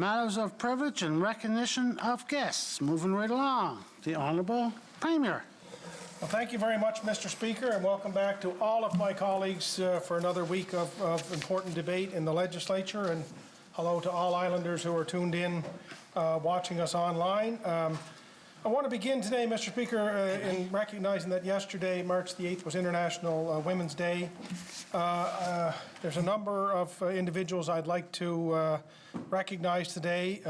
Matters of privilege and recognition of guests. Moving right along. The Honourable Premier. Well, thank you very much, Mr. Speaker, and welcome back to all of my colleagues for another week of important debate in the legislature, and hello to all Islanders who are tuned in watching us online. I want to begin today, Mr. Speaker, in recognizing that yesterday, March the 8th, was International Women's Day. There's a number of individuals I'd like to recognize today.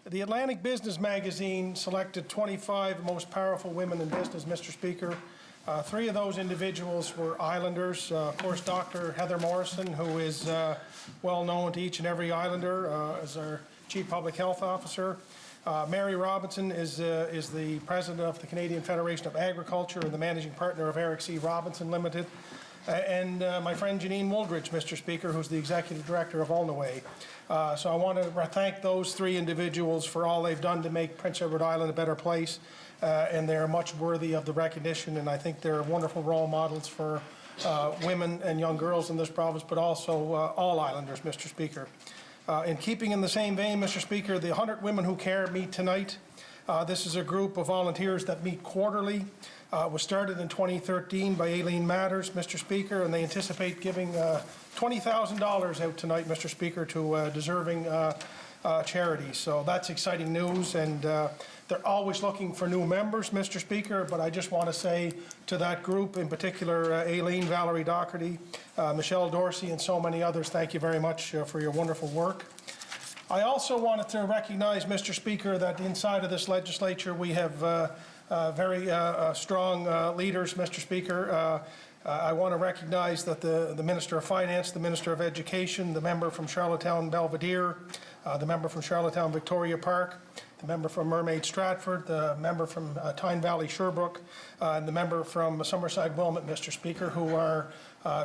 The Atlantic Business Magazine selected 25 most powerful women in business, Mr. Speaker. Three of those individuals were Islanders. Of course, Dr. Heather Morrison, who is well known to each and every Islander as our Chief Public Health Officer. Mary Robinson is the president of the Canadian Federation of Agriculture and the managing partner of Eric C. Robinson Limited. And my friend Janine Wooldridge, Mr. Speaker, who's the executive director of Ulnaway. So I want to thank those three individuals for all they've done to make Prince Edward Island a better place. And they're much worthy of the recognition, and I think they're wonderful role models for women and young girls in this province, but also all Islanders, Mr. Speaker. In keeping in the same vein, Mr. Speaker, the 100 Women Who Care meet tonight. This is a group of volunteers that meet quarterly. It was started in 2013 by Aileen Matters, Mr. Speaker, and they anticipate giving $20,000 out tonight, Mr. Speaker, to deserving charities. So that's exciting news, and they're always looking for new members, Mr. Speaker, but I just want to say to that group, in particular, Aileen, Valerie Doherty, Michelle Dorsey, and so many others, thank you very much for your wonderful work. I also wanted to recognize, Mr. Speaker, that inside of this legislature we have very strong leaders, Mr. Speaker. I want to recognize that the Minister of Finance, the Minister of Education, the member from Charlottetown Belvedere, the member from Charlottetown Victoria Park, the member from Mermaid Stratford, the member from Tyne Valley Sherbrooke, and the member from Summerside Wilmot, Mr. Speaker, who are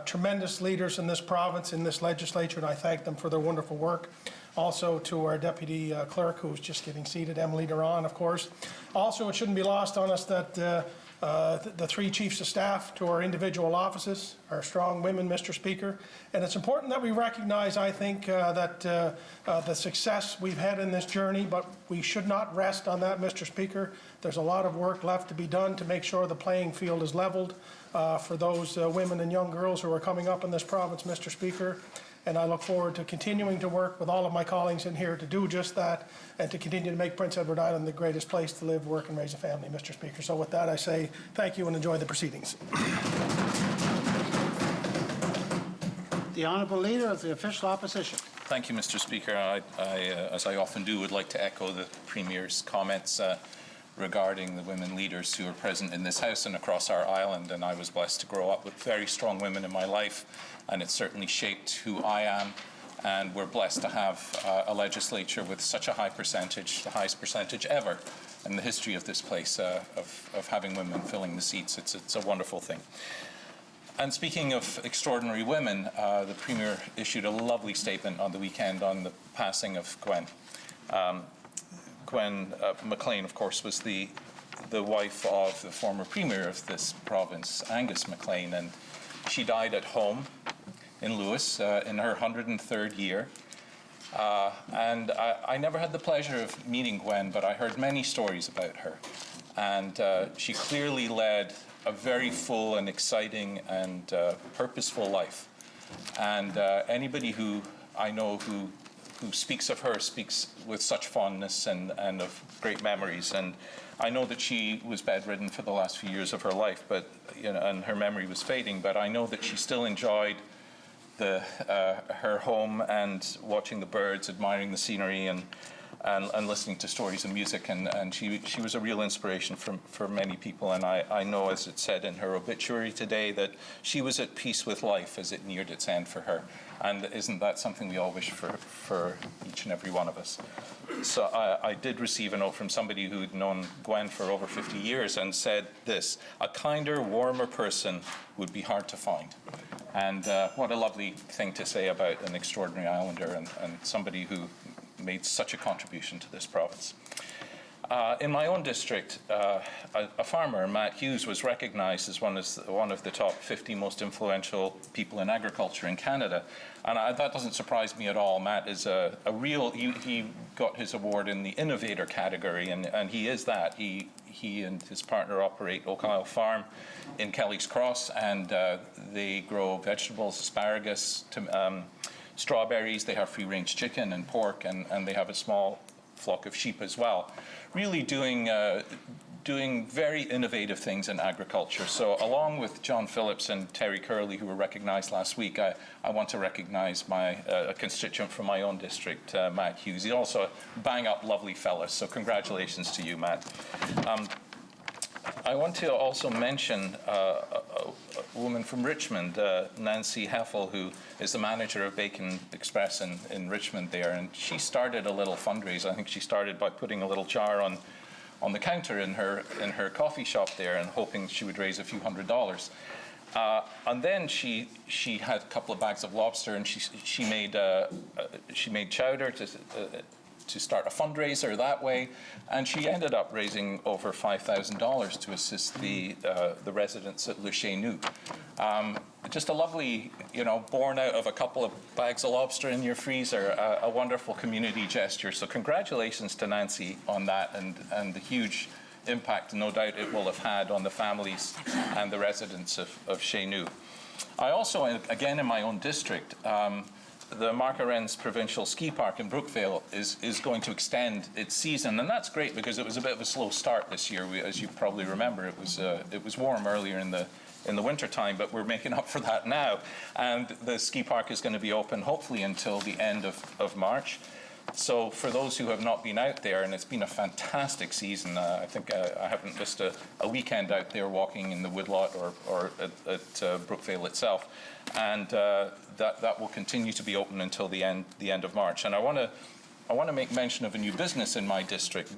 tremendous leaders in this province, in this legislature, and I thank them for their wonderful work. Also to our Deputy Clerk, who's just getting seated, Emily Duran, of course. Also, it shouldn't be lost on us that the three Chiefs of Staff to our individual offices are strong women, Mr. Speaker. And it's important that we recognize, I think, that the success we've had in this journey, but we should not rest on that, Mr. Speaker. There's a lot of work left to be done to make sure the playing field is leveled for those women and young girls who are coming up in this province, Mr. Speaker. And I look forward to continuing to work with all of my colleagues in here to do just that and to continue to make Prince Edward Island the greatest place to live, work, and raise a family, Mr. Speaker. So with that, I say thank you and enjoy the proceedings. The Honourable Leader of the Official Opposition. Thank you, Mr. Speaker. As I often do, would like to echo the Premier's comments regarding the women leaders who are present in this House and across our island. And I was blessed to grow up with very strong women in my life, and it certainly shaped who I am. And we're blessed to have a legislature with such a high percentage, the highest percentage ever in the history of this place of having women filling the seats. It's a wonderful thing. And speaking of extraordinary women, the Premier issued a lovely statement on the weekend on the passing of Gwen. Gwen Mclean, of course, was the wife of the former Premier of this province, Angus Mclean, and she died at home in Lewis in her 103rd year. And I never had the pleasure of meeting Gwen, but I heard many stories about her. And she clearly led a very full and exciting and purposeful life. And anybody who I know who speaks of her speaks with such fondness and of great memories. And I know that she was bedridden for the last few years of her life, but and her memory was fading. But I know that she still enjoyed her home and watching the birds, admiring the scenery, and listening to stories and music. And she was a real inspiration for many people. And I know, as it said in her obituary today, that she was at peace with life as it neared its end for her. And isn't that something we all wish for each and every one of us? So I did receive a note from somebody who had known Gwen for over 50 years and said this: a kinder, warmer person would be hard to find. And what a lovely thing to say about an extraordinary Islander and somebody who made such a contribution to this province. In my own district, a farmer, Matt Hughes, was recognized as one of the top 50 most influential people in agriculture in Canada. And that doesn't surprise me at all. Matt is a real, he got his award in the innovator category, and he is that. He and his partner operate Oak Isle Farm in Kelly's Cross, and they grow vegetables, asparagus, strawberries. They have free-range chicken and pork, and they have a small flock of sheep as well. Really doing very innovative things in agriculture. So along with John Phillips and Terry Curley, who were recognized last week, I want to recognize a constituent from my own district, Matt Hughes. He's also a bang-up lovely fella, so congratulations to you, Matt. I want to also mention a woman from Richmond, Nancy Heffel, who is the manager of Bacon Express in Richmond there, and she started a little fundraiser. I think she started by putting a little jar on the counter in her coffee shop there, and hoping she would raise a few $100s. And then she had a couple of bags of lobster, and she made chowder to start a fundraiser that way, and she ended up raising over $5,000 to assist the residents at Le Chez Nou. Just a lovely, born out of a couple of bags of lobster in your freezer, a wonderful community gesture. So congratulations to Nancy on that, and the huge impact, no doubt, it will have had on the families and the residents of Chez Nou. I also, again in my own district, the Mark-Arends Provincial Ski Park in Brookvale is going to extend its season, and that's great because it was a bit of a slow start this year. As you probably remember, it was warm earlier in the winter time, but we're making up for that now. And the ski park is going to be open hopefully until the end of March. So for those who have not been out there, and it's been a fantastic season, I think I haven't missed a weekend out there walking in the woodlot or at Brookvale itself. And that will continue to be open until the end of March. And I want to make mention of a new business in my district,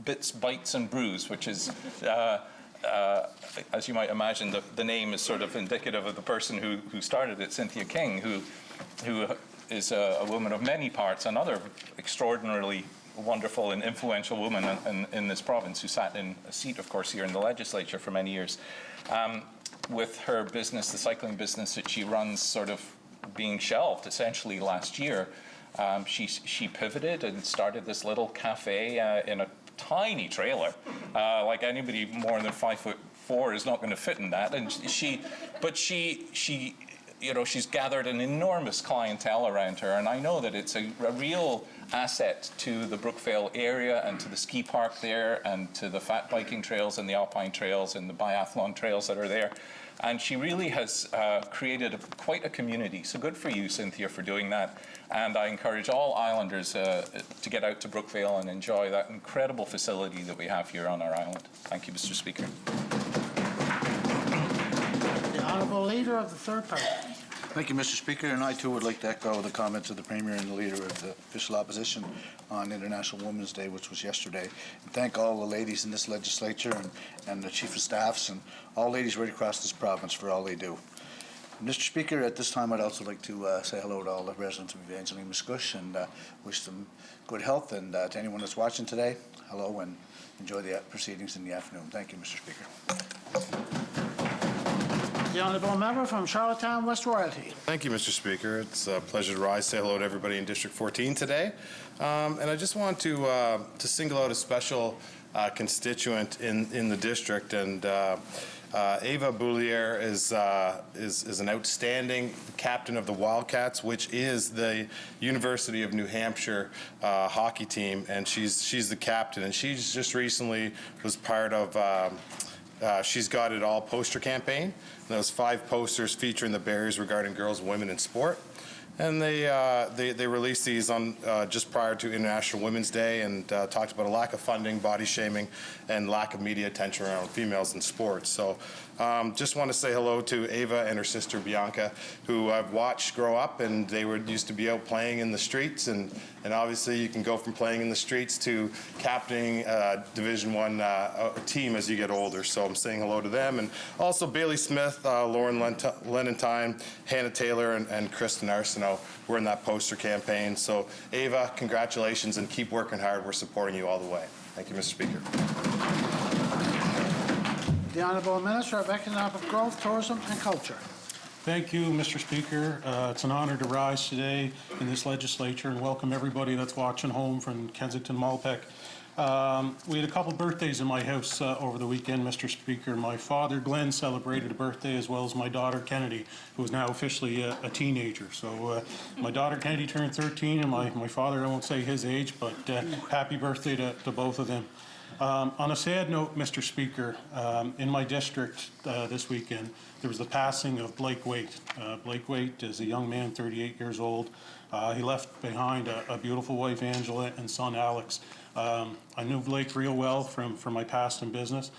Bits, Bites and Brews, which is, as you might imagine, the name is sort of indicative of the person who started it, Cynthia King, who is a woman of many parts, another extraordinarily wonderful and influential woman in this province, who sat in a seat, of course, here in the legislature for many years. With her business, the cycling business that she runs, sort of being shelved essentially last year, she pivoted and started this little cafe in a tiny trailer. Like anybody more than 5'4" is not going to fit in that. And she's gathered an enormous clientele around her, and I know that it's a real asset to the Brookvale area and to the ski park there and to the fat biking trails and the alpine trails and the biathlon trails that are there. And she really has created quite a community. So good for you, Cynthia, for doing that. And I encourage all Islanders to get out to Brookvale and enjoy that incredible facility that we have here on our island. Thank you, Mr. Speaker. The Honourable Leader of the Third Party. Thank you, Mr. Speaker, and I too would like to echo the comments of the Premier and the Leader of the Official Opposition on International Women's Day, which was yesterday. And thank all the ladies in this legislature and the Chief of Staffs and all ladies right across this province for all they do. Mr. Speaker, at this time I'd also like to say hello to all the residents of Evangeline Muscush and wish them good health, and to anyone that's watching today, hello and enjoy the proceedings in the afternoon. Thank you, Mr. Speaker. The Honourable Member from Charlottetown West Royalty. Thank you, Mr. Speaker. It's a pleasure to rise, say hello to everybody in District 14 today. And I just want to single out a special constituent in the district, and Ava Boulier is an outstanding captain of the Wildcats, which is the University of New Hampshire hockey team, and she's the captain, and she's just recently was part of She's Got It All poster campaign. And those 5 posters featuring the barriers regarding girls and women in sport. And they released these on just prior to International Women's Day, and talked about a lack of funding, body shaming, and lack of media attention around females in sports. So just want to say hello to Ava and her sister Bianca, who I've watched grow up, and they used to be out playing in the streets, and obviously you can go from playing in the streets to captaining a Division I team as you get older. So I'm saying hello to them, and also Bailey Smith, Lauren Lenentine, Hannah Taylor, and Kristen Arsenault were in that poster campaign. So Ava, congratulations, and keep working hard. We're supporting you all the way. Thank you, Mr. Speaker. The Honourable Minister of Economic Growth, Tourism and Culture. Thank you, Mr. Speaker. It's an honor to rise today in this legislature and welcome everybody that's watching home from Kensington, Malpeque. We had a couple birthdays in my house over the weekend, Mr. Speaker. My father, Gwen, celebrated a birthday, as well as my daughter, Kennedy, who is now officially a teenager. So my daughter, Kennedy, turned 13, and my father, I won't say his age, but happy birthday to both of them. On a sad note, Mr. Speaker, in my district this weekend, there was the passing of Blake Waite. Blake Waite is a young man, 38 years old. He left behind a beautiful wife, Angela, and son, Alex. I knew Blake real well from my past in business.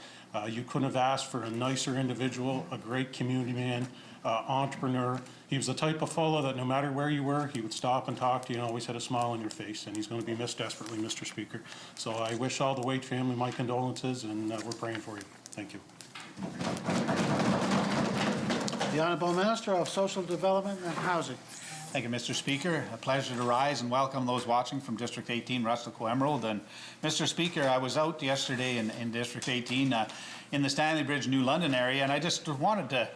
You couldn't have asked for a nicer individual, a great community man, entrepreneur. He was the type of fellow that no matter where you were, he would stop and talk to you and always had a smile on your face, and he's going to be missed desperately, Mr. Speaker. So I wish all the Waite family my condolences, and we're praying for you. Thank you. The Honourable Minister of Social Development and Housing. Thank you, Mr. Speaker. A pleasure to rise and welcome those watching from District 18, Rustico Emerald. And Mr. Speaker, I was out yesterday in District 18 in the Stanley Bridge, New London area, and I just wanted to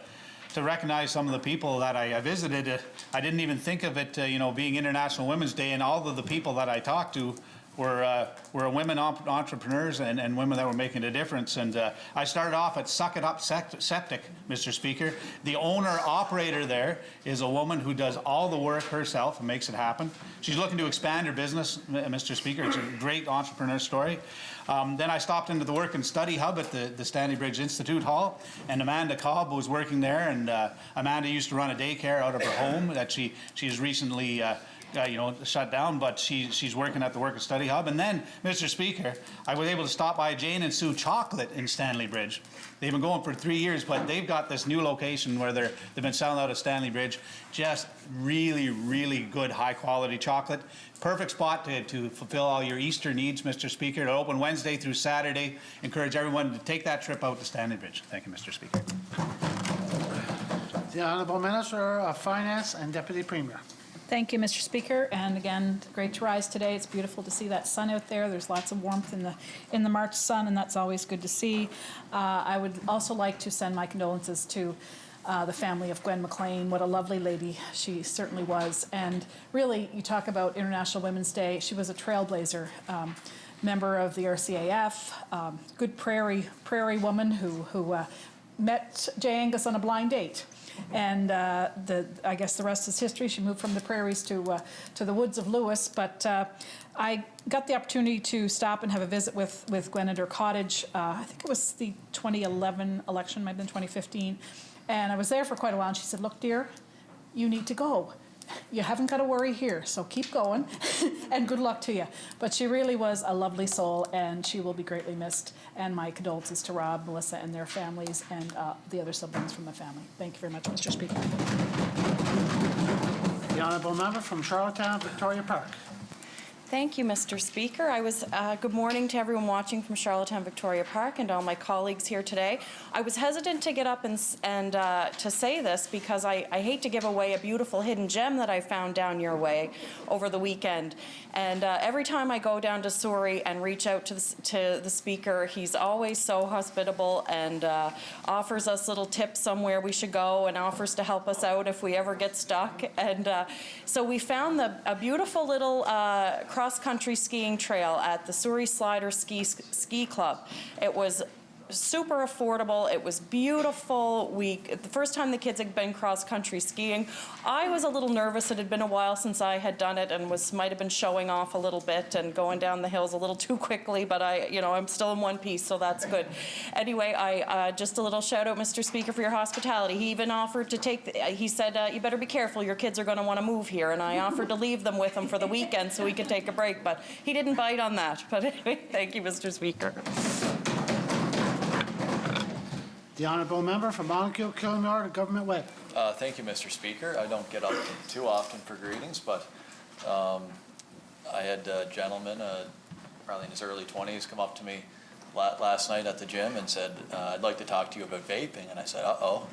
recognize some of the people that I visited. I didn't even think of it, being International Women's Day, and all of the people that I talked to were women entrepreneurs and women that were making a difference. And I started off at Suck It Up Septic, Mr. Speaker. The owner-operator there is a woman who does all the work herself and makes it happen. She's looking to expand her business, Mr. Speaker. It's a great entrepreneur story. Then I stopped into the Work and Study Hub at the Stanley Bridge Institute Hall, and Amanda Cobb was working there. And Amanda used to run a daycare out of her home that she's recently shut down, but she's working at the Work and Study Hub. And then, Mr. Speaker, I was able to stop by Jane and Sue Chocolate in Stanley Bridge. They've been going for 3 years, but they've got this new location where they've been selling out of Stanley Bridge. Just really, really good, high-quality chocolate. Perfect spot to fulfill all your Easter needs, Mr. Speaker. It'll open Wednesday through Saturday. Encourage everyone to take that trip out to Stanley Bridge. Thank you, Mr. Speaker. The Honourable Minister of Finance and Deputy Premier. Thank you, Mr. Speaker, and again, great to rise today. It's beautiful to see that sun out there. There's lots of warmth in the March sun, and that's always good to see. I would also like to send my condolences to the family of Gwen Mclean. What a lovely lady she certainly was. And really, you talk about International Women's Day. She was a trailblazer, member of the RCAF, good prairie woman who met Jay Angus on a blind date. And I guess the rest is history. She moved from the prairies to the woods of Lewis. But I got the opportunity to stop and have a visit with Gwen at her cottage. I think it was the 2011 election, might have been 2015. And I was there for quite a while. And she said, "Look, dear, you need to go. You haven't got to worry here, so keep going, and good luck to you." But she really was a lovely soul, and she will be greatly missed. And my condolences to Rob, Melissa, and their families, and the other siblings from the family. Thank you very much, Mr. Speaker. The Honourable Member from Charlottetown, Victoria Park. Thank you, Mr. Speaker. Good morning to everyone watching from Charlottetown, Victoria Park, and all my colleagues here today. I was hesitant to get up and to say this because I hate to give away a beautiful hidden gem that I found down your way over the weekend. And every time I go down to Surrey and reach out to the Speaker, he's always so hospitable and offers us little tips somewhere we should go and offers to help us out if we ever get stuck. And so we found a beautiful little cross-country skiing trail at the Surrey Slider Ski Club. It was super affordable. It was beautiful. The first time the kids had been cross-country skiing, I was a little nervous. It had been a while since I had done it and might have been showing off a little bit and going down the hills a little too quickly, but I'm still in one piece, so that's good. Anyway, just a little shout out, Mr. Speaker, for your hospitality. He even offered to he said, "You better be careful, your kids are going to want to move here," and I offered to leave them with him for the weekend so he could take a break, but he didn't bite on that. But anyway, thank you, Mr. Speaker. The Honourable Member from Montague, Kilmore, to Government Way. Thank you, Mr. Speaker. I don't get up too often for greetings, but I had a gentleman, probably in his early 20s, come up to me last night at the gym and said, "I'd like to talk to you about vaping." And I said, "Uh-oh."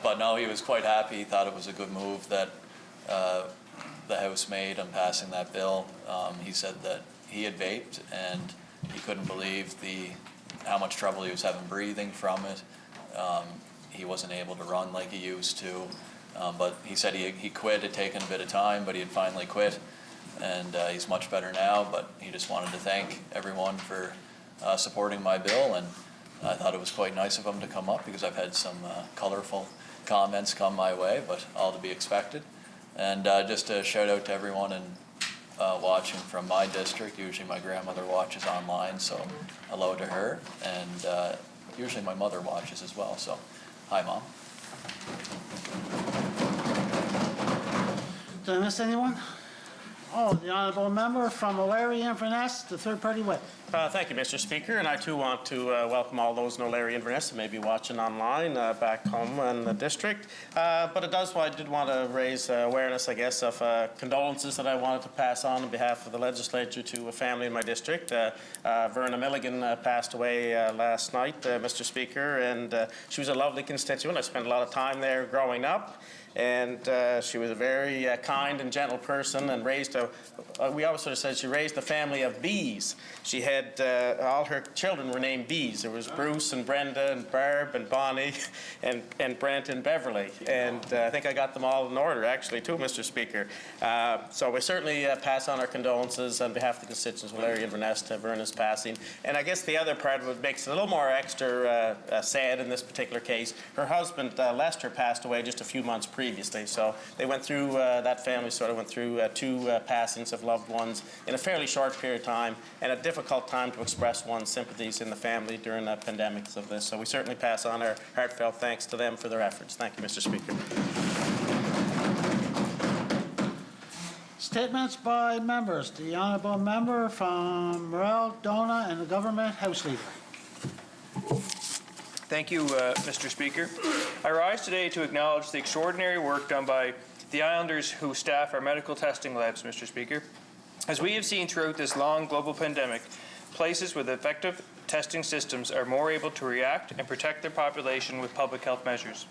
But no, he was quite happy. He thought it was a good move that the House made on passing that bill. He said that he had vaped, and he couldn't believe how much trouble he was having breathing from it. He wasn't able to run like he used to, but he said he quit. It had taken a bit of time, but he had finally quit, and he's much better now. But he just wanted to thank everyone for supporting my bill, and I thought it was quite nice of him to come up because I've had some colorful comments come my way, but all to be expected. And just a shout out to everyone watching from my district. Usually my grandmother watches online, so hello to her. And usually my mother watches as well, so hi, Mom. Did I miss anyone? Oh, the honourable member from O'Leary Inverness, the third party whip. Thank you, Mr. Speaker, and I too want to welcome all those in O'Leary Inverness who may be watching online back home in the district. But I did want to raise awareness, I guess, of condolences that I wanted to pass on behalf of the legislature to a family in my district. Verna Milligan passed away last night, Mr. Speaker, and she was a lovely constituent. I spent a lot of time there growing up. And she was a very kind and gentle person, and we always sort of said she raised a family of bees. She had, all her children were named bees. There was Bruce and Brenda and Barb and Bonnie and Brent and Beverly. And I think I got them all in order, actually, too, Mr. Speaker. So we certainly pass on our condolences on behalf of the constituents of Larry Inverness to Verna's passing. And I guess the other part of it makes it a little more extra sad in this particular case. Her husband, Lester, passed away just a few months previously. So they went through, that family sort of went through two passings of loved ones in a fairly short period of time, and a difficult time to express one's sympathies in the family during the pandemics of this. So we certainly pass on our heartfelt thanks to them for their efforts. Thank you, Mr. Speaker. Statements by members. The honourable member from Morel, Dona, and the Government House Leader. Thank you, Mr. Speaker. I rise today to acknowledge the extraordinary work done by the Islanders who staff our medical testing labs, Mr. Speaker. As we have seen throughout this long global pandemic, places with effective testing systems are more able to react and protect their population with public health measures.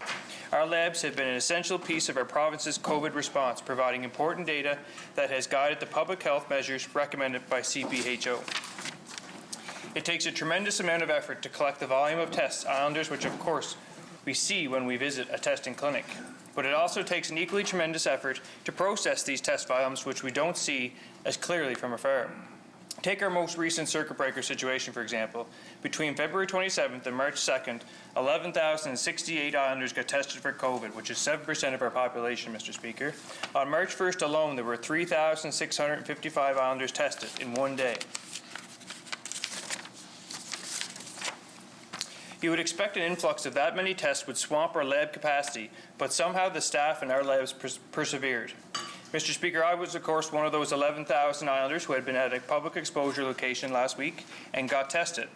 Our labs have been an essential piece of our province's COVID response, providing important data that has guided the public health measures recommended by CPHO. It takes a tremendous amount of effort to collect the volume of tests, Islanders, which of course we see when we visit a testing clinic. But it also takes an equally tremendous effort to process these test volumes, which we don't see as clearly from afar. Take our most recent circuit breaker situation, for example. Between February 27th and March 2nd, 11,068 Islanders got tested for COVID, which is 7% of our population, Mr. Speaker. On March 1st alone, there were 3,655 Islanders tested in one day. You would expect an influx of that many tests would swamp our lab capacity, but somehow the staff in our labs persevered. Mr. Speaker, I was, of course, one of those 11,000 Islanders who had been at a public exposure location last week and got tested.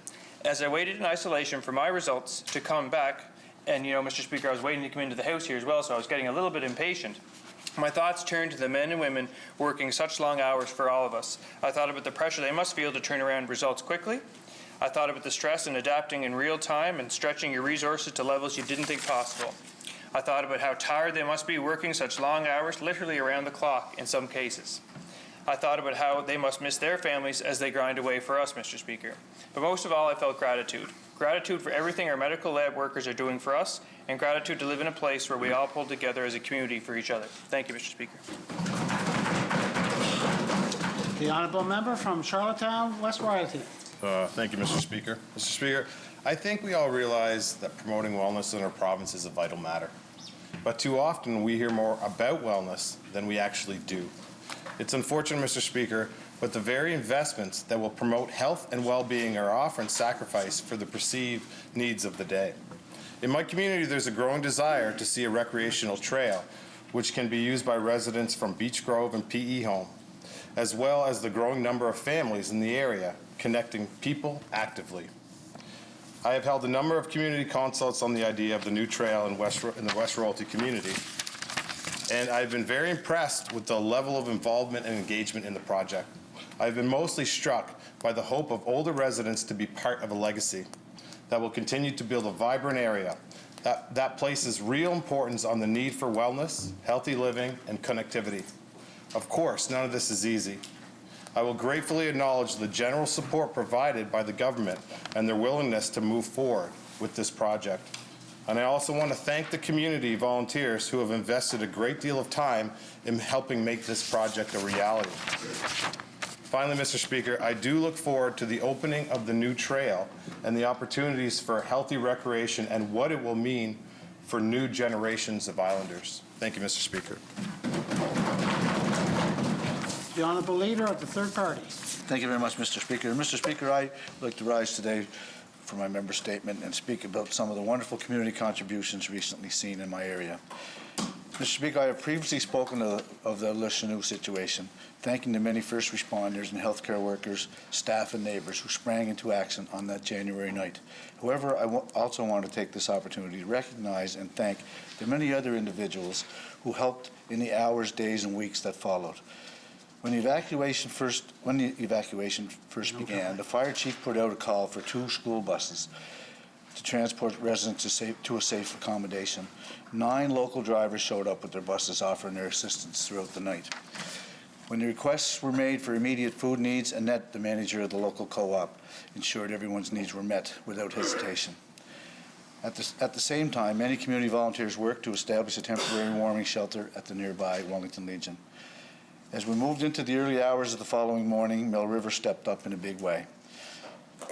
As I waited in isolation for my results to come back, and, Mr. Speaker, I was waiting to come into the House here as well, so I was getting a little bit impatient. My thoughts turned to the men and women working such long hours for all of us. I thought about the pressure they must feel to turn around results quickly. I thought about the stress in adapting in real time and stretching your resources to levels you didn't think possible. I thought about how tired they must be working such long hours, literally around the clock in some cases. I thought about how they must miss their families as they grind away for us, Mr. Speaker. But most of all, I felt gratitude. Gratitude for everything our medical lab workers are doing for us, and gratitude to live in a place where we all pull together as a community for each other. Thank you, Mr. Speaker. The honourable member from Charlottetown, West Royalty. Thank you, Mr. Speaker. Mr. Speaker, I think we all realize that promoting wellness in our province is a vital matter. But too often we hear more about wellness than we actually do. It's unfortunate, Mr. Speaker, but the very investments that will promote health and well-being are often sacrificed for the perceived needs of the day. In my community, there's a growing desire to see a recreational trail, which can be used by residents from Beach Grove and PE Home, as well as the growing number of families in the area connecting people actively. I have held a number of community consults on the idea of the new trail in the West Royalty community, and I've been very impressed with the level of involvement and engagement in the project. I've been mostly struck by the hope of older residents to be part of a legacy that will continue to build a vibrant area that places real importance on the need for wellness, healthy living, and connectivity. Of course, none of this is easy. I will gratefully acknowledge the general support provided by the government and their willingness to move forward with this project. And I also want to thank the community volunteers who have invested a great deal of time in helping make this project a reality. Finally, Mr. Speaker, I do look forward to the opening of the new trail and the opportunities for healthy recreation and what it will mean for new generations of Islanders. Thank you, Mr. Speaker. The Honourable Leader of the Third Party. Thank you very much, Mr. Speaker. Mr. Speaker, I would like to rise today for my member statement and speak about some of the wonderful community contributions recently seen in my area. Mr. Speaker, I have previously spoken of the Le Chenou situation, thanking the many first responders and healthcare workers, staff and neighbours who sprang into action on that January night. However, I also want to take this opportunity to recognize and thank the many other individuals who helped in the hours, days and weeks that followed. When the evacuation first began, the fire chief put out a call for 2 school buses to transport residents to a safe accommodation. 9 local drivers showed up with their buses offering their assistance throughout the night. When the requests were made for immediate food needs, Annette, the manager of the local co-op, ensured everyone's needs were met without hesitation. At the same time, many community volunteers worked to establish a temporary warming shelter at the nearby Wellington Legion. As we moved into the early hours of the following morning, Mill River stepped up in a big way.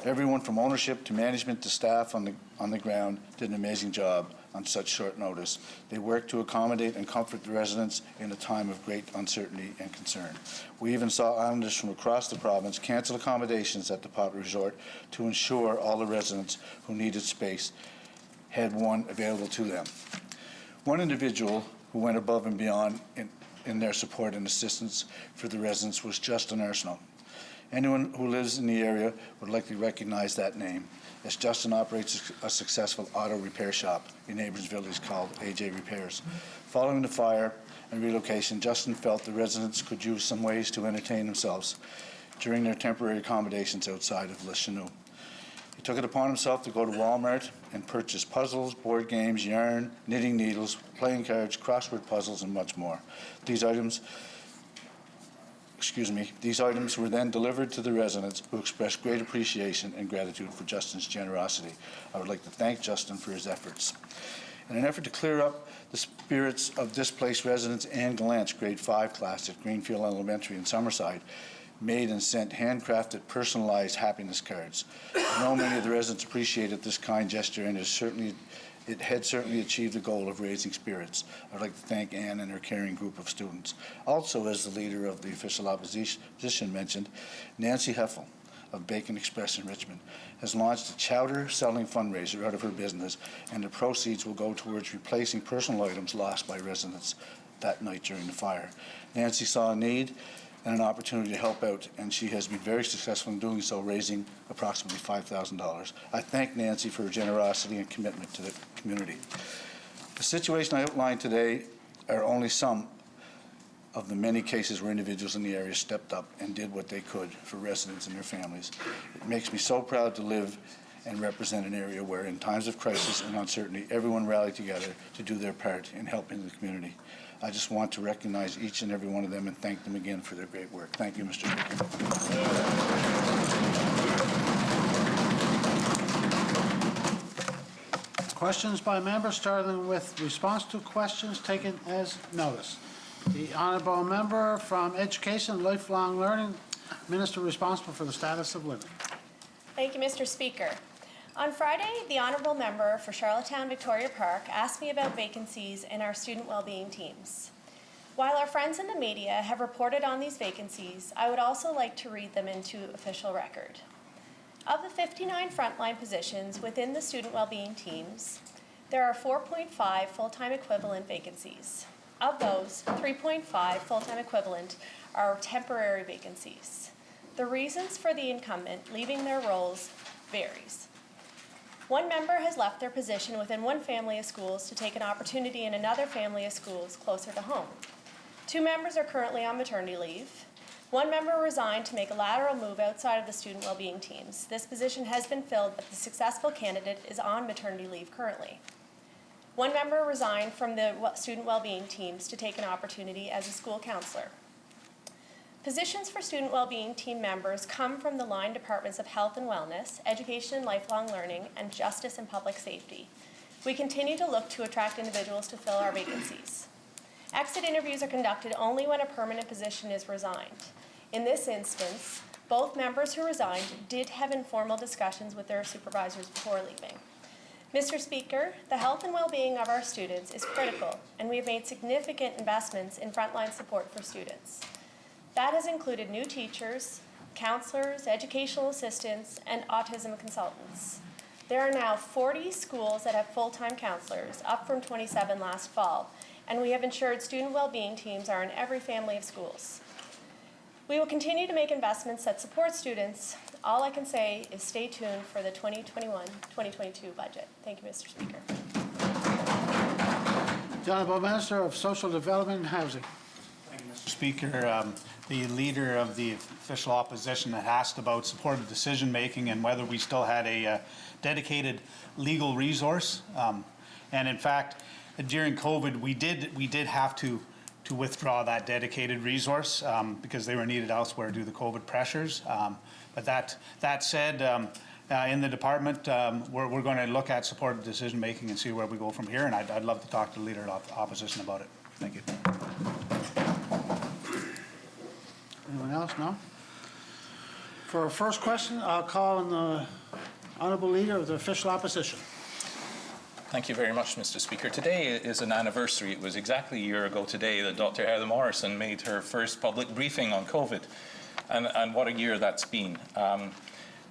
Everyone from ownership to management to staff on the ground did an amazing job on such short notice. They worked to accommodate and comfort the residents in a time of great uncertainty and concern. We even saw Islanders from across the province cancel accommodations at the Pot Resort to ensure all the residents who needed space had one available to them. One individual who went above and beyond in their support and assistance for the residents was Justin Arsenault. Anyone who lives in the area would likely recognize that name, as Justin operates a successful auto repair shop in Neighbours Village called AJ Repairs. Following the fire and relocation, Justin felt the residents could use some ways to entertain themselves during their temporary accommodations outside of Le Chenou. He took it upon himself to go to Walmart and purchase puzzles, board games, yarn, knitting needles, playing cards, crossword puzzles, and much more. These items were then delivered to the residents, who expressed great appreciation and gratitude for Justin's generosity. I would like to thank Justin for his efforts. In an effort to clear up the spirits of displaced residents, Anne Gallant's grade 5 class at Greenfield Elementary in Summerside made and sent handcrafted, personalized happiness cards. I know many of the residents appreciated this kind gesture, and it had certainly achieved the goal of raising spirits. I'd like to thank Anne and her caring group of students. Also, as the leader of the official opposition mentioned, Nancy Heffel of Bacon Express in Richmond has launched a chowder selling fundraiser out of her business, and the proceeds will go towards replacing personal items lost by residents that night during the fire. Nancy saw a need and an opportunity to help out, and she has been very successful in doing so, raising approximately $5,000. I thank Nancy for her generosity and commitment to the community. The situation I outlined today are only some of the many cases where individuals in the area stepped up and did what they could for residents and their families. It makes me so proud to live and represent an area where, in times of crisis and uncertainty, everyone rallied together to do their part in helping the community. I just want to recognize each and every one of them and thank them again for their great work. Thank you, Mr. Speaker. Questions by members, starting with response to questions taken as notice. The Honourable Member from Education and Lifelong Learning, Minister responsible for the status of living. Thank you, Mr. Speaker. On Friday, the Honourable Member for Charlottetown Victoria Park asked me about vacancies in our student wellbeing teams. While our friends in the media have reported on these vacancies, I would also like to read them into official record. Of the 59 frontline positions within the student wellbeing teams, there are 4.5 full-time equivalent vacancies. Of those, 3.5 full-time equivalent are temporary vacancies. The reasons for the incumbent leaving their roles varies. One member has left their position within one family of schools to take an opportunity in another family of schools closer to home. 2 members are currently on maternity leave. 1 member resigned to make a lateral move outside of the student wellbeing teams. This position has been filled, but the successful candidate is on maternity leave currently. 1 member resigned from the student wellbeing teams to take an opportunity as a school counselor. Positions for student wellbeing team members come from the line departments of Health and Wellness, Education and Lifelong Learning, and Justice and Public Safety. We continue to look to attract individuals to fill our vacancies. Exit interviews are conducted only when a permanent position is resigned. In this instance, both members who resigned did have informal discussions with their supervisors before leaving. Mr. Speaker, the health and well-being of our students is critical, and we have made significant investments in frontline support for students. That has included new teachers, counselors, educational assistants, and autism consultants. There are now 40 schools that have full-time counselors, up from 27 last fall, and we have ensured student well-being teams are in every family of schools. We will continue to make investments that support students. All I can say is stay tuned for the 2021-2022 budget. Thank you, Mr. Speaker. The Honourable Minister of Social Development and Housing. Thank you, Mr. Speaker. The leader of the official opposition had asked about supported decision-making and whether we still had a dedicated legal resource. And in fact, during COVID, we did have to withdraw that dedicated resource because they were needed elsewhere due to the COVID pressures. But that said, in the department, we're going to look at supported decision-making and see where we go from here, and I'd love to talk to the leader of the opposition about it. Thank you. Anyone else? No? For our first question, I'll call on the Honourable Leader of the Official Opposition. Thank you very much, Mr. Speaker. Today is an anniversary. It was exactly a year ago today that Dr. Heather Morrison made her first public briefing on COVID. And what a year that's been.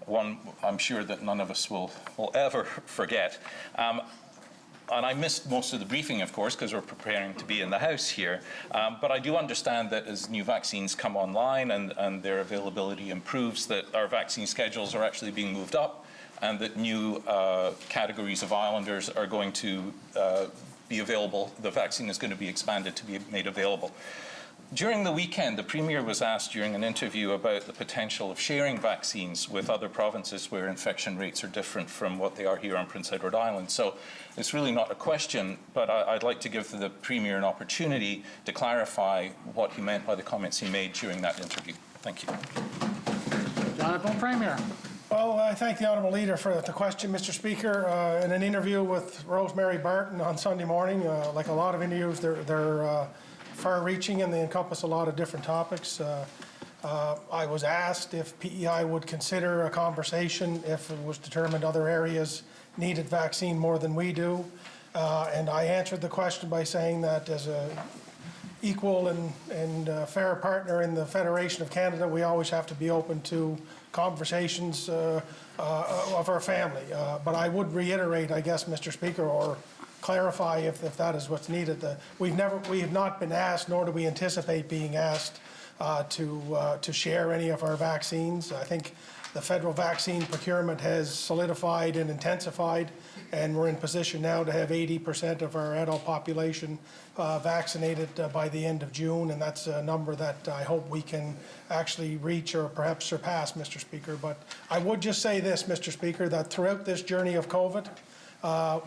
One I'm sure that none of us will ever forget. And I missed most of the briefing, of course, because we're preparing to be in the House here. But I do understand that as new vaccines come online and their availability improves, that our vaccine schedules are actually being moved up, and that new categories of islanders are going to be available. The vaccine is going to be expanded to be made available. During the weekend, the Premier was asked during an interview about the potential of sharing vaccines with other provinces where infection rates are different from what they are here on Prince Edward Island. So it's really not a question, but I'd like to give the Premier an opportunity to clarify what he meant by the comments he made during that interview. Thank you. The Honourable Premier. Well, I thank the Honourable Leader for the question, Mr. Speaker. In an interview with Rosemary Barton on Sunday morning, like a lot of interviews, they're far-reaching and they encompass a lot of different topics. I was asked if PEI would consider a conversation if it was determined other areas needed vaccine more than we do. And I answered the question by saying that as an equal and fair partner in the Federation of Canada, we always have to be open to conversations of our family. But I would reiterate, I guess, Mr. Speaker, or clarify if that is what's needed. We have not been asked, nor do we anticipate being asked to share any of our vaccines. I think the federal vaccine procurement has solidified and intensified, and we're in position now to have 80% of our adult population vaccinated by the end of June, and that's a number that I hope we can actually reach or perhaps surpass, Mr. Speaker. But I would just say this, Mr. Speaker, that throughout this journey of COVID,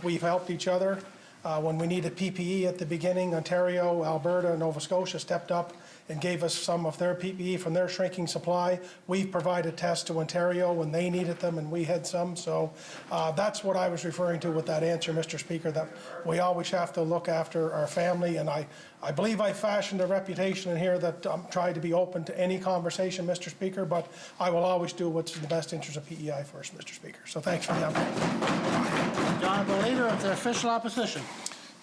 we've helped each other. When we needed PPE at the beginning, Ontario, Alberta, Nova Scotia stepped up and gave us some of their PPE from their shrinking supply. We've provided tests to Ontario when they needed them, and we had some. So that's what I was referring to with that answer, Mr. Speaker, that we always have to look after our family. And I believe I fashioned a reputation in here that I'm trying to be open to any conversation, Mr. Speaker, but I will always do what's in the best interest of PEI first, Mr. Speaker. So thanks for the opportunity. The Honourable Leader of the Official Opposition.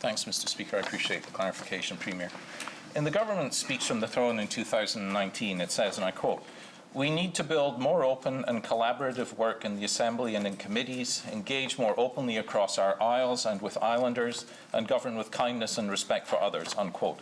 Thanks, Mr. Speaker. I appreciate the clarification, Premier. In the government's speech from the throne in 2019, it says, and I quote, "We need to build more open and collaborative work in the Assembly and in committees, engage more openly across our isles and with islanders, and govern with kindness and respect for others," unquote.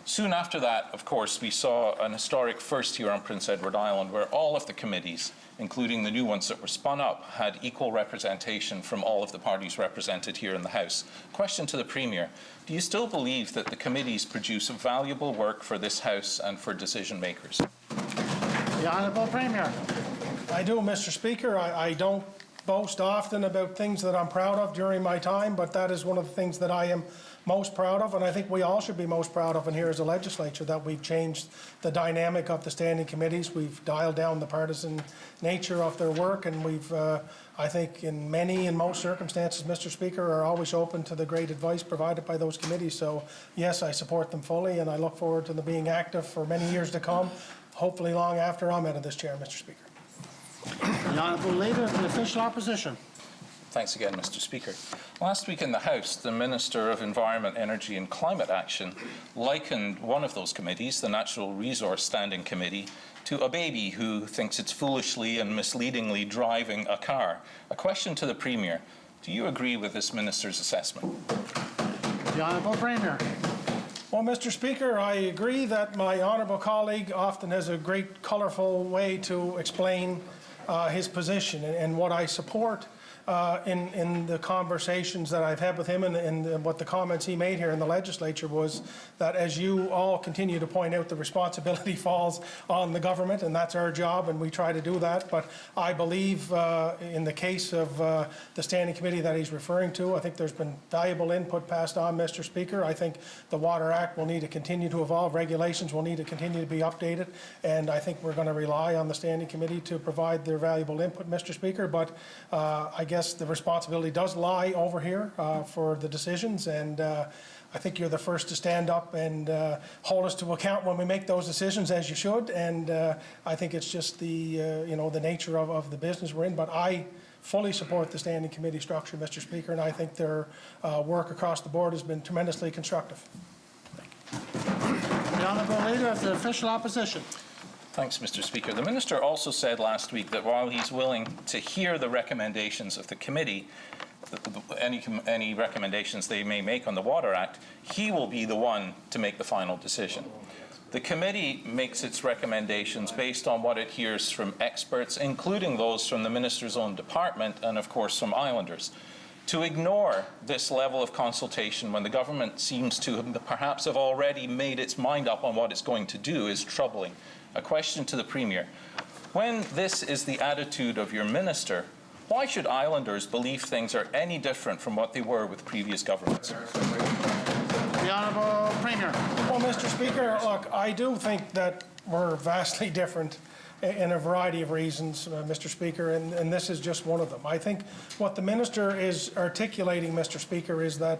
Soon after that, of course, we saw an historic first here on Prince Edward Island where all of the committees, including the new ones that were spun up, had equal representation from all of the parties represented here in the House. Question to the Premier, do you still believe that the committees produce valuable work for this House and for decision makers? The Honourable Premier. I do, Mr. Speaker. I don't boast often about things that I'm proud of during my time, but that is one of the things that I am most proud of, and I think we all should be most proud of in here as a legislature, that we've changed the dynamic of the standing committees. We've dialed down the partisan nature of their work, and we've, I think in most circumstances, Mr. Speaker, are always open to the great advice provided by those committees. So yes, I support them fully, and I look forward to them being active for many years to come, hopefully long after I'm out of this chair, Mr. Speaker. The Honourable Leader of the Official Opposition. Thanks again, Mr. Speaker. Last week in the House, the Minister of Environment, Energy and Climate Action likened one of those committees, the Natural Resource Standing Committee, to a baby who thinks it's foolishly and misleadingly driving a car. A question to the Premier. Do you agree with this Minister's assessment? The Honourable Premier. Well, Mr. Speaker, I agree that my honourable colleague often has a great colourful way to explain his position, and what I support in the conversations that I've had with him and what the comments he made here in the legislature was that, as you all continue to point out, the responsibility falls on the government, and that's our job, and we try to do that. But I believe in the case of the standing committee that he's referring to, I think there's been valuable input passed on, Mr. Speaker. I think the Water Act will need to continue to evolve. Regulations will need to continue to be updated, and I think we're going to rely on the standing committee to provide their valuable input, Mr. Speaker. But I guess the responsibility does lie over here for the decisions, and I think you're the first to stand up and hold us to account when we make those decisions, as you should. And I think it's just the the nature of the business we're in. But I fully support the standing committee structure, Mr. Speaker, and I think their work across the board has been tremendously constructive. The Honourable Leader of the Official Opposition. Thanks, Mr. Speaker. The Minister also said last week that while he's willing to hear the recommendations of the committee, any recommendations they may make on the Water Act, he will be the one to make the final decision. The committee makes its recommendations based on what it hears from experts, including those from the Minister's own department and, of course, from Islanders. To ignore this level of consultation when the government seems to perhaps have already made its mind up on what it's going to do is troubling. A question to the Premier. When this is the attitude of your minister, why should Islanders believe things are any different from what they were with previous governments? The Honourable Premier. Well, Mr. Speaker, look, I do think that we're vastly different in a variety of reasons, Mr. Speaker, and this is just one of them. I think what the minister is articulating, Mr. Speaker, is that,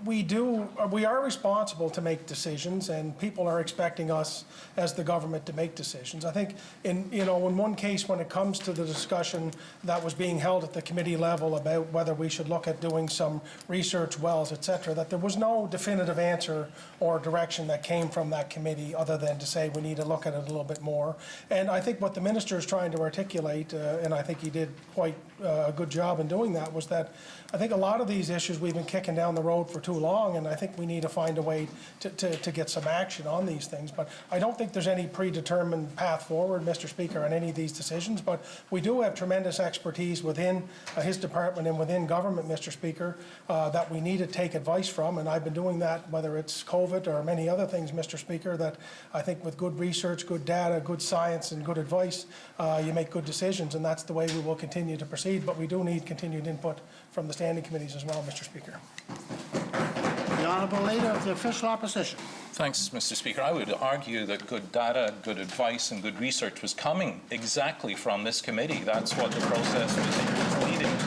we are responsible to make decisions, and people are expecting us as the government to make decisions. I think in one case, when it comes to the discussion that was being held at the committee level about whether we should look at doing some research wells, et cetera, that there was no definitive answer or direction that came from that committee other than to say we need to look at it a little bit more. And I think what the minister is trying to articulate, and I think he did quite a good job in doing that, was that I think a lot of these issues we've been kicking down the road for too long, and I think we need to find a way to get some action on these things. But I don't think there's any predetermined path forward, Mr. Speaker, on any of these decisions. But we do have tremendous expertise within his department and within government, Mr. Speaker, that we need to take advice from. And I've been doing that, whether it's COVID or many other things, Mr. Speaker, that I think with good research, good data, good science, and good advice, you make good decisions. And that's the way we will continue to proceed. But we do need continued input from the standing committees as well, Mr. Speaker. The Honourable Leader of the Official Opposition. Thanks, Mr. Speaker. I would argue that good data, good advice and good research was coming exactly from this committee. That's what the process was leading to.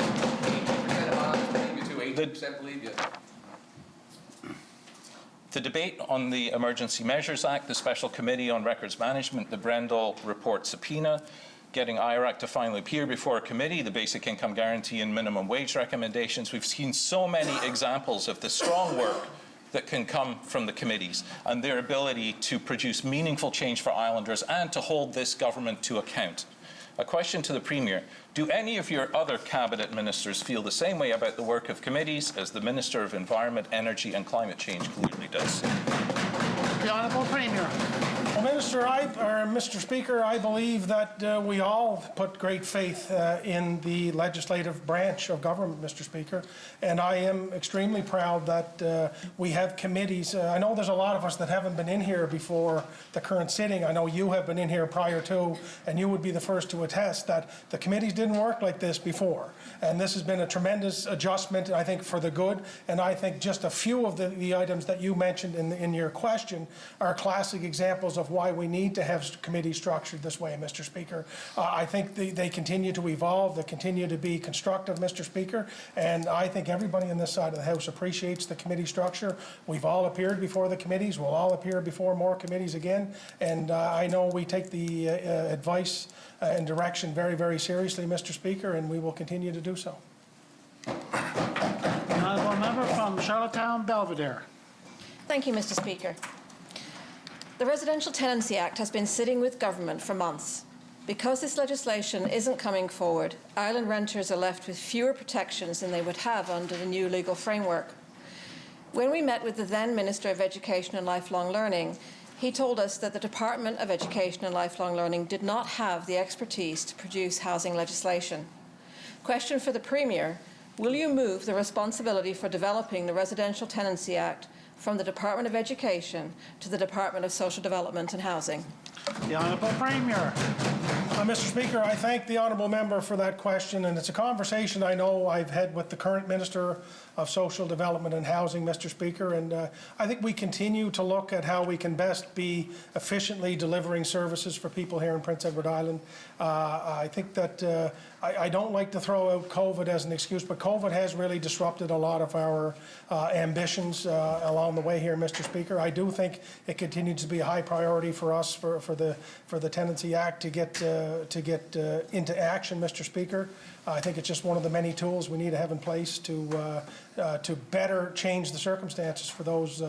The debate on the Emergency Measures Act, the Special Committee on Records Management, the Brendel report subpoena, getting IRAC to finally appear before a committee, the basic income guarantee and minimum wage recommendations. We've seen so many examples of the strong work that can come from the committees and their ability to produce meaningful change for Islanders and to hold this government to account. A question to the Premier. Do any of your other cabinet ministers feel the same way about the work of committees as the Minister of Environment, Energy and Climate Change clearly does? The Honourable Premier. Well, Mr. Speaker, I believe that we all put great faith in the legislative branch of government, Mr. Speaker, and I am extremely proud that we have committees. I know there's a lot of us that haven't been in here before the current sitting. I know you have been in here prior to, and you would be the first to attest that the committees didn't work like this before. And this has been a tremendous adjustment, I think, for the good. And I think just a few of the items that you mentioned in your question are classic examples of why we need to have committees structured this way, Mr. Speaker. I think they continue to evolve, they continue to be constructive, Mr. Speaker, and I think everybody on this side of the House appreciates the committee structure. We've all appeared before the committees, we'll all appear before more committees again, and I know we take the advice and direction very, very seriously, Mr. Speaker, and we will continue to do so. Honourable member from Charlottetown, Belvedere. Thank you, Mr. Speaker. The Residential Tenancy Act has been sitting with government for months. Because this legislation isn't coming forward, island renters are left with fewer protections than they would have under the new legal framework. When we met with the then Minister of Education and Lifelong Learning, he told us that the Department of Education and Lifelong Learning did not have the expertise to produce housing legislation. Question for the Premier: will you move the responsibility for developing the Residential Tenancy Act from the Department of Education to the Department of Social Development and Housing? The Honourable Premier. Mr. Speaker, I thank the honourable member for that question, and it's a conversation I know I've had with the current Minister of Social Development and Housing, Mr. Speaker, and I think we continue to look at how we can best be efficiently delivering services for people here in Prince Edward Island. I think that I don't like to throw out COVID as an excuse, but COVID has really disrupted a lot of our ambitions along the way here, Mr. Speaker. I do think it continues to be a high priority for us for the Tenancy Act to get into action, Mr. Speaker. I think it's just one of the many tools we need to have in place to better change the circumstances for those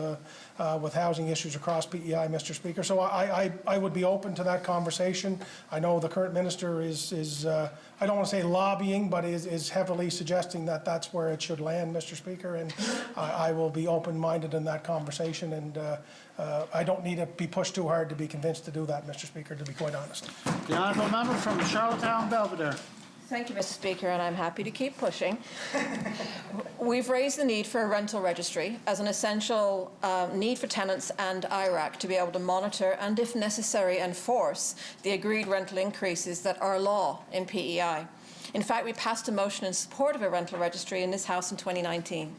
with housing issues across PEI, Mr. Speaker. So I would be open to that conversation. I know the current minister is I don't want to say lobbying, but is heavily suggesting that that's where it should land, Mr. Speaker, and I will be open-minded in that conversation, and I don't need to be pushed too hard to be convinced to do that, Mr. Speaker, to be quite honest. The honourable member from Charlottetown, Belvedere. Thank you, Mr. Speaker, and I'm happy to keep pushing. We've raised the need for a rental registry as an essential need for tenants and IRAC to be able to monitor and, if necessary, enforce the agreed rental increases that are law in PEI. In fact, we passed a motion in support of a rental registry in this House in 2019.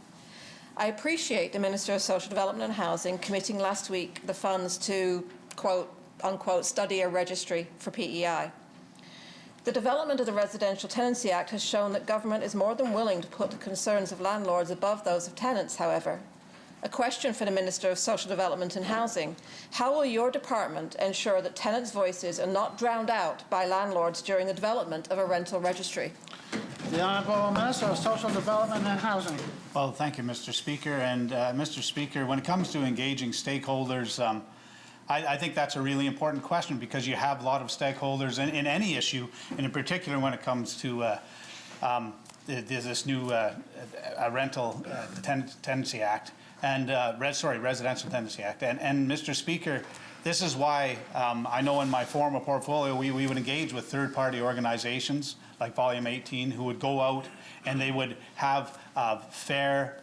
I appreciate the Minister of Social Development and Housing committing last week the funds to, quote, unquote, study a registry for PEI. The development of the Residential Tenancy Act has shown that government is more than willing to put the concerns of landlords above those of tenants, however. A question for the Minister of Social Development and Housing: how will your department ensure that tenants' voices are not drowned out by landlords during the development of a rental registry? The Honourable Minister of Social Development and Housing. Well, thank you, Mr. Speaker. And Mr. Speaker, when it comes to engaging stakeholders, I think that's a really important question, because you have a lot of stakeholders in any issue, and in particular when it comes to this new rental tenancy act and Residential Tenancy Act. And Mr. Speaker, this is why I know in my former portfolio we would engage with third-party organizations like Volume 18, who would go out and they would have fair,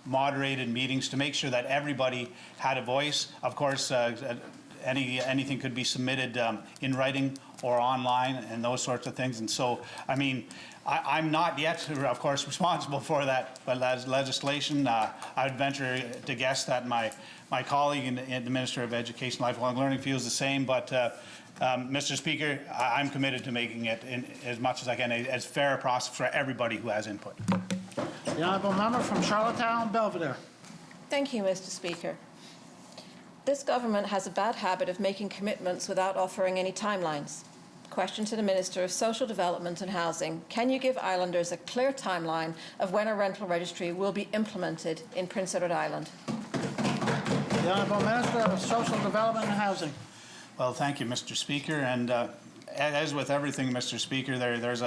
moderated meetings to make sure that everybody had a voice. Of course, anything could be submitted in writing or online and those sorts of things. And so, I mean, I'm not yet, of course, responsible for that legislation. I would venture to guess that my colleague and the Minister of Education and Lifelong Learning feels the same. But Mr. Speaker, I'm committed to making it, as much as I can, as fair a process for everybody who has input. The honourable member from Charlottetown, Belvedere. Thank you, Mr. Speaker. This government has a bad habit of making commitments without offering any timelines. Question to the Minister of Social Development and Housing: can you give islanders a clear timeline of when a rental registry will be implemented in Prince Edward Island? The Honourable Minister of Social Development and Housing. Well, thank you, Mr. Speaker. And as with everything, Mr. Speaker, there's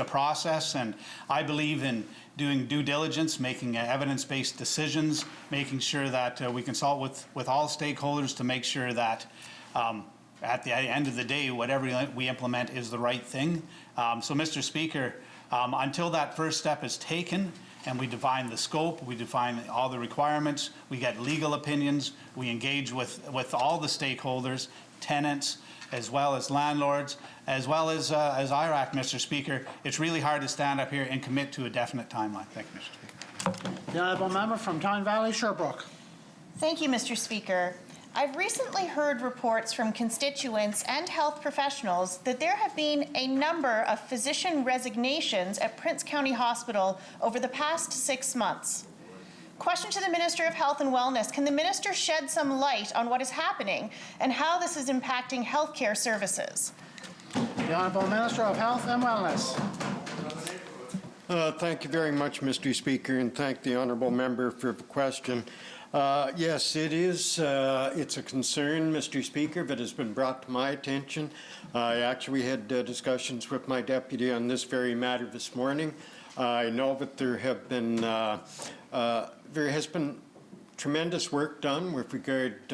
a process, and I believe in doing due diligence, making evidence-based decisions, making sure that we consult with all stakeholders to make sure that at the end of the day, whatever we implement is the right thing. So, Mr. Speaker, until that first step is taken and we define the scope, we define all the requirements, we get legal opinions, we engage with all the stakeholders, tenants, as well as landlords, as well as IRAC, Mr. Speaker, it's really hard to stand up here and commit to a definite timeline. Thank you, Mr. Speaker. The honourable member from Tyne Valley, Sherbrooke. Thank you, Mr. Speaker. I've recently heard reports from constituents and health professionals that there have been a number of physician resignations at Prince County Hospital over the past 6 months. Question to the Minister of Health and Wellness: can the Minister shed some light on what is happening and how this is impacting healthcare services? The Honourable Minister of Health and Wellness. Thank you very much, Mr. Speaker, and thank the honourable member for the question. Yes, it is. It's a concern, Mr. Speaker, that has been brought to my attention. I actually had discussions with my deputy on this very matter this morning. I know that there has been tremendous work done with regard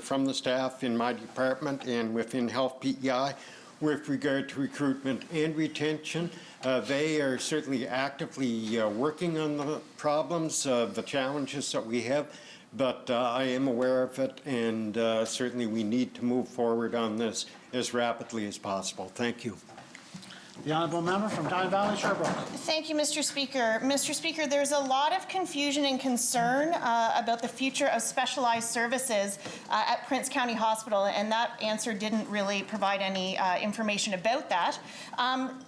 from the staff in my department and within Health PEI with regard to recruitment and retention. They are certainly actively working on the problems, the challenges that we have, but I am aware of it, and certainly we need to move forward on this as rapidly as possible. Thank you. The honourable member from Tyne Valley, Sherbrooke. Thank you, Mr. Speaker. Mr. Speaker, there's a lot of confusion and concern about the future of specialized services at Prince County Hospital, and that answer didn't really provide any information about that.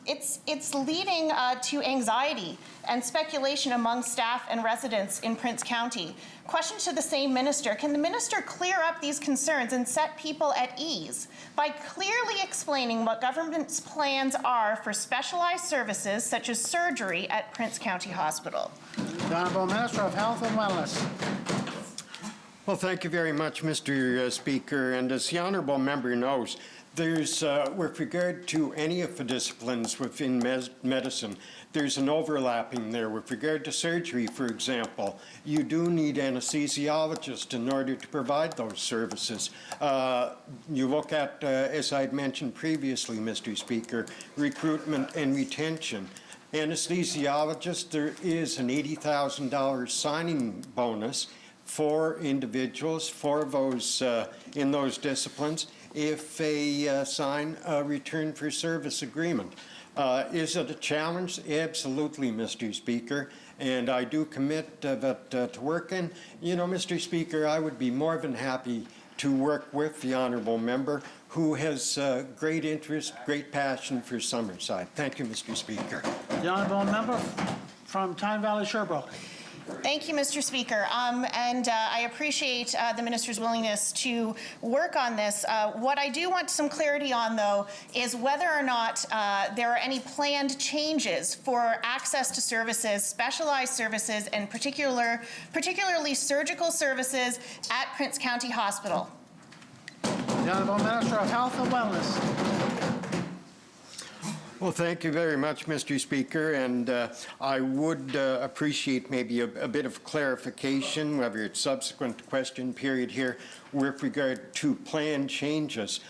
It's leading to anxiety and speculation among staff and residents in Prince County. Question to the same minister: can the minister clear up these concerns and set people at ease by clearly explaining what government's plans are for specialized services such as surgery at Prince County Hospital? The Honourable Minister of Health and Wellness. Well, thank you very much, Mr. Speaker. And as the honourable member knows, there's, with regard to any of the disciplines within medicine, there's an overlapping there. With regard to surgery, for example, you do need anesthesiologists in order to provide those services. You look at, as I'd mentioned previously, Mr. Speaker, recruitment and retention. Anesthesiologists, there is an $80,000 signing bonus for individuals for those in those disciplines if they sign a return for service agreement. Is it a challenge? Absolutely, Mr. Speaker, and I do commit to working. You know, Mr. Speaker, I would be more than happy to work with the honourable member who has great interest, great passion for Summerside. Thank you, Mr. Speaker. The honourable member from Tyne Valley, Sherbrooke. Thank you, Mr. Speaker. I appreciate the minister's willingness to work on this. What I do want some clarity on, though, is whether or not there are any planned changes for access to services, specialized services, and particularly surgical services at Prince County Hospital. The Honourable Minister of Health and Wellness. Well, thank you very much, Mr. Speaker, and I would appreciate maybe a bit of clarification, whether it's subsequent question period here, with regard to plan changes.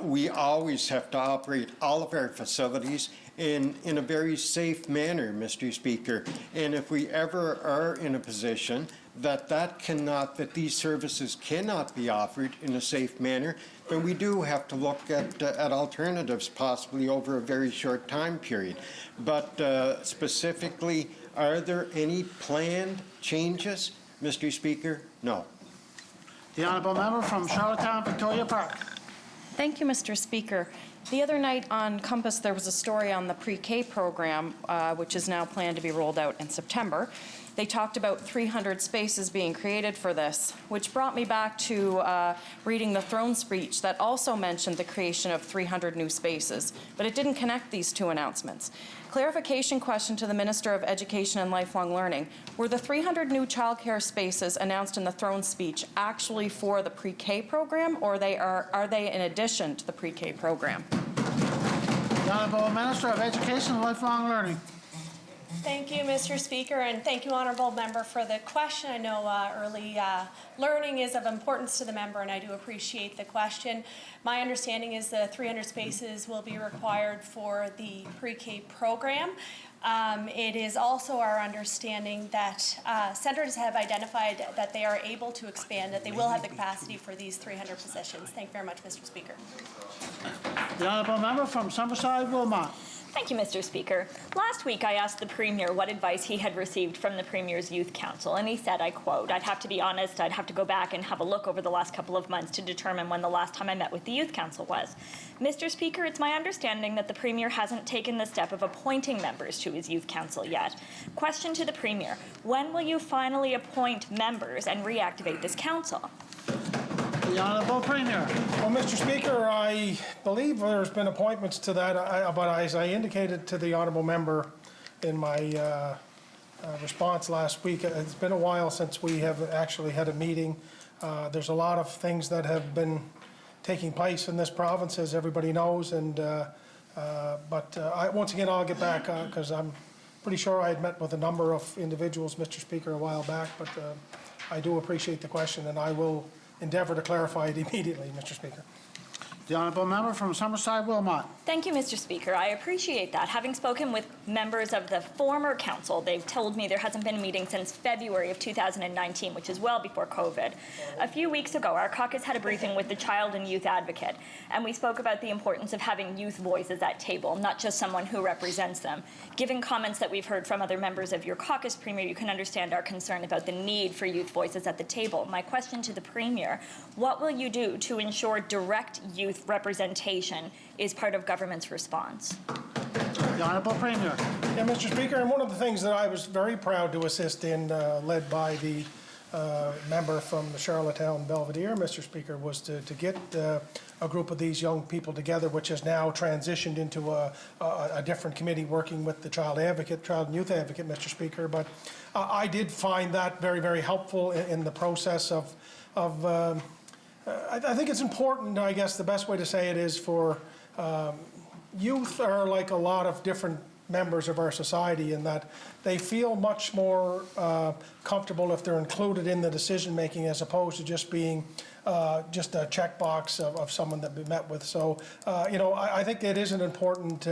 We always have to operate all of our facilities in a very safe manner, Mr. Speaker, and if we ever are in a position that these services cannot be offered in a safe manner, then we do have to look at alternatives, possibly over a very short time period. But specifically, are there any planned changes, Mr. Speaker? No. The honourable member from Charlottetown, Victoria Park. Thank you, Mr. Speaker. The other night on Compass, there was a story on the pre-K program, which is now planned to be rolled out in September. They talked about 300 spaces being created for this, which brought me back to reading the throne speech that also mentioned the creation of 300 new spaces, but it didn't connect these two announcements. Clarification question to the Minister of Education and Lifelong Learning. Were the 300 new childcare spaces announced in the throne speech actually for the pre-K program, or are they in addition to the pre-K program? The Honourable Minister of Education and Lifelong Learning. Thank you, Mr. Speaker, and thank you, Honourable Member, for the question. I know early learning is of importance to the member, and I do appreciate the question. My understanding is the 300 spaces will be required for the pre-K program. It is also our understanding that centres have identified that they are able to expand, that they will have the capacity for these 300 positions. Thank you very much, Mr. Speaker. The Honourable Member from Summerside, Wilmot. Thank you, Mr. Speaker. Last week, I asked the Premier what advice he had received from the Premier's Youth Council, and he said, I quote, "I'd have to be honest, I'd have to go back and have a look over the last couple of months to determine when the last time I met with the Youth Council was." Mr. Speaker, it's my understanding that the Premier hasn't taken the step of appointing members to his Youth Council yet. Question to the Premier, when will you finally appoint members and reactivate this council? The Honourable Premier. Well, Mr. Speaker, I believe there's been appointments to that, but as I indicated to the Honourable Member in my response last week, it's been a while since we have actually had a meeting. There's a lot of things that have been taking place in this province, as everybody knows, and once again, I'll get back because I'm pretty sure I had met with a number of individuals, Mr. Speaker, a while back, but I do appreciate the question, and I will endeavour to clarify it immediately, Mr. Speaker. The Honourable Member from Summerside, Wilmot. Thank you, Mr. Speaker. I appreciate that. Having spoken with members of the former council, they've told me there hasn't been a meeting since February of 2019, which is well before COVID. A few weeks ago, our caucus had a briefing with the Child and Youth Advocate, and we spoke about the importance of having youth voices at table, not just someone who represents them. Given comments that we've heard from other members of your caucus, Premier, you can understand our concern about the need for youth voices at the table. My question to the Premier, what will you do to ensure direct youth representation is part of government's response? The Honourable Premier. Yeah, Mr. Speaker, and one of the things that I was very proud to assist in, led by the member from the Charlottetown Belvedere, Mr. Speaker, was to get a group of these young people together, which has now transitioned into a different committee working with the Child and Youth Advocate, Mr. Speaker. But I did find that very, very helpful in the process of I think it's important, I guess the best way to say it is for youth are like a lot of different members of our society in that they feel much more comfortable if they're included in the decision making as opposed to just being just a checkbox of someone that we met with. So, I think it is an important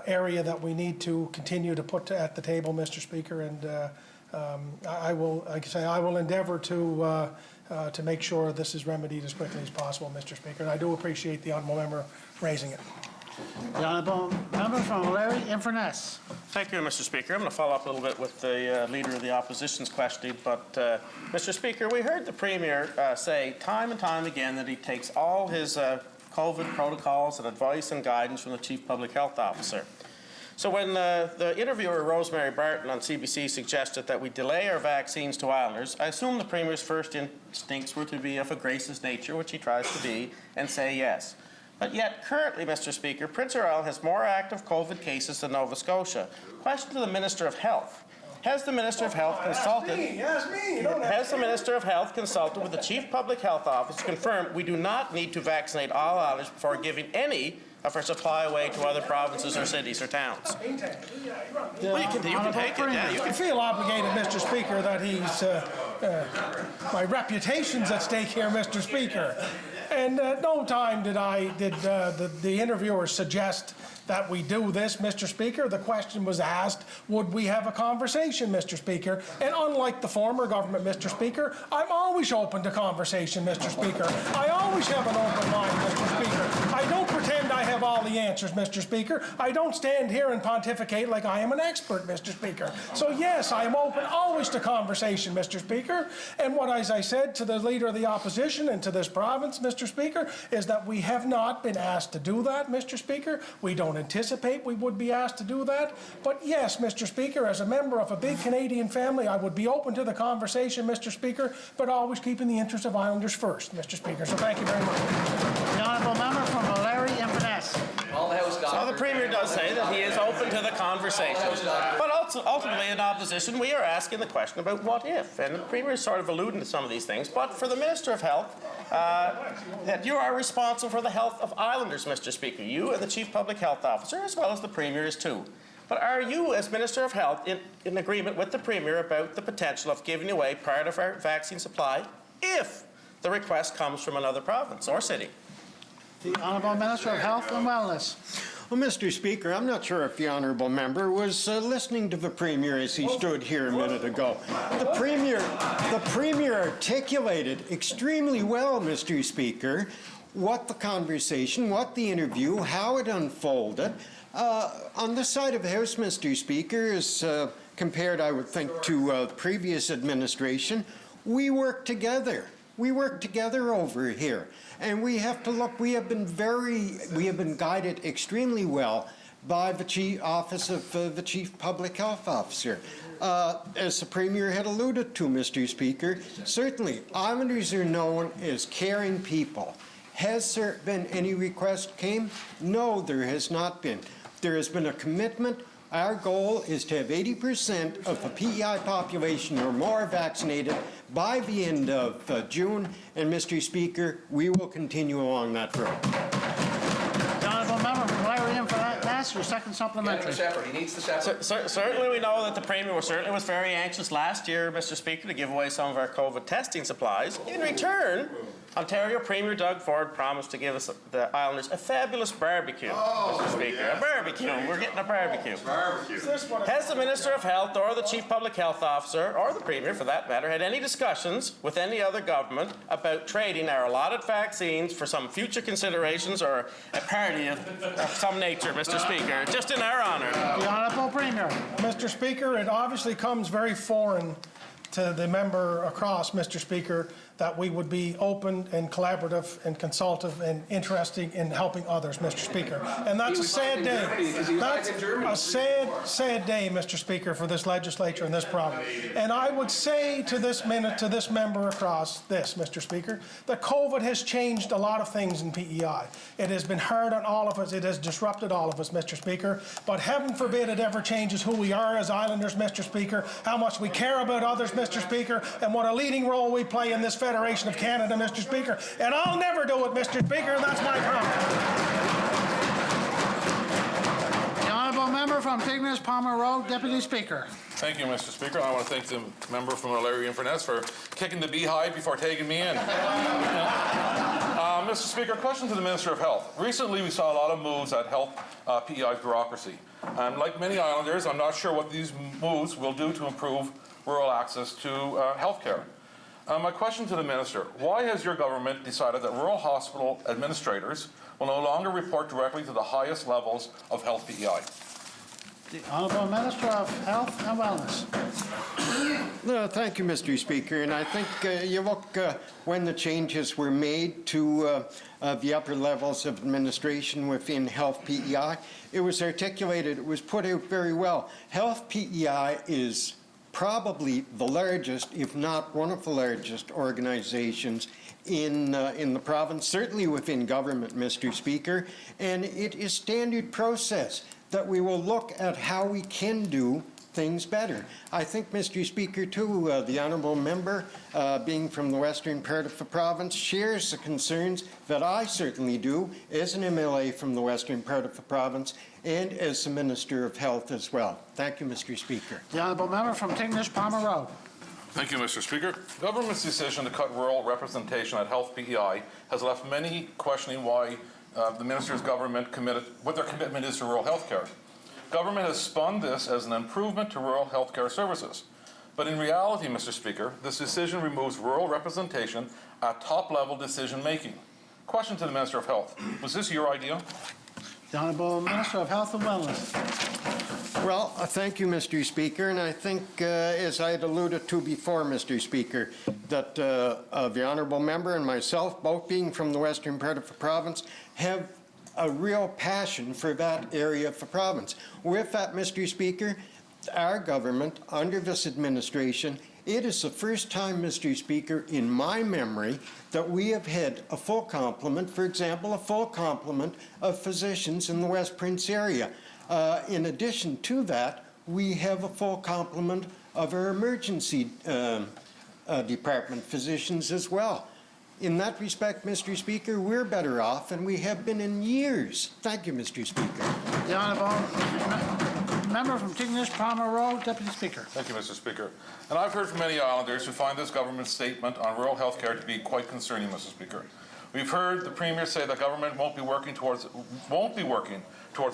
area that we need to continue to put at the table, Mr. Speaker, and I will, like I say, I will endeavour to make sure this is remedied as quickly as possible, Mr. Speaker. And I do appreciate the Honourable Member raising it. The Honourable Member from Larry Inverness. Thank you, Mr. Speaker. I'm going to follow up a little bit with the Leader of the Opposition's question. But, Mr. Speaker, we heard the Premier say time and time again that he takes all his COVID protocols and advice and guidance from the Chief Public Health Officer. So when the interviewer, Rosemary Barton on CBC, suggested that we delay our vaccines to Islanders, I assume the Premier's first instincts were to be of a gracious nature, which he tries to be, and say yes. But yet, currently, Mr. Speaker, Prince of Wales has more active COVID cases than Nova Scotia. Question to the Minister of Health. Has the Minister of Health consulted? Has the Minister of Health consulted with the Chief Public Health Officer to confirm we do not need to vaccinate all Islanders before giving any of our supply away to other provinces or cities or towns? Well, you can take it. Yeah, you I feel obligated, Mr. Speaker, that he's my reputation's at stake here, Mr. Speaker. And at no time did the interviewer suggest that we do this, Mr. Speaker. The question was asked, would we have a conversation, Mr. Speaker? And unlike the former government, Mr. Speaker, I'm always open to conversation, Mr. Speaker. I always have an open mind, Mr. Speaker. I don't pretend I have all the answers, Mr. Speaker. I don't stand here and pontificate like I am an expert, Mr. Speaker. So yes, I am open always to conversation, Mr. Speaker. And what, as I said to the Leader of the Opposition and to this province, Mr. Speaker, is that we have not been asked to do that, Mr. Speaker. We don't anticipate we would be asked to do that. But yes, Mr. Speaker, as a member of a big Canadian family, I would be open to the conversation, Mr. Speaker, but always keeping the interests of Islanders first, Mr. Speaker. So thank you very much. The Honourable Member from Larry Inverness. So the Premier does say that he is open to the conversation. But ultimately, in opposition, we are asking the question about what if. And the Premier is sort of alluding to some of these things. But for the Minister of Health, that you are responsible for the health of Islanders, Mr. Speaker. You and the Chief Public Health Officer, as well as the Premier is too. But are you, as Minister of Health, in agreement with the Premier about the potential of giving away part of our vaccine supply if the request comes from another province or city? The Honourable Minister of Health and Wellness. Well, Mr. Speaker, I'm not sure if the honourable member was listening to the Premier as he stood here a minute ago. The Premier articulated extremely well, Mr. Speaker, what the conversation, what the interview, how it unfolded. On this side of the House, Mr. Speaker, as compared, I would think, to previous administration, we work together. We work together over here. And we have to look, we have been guided extremely well by the Office of the Chief Public Health Officer. As the Premier had alluded to, Mr. Speaker, certainly Islanders are known as caring people. Has there been any request came? No, there has not been. There has been a commitment. Our goal is to have 80% of the PEI population or more vaccinated by the end of June. And, Mr. Speaker, we will continue along that road. The Honourable Member from Larry in for that last or second supplementary. He needs the shepherd. Certainly we know that the Premier was very anxious last year, Mr. Speaker, to give away some of our COVID testing supplies. In return, Ontario Premier Doug Ford promised to give us, the Islanders, a fabulous barbecue, Mr. Speaker. A barbecue. We're getting a barbecue. Has the Minister of Health or the Chief Public Health Officer, or the Premier for that matter, had any discussions with any other government about trading our allotted vaccines for some future considerations or a party of some nature, Mr. Speaker, just in our honour? The Honourable Premier. Mr. Speaker, it obviously comes very foreign to the member across, Mr. Speaker, that we would be open and collaborative and consultative and interested in helping others, Mr. Speaker. And that's a sad day. That's a sad day, Mr. Speaker, for this legislature and this province. And I would say to this member across this, Mr. Speaker, that COVID has changed a lot of things in PEI. It has been hard on all of us. It has disrupted all of us, Mr. Speaker. But heaven forbid it ever changes who we are as Islanders, Mr. Speaker, how much we care about others, Mr. Speaker, and what a leading role we play in this Federation of Canada, Mr. Speaker. And I'll never do it, Mr. Speaker, and that's my promise. The Honourable Member from Tignish Palmer Road, Deputy Speaker. Thank you, Mr. Speaker. I want to thank the member from Larry-Inverness for kicking the beehive before taking me in. Mr. Speaker, question to the Minister of Health. Recently, we saw a lot of moves that help PEI's bureaucracy. And like many Islanders, I'm not sure what these moves will do to improve rural access to health care. My question to the Minister, why has your government decided that rural hospital administrators will no longer report directly to the highest levels of health PEI? The Honourable Minister of Health and Wellness. Thank you, Mr. Speaker. And I think you look when the changes were made to the upper levels of administration within health PEI, it was articulated, it was put out very well. Health PEI is probably the largest, if not one of the largest organizations in the province, certainly within government, Mr. Speaker, and it is standard process that we will look at how we can do things better. I think, Mr. Speaker, too, the honourable member, being from the western part of the province, shares the concerns that I certainly do as an MLA from the western part of the province and as the Minister of Health as well. Thank you, Mr. Speaker. The Honourable Member from Tignish Palmer Road. Thank you, Mr. Speaker. Government's decision to cut rural representation at health PEI has left many questioning why the Minister's government what their commitment is to rural health care. Government has spun this as an improvement to rural health care services. But in reality, Mr. Speaker, this decision removes rural representation at top-level decision-making. Question to the Minister of Health. Was this your idea? The Honourable Minister of Health and Wellness. Well, thank you, Mr. Speaker. And I think, as I had alluded to before, Mr. Speaker, that the honourable member and myself, both being from the western part of the province, have a real passion for that area of the province. With that, Mr. Speaker, our government, under this administration, it is the first time, Mr. Speaker, in my memory, that we have had a full complement, for example, a full complement of physicians in the West Prince area. In addition to that, we have a full complement of our emergency department physicians as well. In that respect, Mr. Speaker, we're better off, and we have been in years. Thank you, Mr. Speaker. The Honourable member from Tignish, Palmer Road, Deputy Speaker. Thank you, Mr. Speaker. And I've heard from many islanders who find this government statement on rural health care to be quite concerning, Mr. Speaker. We've heard the Premier say that government won't be working towards a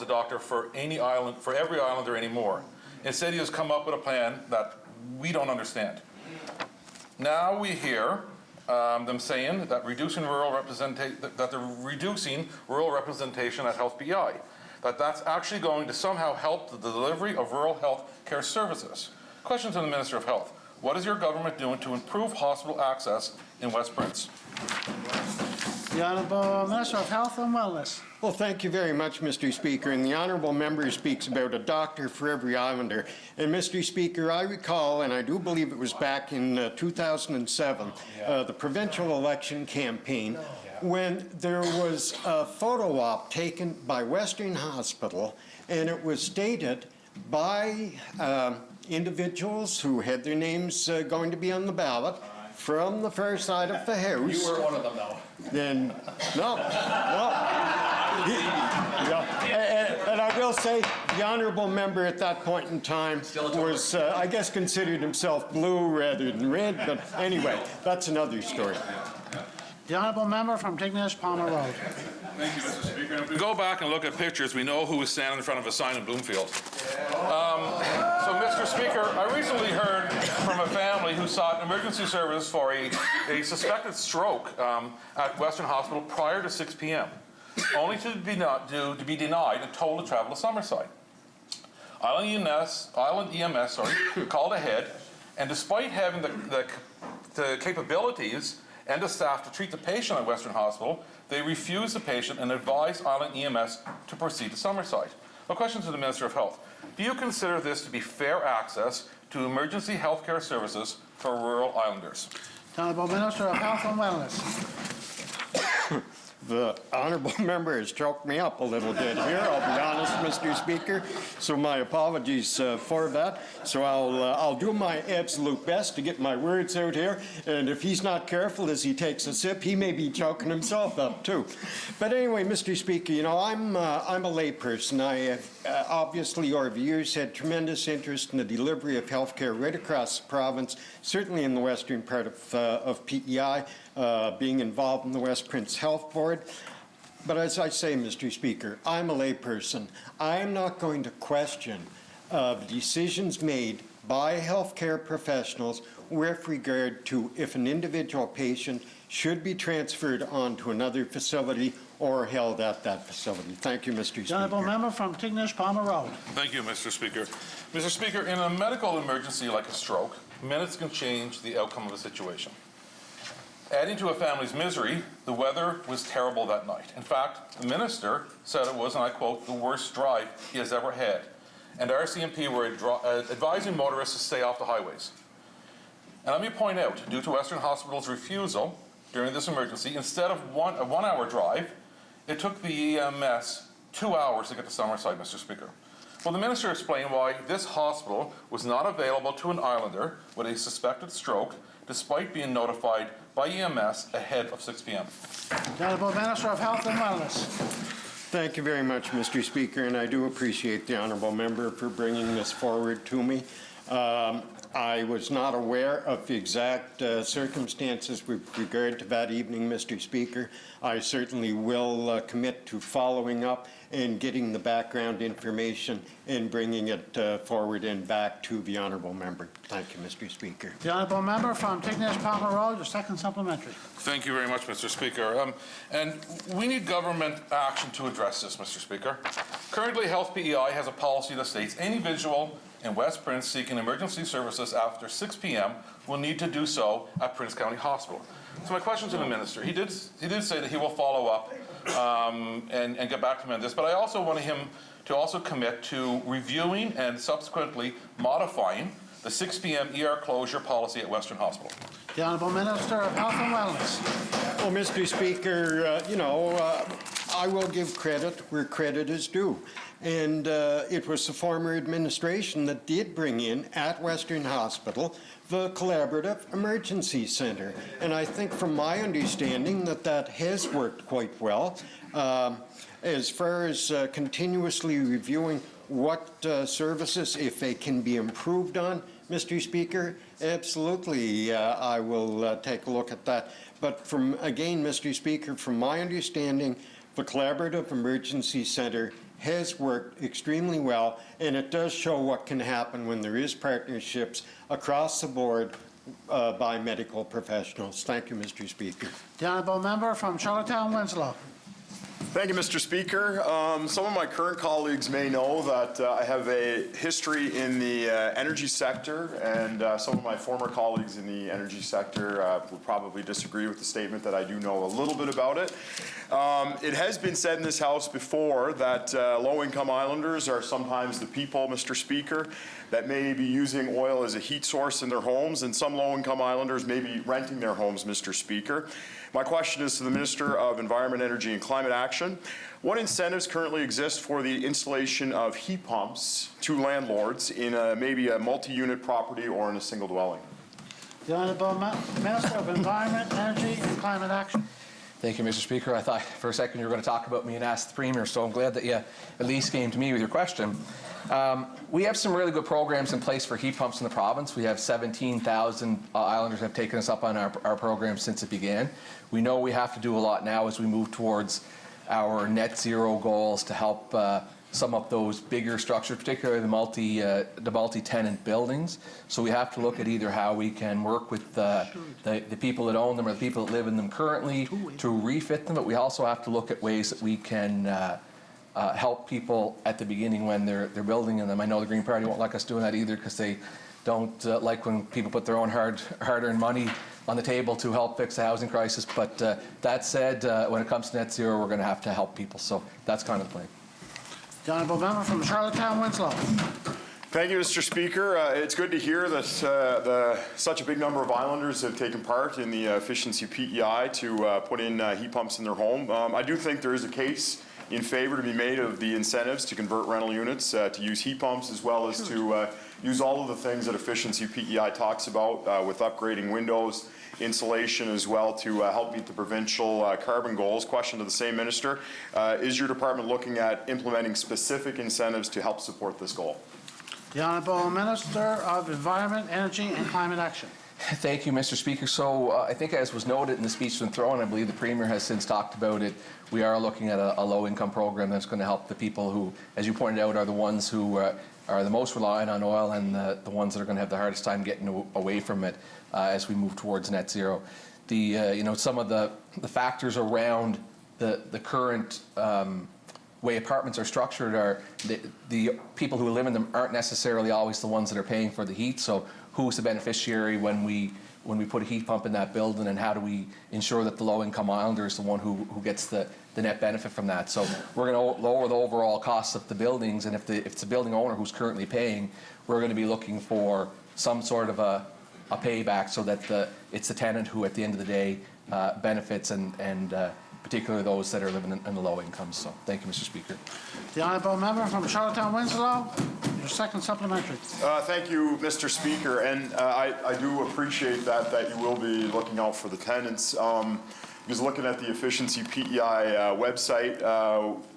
doctor for every islander anymore. Instead, he has come up with a plan that we don't understand. Now we hear them saying that they're reducing rural representation at Health PEI, that's actually going to somehow help the delivery of rural health care services. Question to the Minister of Health. What is your government doing to improve hospital access in West Prince? The Honourable Minister of Health and Wellness. Well, thank you very much, Mr. Speaker. And the honourable member speaks about a doctor for every islander. And Mr. Speaker, I recall, and I do believe it was back in 2007, the provincial election campaign, when there was a photo op taken by Western Hospital, and it was stated by individuals who had their names going to be on the ballot from the far side of the House. You were one of them, though. Then, no. And I will say, the honourable member at that point in time was, I guess, considered himself blue rather than red, but anyway, that's another story. The Honourable Member from Tignish, Palmer Road. Thank you, Mr. Speaker. If we go back and look at pictures, we know who was standing in front of a sign in Bloomfield. So, Mr. Speaker, I recently heard from a family who sought emergency service for a suspected stroke at Western Hospital prior to 6 p.m., only to be denied and told to travel to Summerside. Island EMS called ahead, and despite having the capabilities and the staff to treat the patient at Western Hospital, they refused the patient and advised Island EMS to proceed to Summerside. A question to the Minister of Health. Do you consider this to be fair access to emergency health care services for rural islanders? The Honourable Minister of Health and Wellness. The honourable member has choked me up a little bit here, I'll be honest, Mr. Speaker, so my apologies for that. So I'll do my absolute best to get my words out here, and if he's not careful as he takes a sip, he may be choking himself up too. But anyway, Mr. Speaker, you know, I'm a layperson. I have obviously over the years had tremendous interest in the delivery of health care right across the province, certainly in the western part of PEI, being involved in the West Prince Health Board. But as I say, Mr. Speaker, I'm a layperson. I'm not going to question the decisions made by healthcare professionals with regard to if an individual patient should be transferred on to another facility or held at that facility. Thank you, Mr. Speaker. The Honourable Member from Tignish, Palmer Road. Thank you, Mr. Speaker. Mr. Speaker, in a medical emergency like a stroke, minutes can change the outcome of a situation. Adding to a family's misery, the weather was terrible that night. In fact, the minister said it was, and I quote, the worst drive he has ever had. And RCMP were advising motorists to stay off the highways. And let me point out, due to Western Hospital's refusal during this emergency, instead of a one-hour drive, it took the EMS 2 hours to get to Summerside, Mr. Speaker. Well, the minister explained why this hospital was not available to an islander with a suspected stroke, despite being notified by EMS ahead of 6 p.m. The Honourable Minister of Health and Wellness. Thank you very much, Mr. Speaker, and I do appreciate the honourable member for bringing this forward to me. I was not aware of the exact circumstances with regard to that evening, Mr. Speaker. I certainly will commit to following up and getting the background information and bringing it forward and back to the honourable member. Thank you, Mr. Speaker. The Honourable Member from Tignish, Palmer Road, your second supplementary. Thank you very much, Mr. Speaker. And we need government action to address this, Mr. Speaker. Currently, Health PEI has a policy that states any individual in West Prince seeking emergency services after 6 p.m. will need to do so at Prince County Hospital. So my question to the minister, he did say that he will follow up and get back to me on this, but I also want him to also commit to reviewing and subsequently modifying the 6 p.m. ER closure policy at Western Hospital. The Honourable Minister of Health and Wellness. Well, Mr. Speaker, I will give credit where credit is due. And it was the former administration that did bring in at Western Hospital the Collaborative Emergency Centre. And I think from my understanding that has worked quite well. As far as continuously reviewing what services, if they can be improved on, Mr. Speaker, absolutely, I will take a look at that. But again, Mr. Speaker, from my understanding, the Collaborative Emergency Centre has worked extremely well, and it does show what can happen when there is partnerships across the board by medical professionals. Thank you, Mr. Speaker. The honourable member from Charlottetown-Winslow. Thank you, Mr. Speaker. Some of my current colleagues may know that I have a history in the energy sector, and some of my former colleagues in the energy sector would probably disagree with the statement that I do know a little bit about it. It has been said in this House before that low-income islanders are sometimes the people, Mr. Speaker, that may be using oil as a heat source in their homes, and some low-income islanders may be renting their homes, Mr. Speaker. My question is to the Minister of Environment, Energy and Climate Action. What incentives currently exist for the installation of heat pumps to landlords in maybe a multi-unit property or in a single dwelling? The Honourable Minister of Environment, Energy and Climate Action. Thank you, Mr. Speaker. I thought for a second you were going to talk about me and ask the Premier, so I'm glad that you at least came to me with your question. We have some really good programs in place for heat pumps in the province. We have 17,000 islanders have taken us up on our program since it began. We know we have to do a lot now as we move towards our net zero goals to help some of those bigger structures, particularly the multi-tenant buildings. So we have to look at either how we can work with the people that own them or the people that live in them currently to refit them, but we also have to look at ways that we can help people at the beginning when they're building in them. I know the Green Party won't like us doing that either because they don't like when people put their own hard-earned money on the table to help fix the housing crisis. But that said, when it comes to net zero, we're going to have to help people. So that's kind of the plan. The honourable member from Charlottetown-Winslow. Thank you, Mr. Speaker. It's good to hear that such a big number of islanders have taken part in the efficiency PEI to put in heat pumps in their home. I do think there is a case in favor to be made of the incentives to convert rental units to use heat pumps, as well as to use all of the things that efficiency PEI talks about with upgrading windows, insulation as well, to help meet the provincial carbon goals. Question to the same minister, is your department looking at implementing specific incentives to help support this goal? The Honourable Minister of Environment, Energy and Climate Action. Thank you, Mr. Speaker. So I think as was noted in the speech from Throne, I believe the Premier has since talked about it, we are looking at a low-income program that's going to help the people who, as you pointed out, are the ones who are the most reliant on oil and the ones that are going to have the hardest time getting away from it as we move towards net zero. Some of the factors around the current way apartments are structured are the people who live in them aren't necessarily always the ones that are paying for the heat. So who's the beneficiary when we put a heat pump in that building, and how do we ensure that the low-income islander is the one who gets the net benefit from that? So we're going to lower the overall costs of the buildings, and if it's the building owner who's currently paying, we're going to be looking for some sort of a payback so that it's the tenant who at the end of the day benefits, and particularly those that are living in the low incomes. So thank you, Mr. Speaker. The honourable member from Charlottetown-Winslow, your second supplementary. Thank you, Mr. Speaker, and I do appreciate that you will be looking out for the tenants. Because looking at the Efficiency PEI website,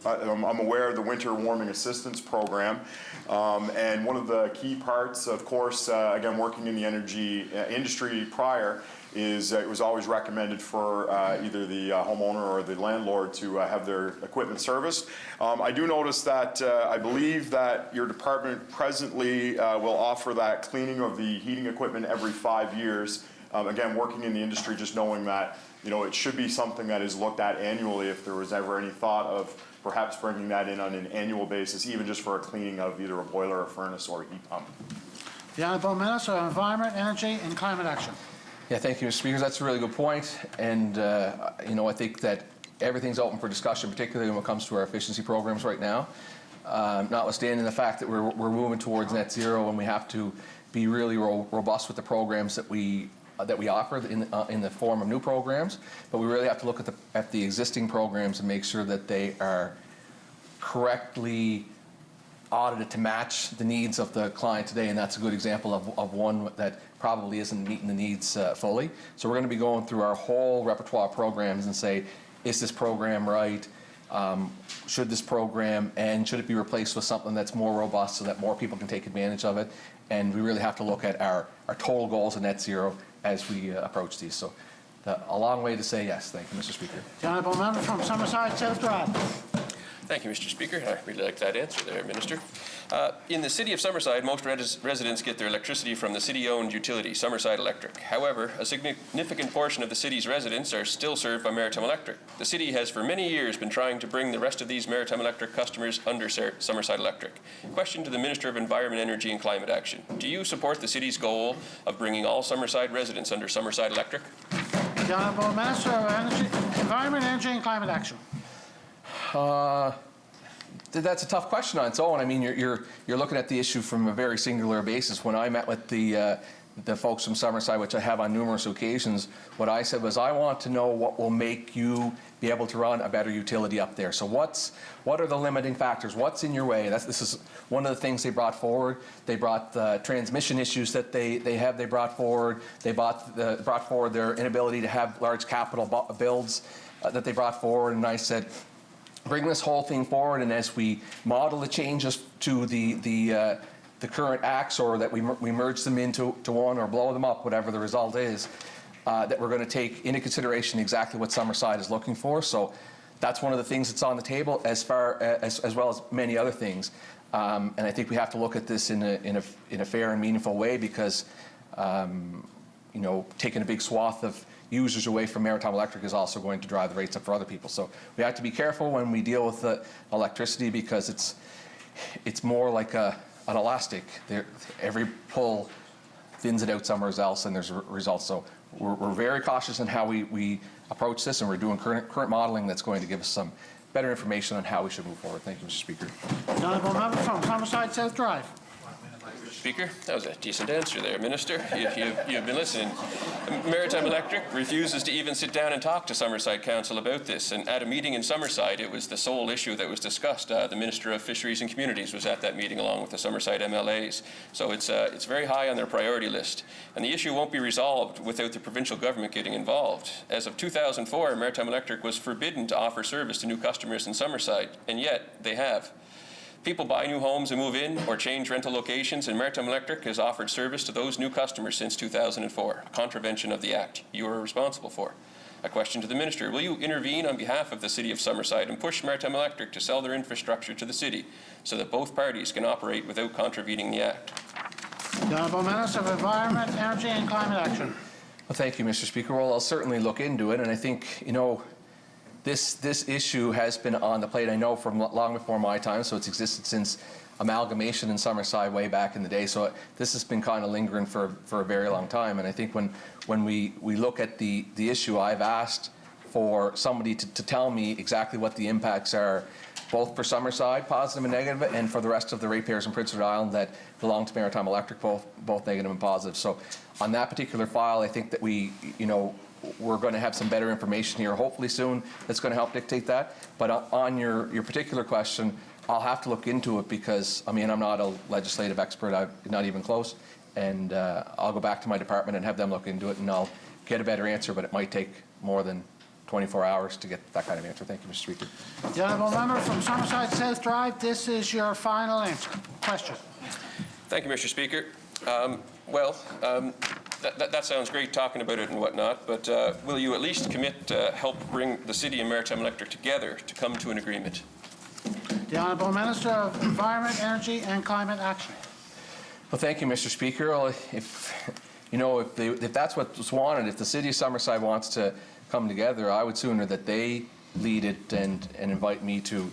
I'm aware of the Winter Warming Assistance Program, and one of the key parts, of course, again, working in the energy industry prior, is it was always recommended for either the homeowner or the landlord to have their equipment serviced. I do notice that I believe that your department presently will offer that cleaning of the heating equipment every 5 years. Again, working in the industry, just knowing that it should be something that is looked at annually if there was ever any thought of perhaps bringing that in on an annual basis, even just for a cleaning of either a boiler, a furnace, or a heat pump. The Honourable Minister of Environment, Energy and Climate Action. Yeah, thank you, Mr. Speaker. That's a really good point. And, I think that everything's open for discussion, particularly when it comes to our efficiency programs right now. Notwithstanding the fact that we're moving towards net zero, and we have to be really robust with the programs that we offer in the form of new programs. But we really have to look at the existing programs and make sure that they are correctly audited to match the needs of the client today, and that's a good example of one that probably isn't meeting the needs fully. So we're going to be going through our whole repertoire of programs and say, is this program right? should this program, and should it be replaced with something that's more robust so that more people can take advantage of it? And we really have to look at our total goals of net zero as we approach these. So a long way to say yes. Thank you, Mr. Speaker. The honourable member from Summerside South Drive. Thank you, Mr. Speaker. I really like that answer there, Minister. In the city of Summerside, most residents get their electricity from the city-owned utility, Summerside Electric. However, a significant portion of the city's residents are still served by Maritime Electric. The city has for many years been trying to bring the rest of these Maritime Electric customers under Summerside Electric. Question to the Minister of Environment, Energy and Climate Action. Do you support the city's goal of bringing all Summerside residents under Summerside Electric? The Honourable Minister of Environment, Energy and Climate Action. That's a tough question on its own. I mean, you're looking at the issue from a very singular basis. When I met with the folks from Summerside, which I have on numerous occasions, what I said was, I want to know what will make you be able to run a better utility up there. So what are the limiting factors? What's in your way? This is one of the things they brought forward. They brought the transmission issues that they have. They brought forward. They brought forward their inability to have large capital builds that they brought forward. And I said, bring this whole thing forward, and as we model the changes to the current acts, or that we merge them into one or blow them up, whatever the result is, that we're going to take into consideration exactly what Summerside is looking for. So that's one of the things that's on the table, as well as many other things. And I think we have to look at this in a fair and meaningful way, because taking a big swath of users away from Maritime Electric is also going to drive the rates up for other people. So we have to be careful when we deal with electricity, because it's more like an elastic. Every pull thins it out somewhere else, and there's results. So we're very cautious in how we approach this, and we're doing current modeling that's going to give us some better information on how we should move forward. Thank you, Mr. Speaker. The honourable member from Summerside South Drive. Speaker, that was a decent answer there, Minister. You've been listening. Maritime Electric refuses to even sit down and talk to Summerside Council about this. And at a meeting in Summerside, it was the sole issue that was discussed. The Minister of Fisheries and Communities was at that meeting along with the Summerside MLAs. So it's very high on their priority list. And the issue won't be resolved without the provincial government getting involved. As of 2004, Maritime Electric was forbidden to offer service to new customers in Summerside, and yet they have. People buy new homes and move in or change rental locations, and Maritime Electric has offered service to those new customers since 2004, a contravention of the Act you are responsible for. A question to the Minister. Will you intervene on behalf of the City of Summerside and push Maritime Electric to sell their infrastructure to the City so that both parties can operate without contravening the Act? The Honourable Minister of Environment, Energy and Climate Action. Well, thank you, Mr. Speaker. Well, I'll certainly look into it, and I think, this issue has been on the plate, I know, from long before my time, so it's existed since amalgamation in Summerside way back in the day. So this has been kind of lingering for a very long time. And I think when we look at the issue, I've asked for somebody to tell me exactly what the impacts are, both for Summerside, positive and negative, and for the rest of the ratepayers in Prince Edward Island that belong to Maritime Electric, both negative and positive. So on that particular file, I think that we're going to have some better information here hopefully soon that's going to help dictate that. But on your particular question, I'll have to look into it, because I'm not a legislative expert, I'm not even close, and I'll go back to my department and have them look into it, and I'll get a better answer, but it might take more than 24 hours to get that kind of answer. Thank you, Mr. Speaker. The honourable member from Summerside South Drive, this is your final answer. Question. Thank you, Mr. Speaker. That sounds great talking about it and whatnot, but will you at least commit to help bring the City and Maritime Electric together to come to an agreement? The Honourable Minister of Environment, Energy and Climate Action. Well, thank you, Mr. Speaker. Well, if that's what's wanted, if the City of Summerside wants to come together, I would sooner that they lead it and invite me to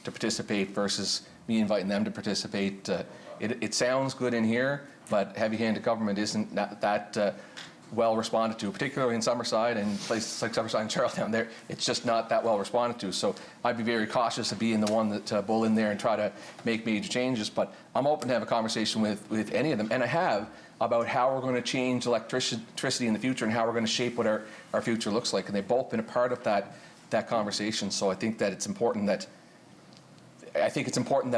participate versus me inviting them to participate. It sounds good in here, but heavy-handed government isn't that well responded to, particularly in Summerside and places like Summerside and Charlottetown. It's just not that well responded to. So I'd be very cautious of being the one that bull in there and try to make major changes. But I'm open to have a conversation with any of them, and I have, about how we're going to change electricity in the future and how we're going to shape what our future looks like. And they've both been a part of that conversation. So I think that it's important that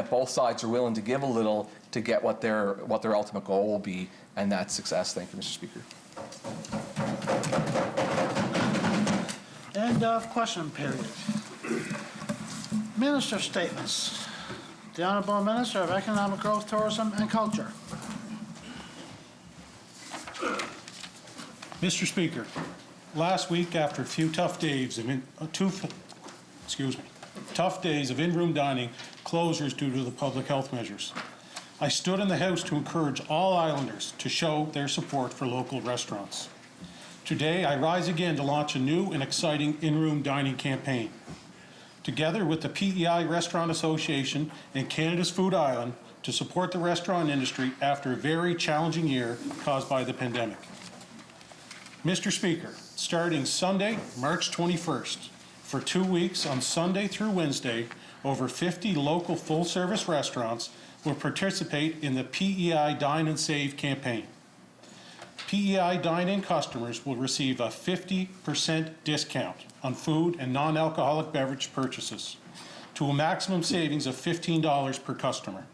both sides are willing to give a little to get what their ultimate goal will be, and that's success. Thank you, Mr. Speaker. End of question period. Minister statements. The Honourable Minister of Economic Growth, Tourism and Culture. Mr. Speaker, last week, after a few tough days of in-room dining closures due to the public health measures, I stood in the House to encourage all Islanders to show their support for local restaurants. Today, I rise again to launch a new and exciting in-room dining campaign. Together with the PEI Restaurant Association and Canada's Food Island, to support the restaurant industry after a very challenging year caused by the pandemic. Mr. Speaker, starting Sunday, March 21st, for 2 weeks on Sunday through Wednesday, over 50 local full-service restaurants will participate in the PEI Dine and Save campaign. PEI Dine-In customers will receive a 50% discount on food and non-alcoholic beverage purchases, to a maximum savings of $15 per customer.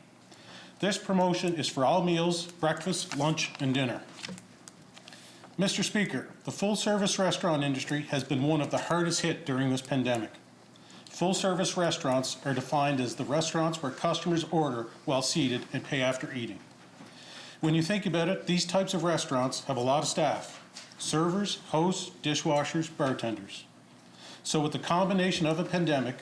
This promotion is for all meals, breakfast, lunch, and dinner. Mr. Speaker, the full-service restaurant industry has been one of the hardest hit during this pandemic. Full-service restaurants are defined as the restaurants where customers order while seated and pay after eating. When you think about it, these types of restaurants have a lot of staff: servers, hosts, dishwashers, bartenders. So with the combination of a pandemic,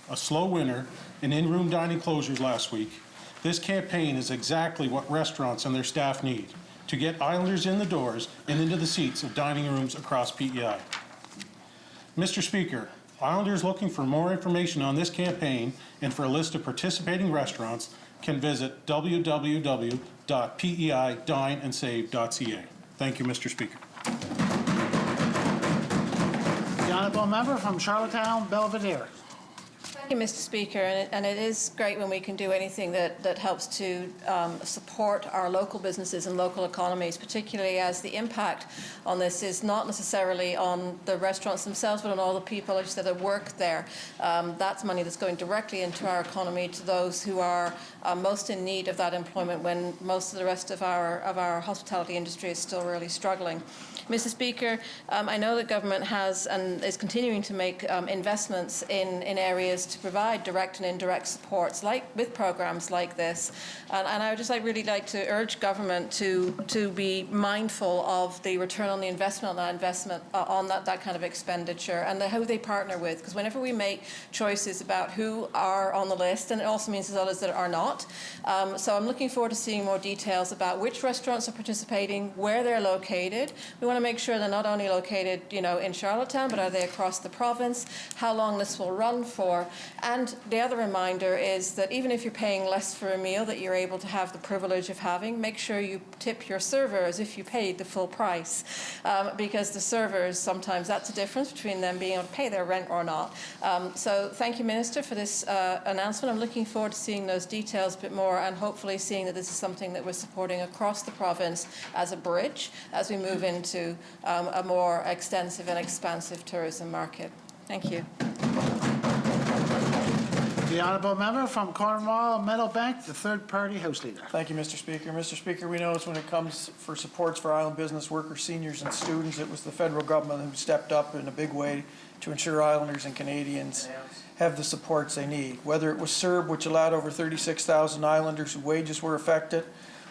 a slow winter, and in-room dining closures last week, this campaign is exactly what restaurants and their staff need to get Islanders in the doors and into the seats of dining rooms across PEI. Mr. Speaker, Islanders looking for more information on this campaign and for a list of participating restaurants can visit www.peidineandsave.ca. Thank you, Mr. Speaker. The Honourable Member from Charlottetown, Belvedere. Thank you, Mr. Speaker, and it is great when we can do anything that helps to support our local businesses and local economies, particularly as the impact on this is not necessarily on the restaurants themselves, but on all the people, as you said, that work there. That's money that's going directly into our economy to those who are most in need of that employment when most of the rest of our hospitality industry is still really struggling. Mr. Speaker, I know that government has and is continuing to make investments in areas to provide direct and indirect supports, like with programs like this. And I would just really like to urge government to be mindful of the return on the investment on that that kind of expenditure and who they partner with. Because whenever we make choices about who are on the list, and it also means there's others that are not. So I'm looking forward to seeing more details about which restaurants are participating, where they're located. We want to make sure they're not only located, in Charlottetown, but are they across the province, how long this will run for. And the other reminder is that even if you're paying less for a meal that you're able to have the privilege of having, make sure you tip your server as if you paid the full price. Because the servers, sometimes that's a difference between them being able to pay their rent or not. So thank you, Minister, for this announcement. I'm looking forward to seeing those details a bit more and hopefully seeing that this is something that we're supporting across the province as a bridge as we move into a more extensive and expansive tourism market. Thank you. The Honourable Member from Cornwall, Meadowbank, the third-party House Leader. Thank you, Mr. Speaker. Mr. Speaker, we notice when it comes for supports for island business workers, seniors and students, it was the federal government who stepped up in a big way to ensure Islanders and Canadians have the supports they need. Whether it was CERB, which allowed over 36,000 Islanders whose wages were affected,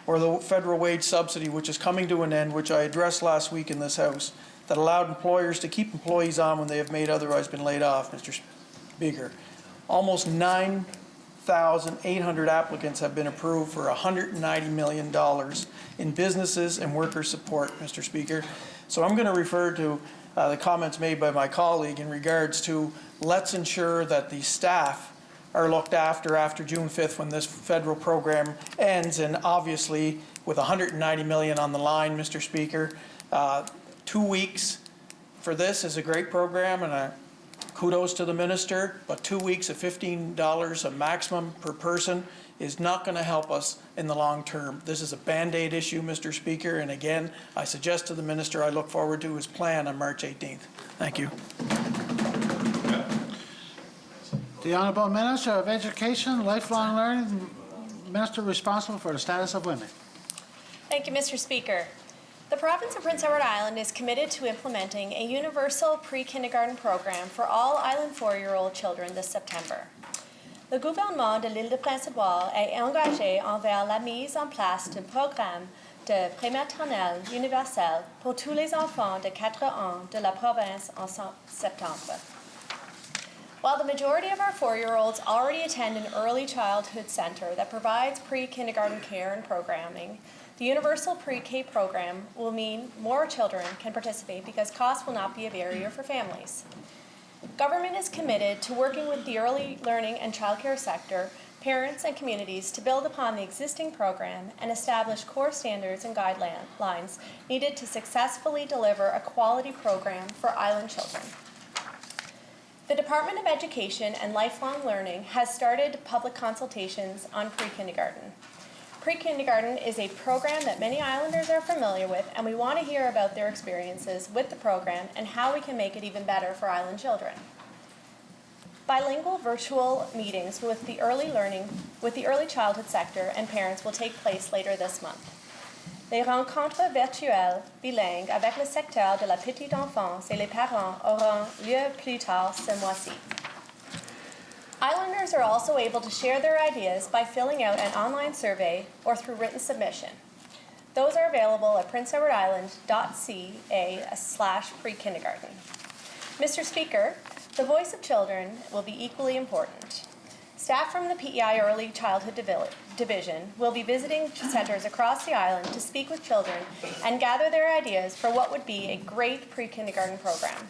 or the federal wage subsidy, which is coming to an end, which I addressed last week in this House, that allowed employers to keep employees on when they have otherwise been laid off, Mr. Speaker. Almost 9,800 applicants have been approved for $190 million in businesses and worker support, Mr. Speaker. So I'm going to refer to the comments made by my colleague in regards to let's ensure that the staff are looked after June 5th when this federal program ends, and obviously with $190 million on the line, Mr. Speaker. 2 weeks for this is a great program, and kudos to the minister, but 2 weeks at $15 a maximum per person is not going to help us in the long term. This is a Band-Aid issue, Mr. Speaker, and again, I suggest to the minister I look forward to his plan on March 18th. Thank you. The Honourable Minister of Education, Lifelong Learning, Minister responsible for the status of women. Thank you, Mr. Speaker. The province of Prince Edward Island is committed to implementing a universal pre-kindergarten program for all Island 4-year-old children this September. Le gouvernement de l'île de Prince-Édouard est engagé envers la mise en place d'un programme de prématernelle universel pour tous les enfants de 4 ans de la province en septembre. While the majority of our 4-year-olds already attend an early childhood center that provides pre-kindergarten care and programming, the Universal Pre-K program will mean more children can participate because cost will not be a barrier for families. Government is committed to working with the early learning and childcare sector, parents, and communities to build upon the existing program and establish core standards and guidelines needed to successfully deliver a quality program for island children. The Department of Education and Lifelong Learning has started public consultations on pre-kindergarten. Pre-kindergarten is a program that many islanders are familiar with, and we want to hear about their experiences with the program and how we can make it even better for island children. Bilingual virtual meetings with the early childhood sector and parents will take place later this month. Les rencontres virtuelles bilingues avec le secteur de la petite enfance et les parents auront lieu plus tard ce mois-ci. Islanders are also able to share their ideas by filling out an online survey or through written submission. Those are available at princeedwardisland.ca/pre-kindergarten. Mr. Speaker, the voice of children will be equally important. Staff from the PEI Early Childhood Division will be visiting centers across the island to speak with children and gather their ideas for what would be a great pre-kindergarten program.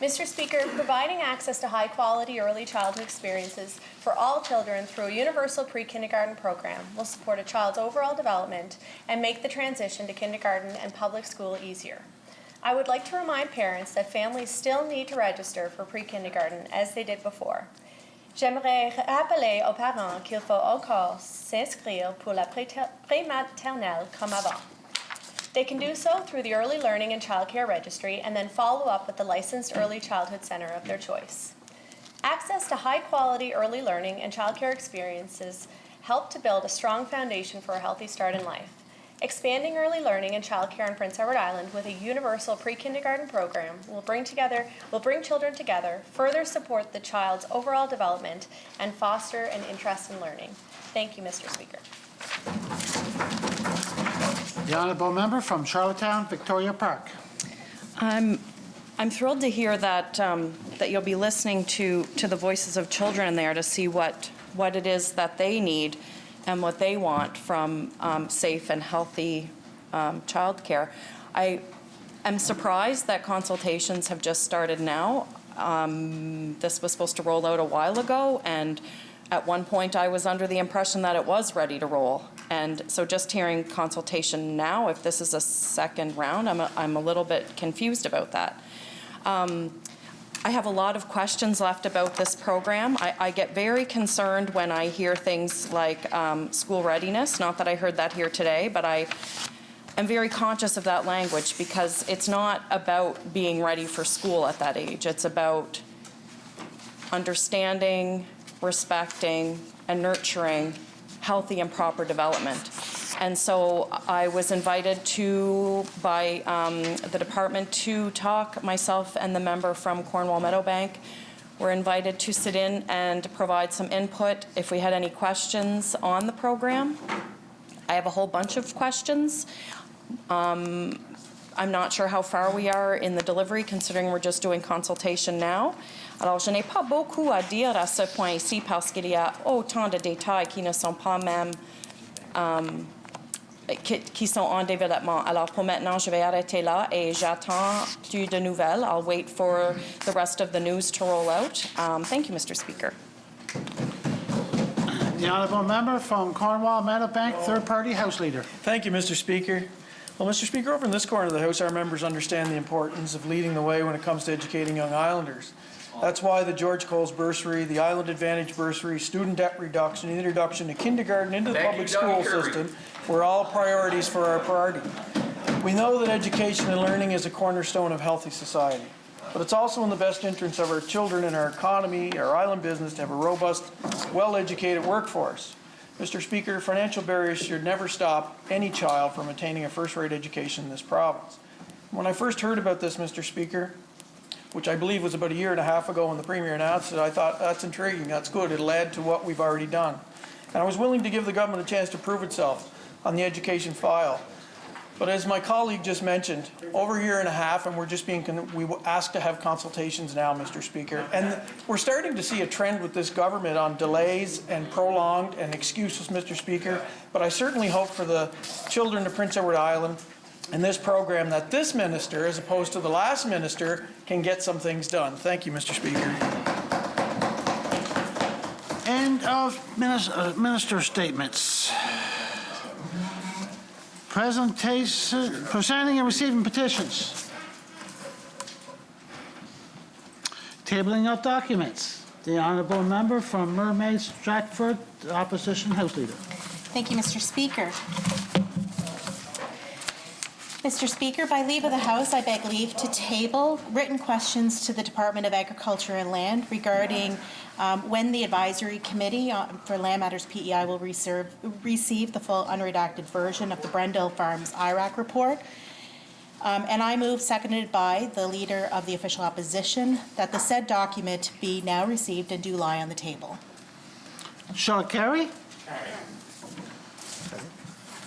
Mr. Speaker, providing access to high-quality early childhood experiences for all children through a universal pre-kindergarten program will support a child's overall development and make the transition to kindergarten and public school easier. I would like to remind parents that families still need to register for pre-kindergarten as they did before. J'aimerais rappeler aux parents qu'il faut encore s'inscrire pour la prématernelle comme avant. They can do so through the Early Learning and Childcare Registry and then follow up with the licensed early childhood center of their choice. Access to high-quality early learning and childcare experiences help to build a strong foundation for a healthy start in life. Expanding early learning and childcare in Prince Edward Island with a universal pre-kindergarten program will bring children together, further support the child's overall development, and foster an interest in learning. Thank you, Mr. Speaker. The honourable member from Charlottetown, Victoria Park. I'm thrilled to hear that that you'll be listening to the voices of children there to see what it is that they need and what they want from safe and healthy childcare. I am surprised that consultations have just started now. This was supposed to roll out a while ago, and at one point I was under the impression that it was ready to roll. And so just hearing consultation now, if this is a second round, I'm a little bit confused about that. I have a lot of questions left about this program. I get very concerned when I hear things like school readiness, not that I heard that here today, but I am very conscious of that language because it's not about being ready for school at that age. It's about understanding, respecting, and nurturing healthy and proper development. And so I was invited by the department to talk, myself and the member from Cornwall Meadowbank were invited to sit in and provide some input if we had any questions on the program. I have a whole bunch of questions. I'm not sure how far we are in the delivery considering we're just doing consultation now. Alors, je n'ai pas beaucoup à dire à ce point-ci parce qu'il y a autant de détails qui ne sont pas même qui sont en développement. Alors, pour maintenant, je vais arrêter là et j'attends plus de nouvelles. I'll wait for the rest of the news to roll out. Thank you, Mr. Speaker. The honourable member from Cornwall Meadowbank, third-party House Leader. Thank you, Mr. Speaker. Well, Mr. Speaker, over in this corner of the House, our members understand the importance of leading the way when it comes to educating young islanders. That's why the George Coles Bursary, the Island Advantage Bursary, student debt reduction, and introduction to kindergarten into the public school system were all priorities for our party. We know that education and learning is a cornerstone of healthy society, but it's also in the best interest of our children and our economy, our island business, to have a robust, well-educated workforce. Mr. Speaker, financial barriers should never stop any child from attaining a first-rate education in this province. When I first heard about this, Mr. Speaker, which I believe was about a year and a half ago when the Premier announced it, I thought, that's intriguing, that's good, it'll add to what we've already done. And I was willing to give the government a chance to prove itself on the education file. But as my colleague just mentioned, over a year and a half, and we were asked to have consultations now, Mr. Speaker. And we're starting to see a trend with this government on delays and prolonged and excuses, Mr. Speaker. But I certainly hope for the children of Prince Edward Island and this program that this minister, as opposed to the last minister, can get some things done. Thank you, Mr. Speaker. End of minister statements. Presenting and receiving petitions. Tabling of documents. The honourable member from Mermaid Stratford, Opposition House Leader. Thank you, Mr. Speaker. Mr. Speaker, by leave of the House, I beg leave to table written questions to the Department of Agriculture and Land regarding when the Advisory Committee for Land Matters PEI will receive the full unredacted version of the Brendel Farms IRAC report. And I move, seconded by the Leader of the Official Opposition, that the said document be now received and do lie on the table. Shall it carry?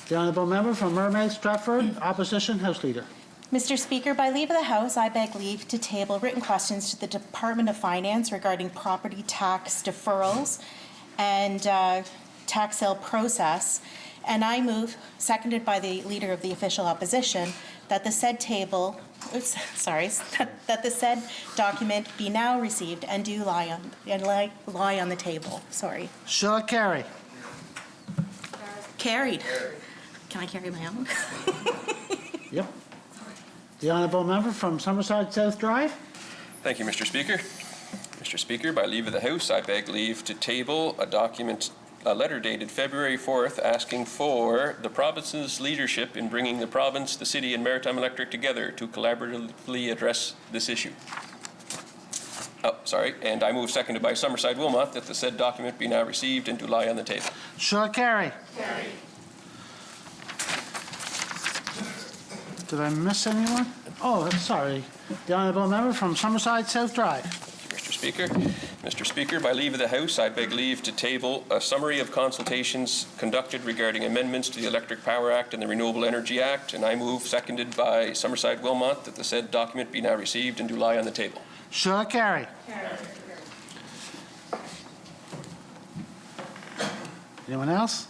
The honourable member from Mermaid Stratford, Opposition House Leader. Mr. Speaker, by leave of the House, I beg leave to table written questions to the Department of Finance regarding property tax deferrals and tax sale process. And I move, seconded by the Leader of the Official Opposition, that the said that the said document be now received and do lie on the table. Sorry. Shall it carry? Carried. Can I carry my own? Yep. The honourable member from Summerside South Drive. Thank you, Mr. Speaker. Mr. Speaker, by leave of the House, I beg leave to table a letter dated February 4th asking for the province's leadership in bringing the province, the city and Maritime Electric together to collaboratively address this issue. And I move, seconded by Summerside Wilmot, that the said document be now received and do lie on the table. Shall carry? Carry. Did I miss anyone? Oh, sorry. The honourable member from Summerside South Drive. Mr. Speaker. Mr. Speaker, by leave of the House, I beg leave to table a summary of consultations conducted regarding amendments to the Electric Power Act and the Renewable Energy Act, and I move, seconded by Summerside Wilmot, that the said document be now received and do lie on the table. Shall it carry? Anyone else?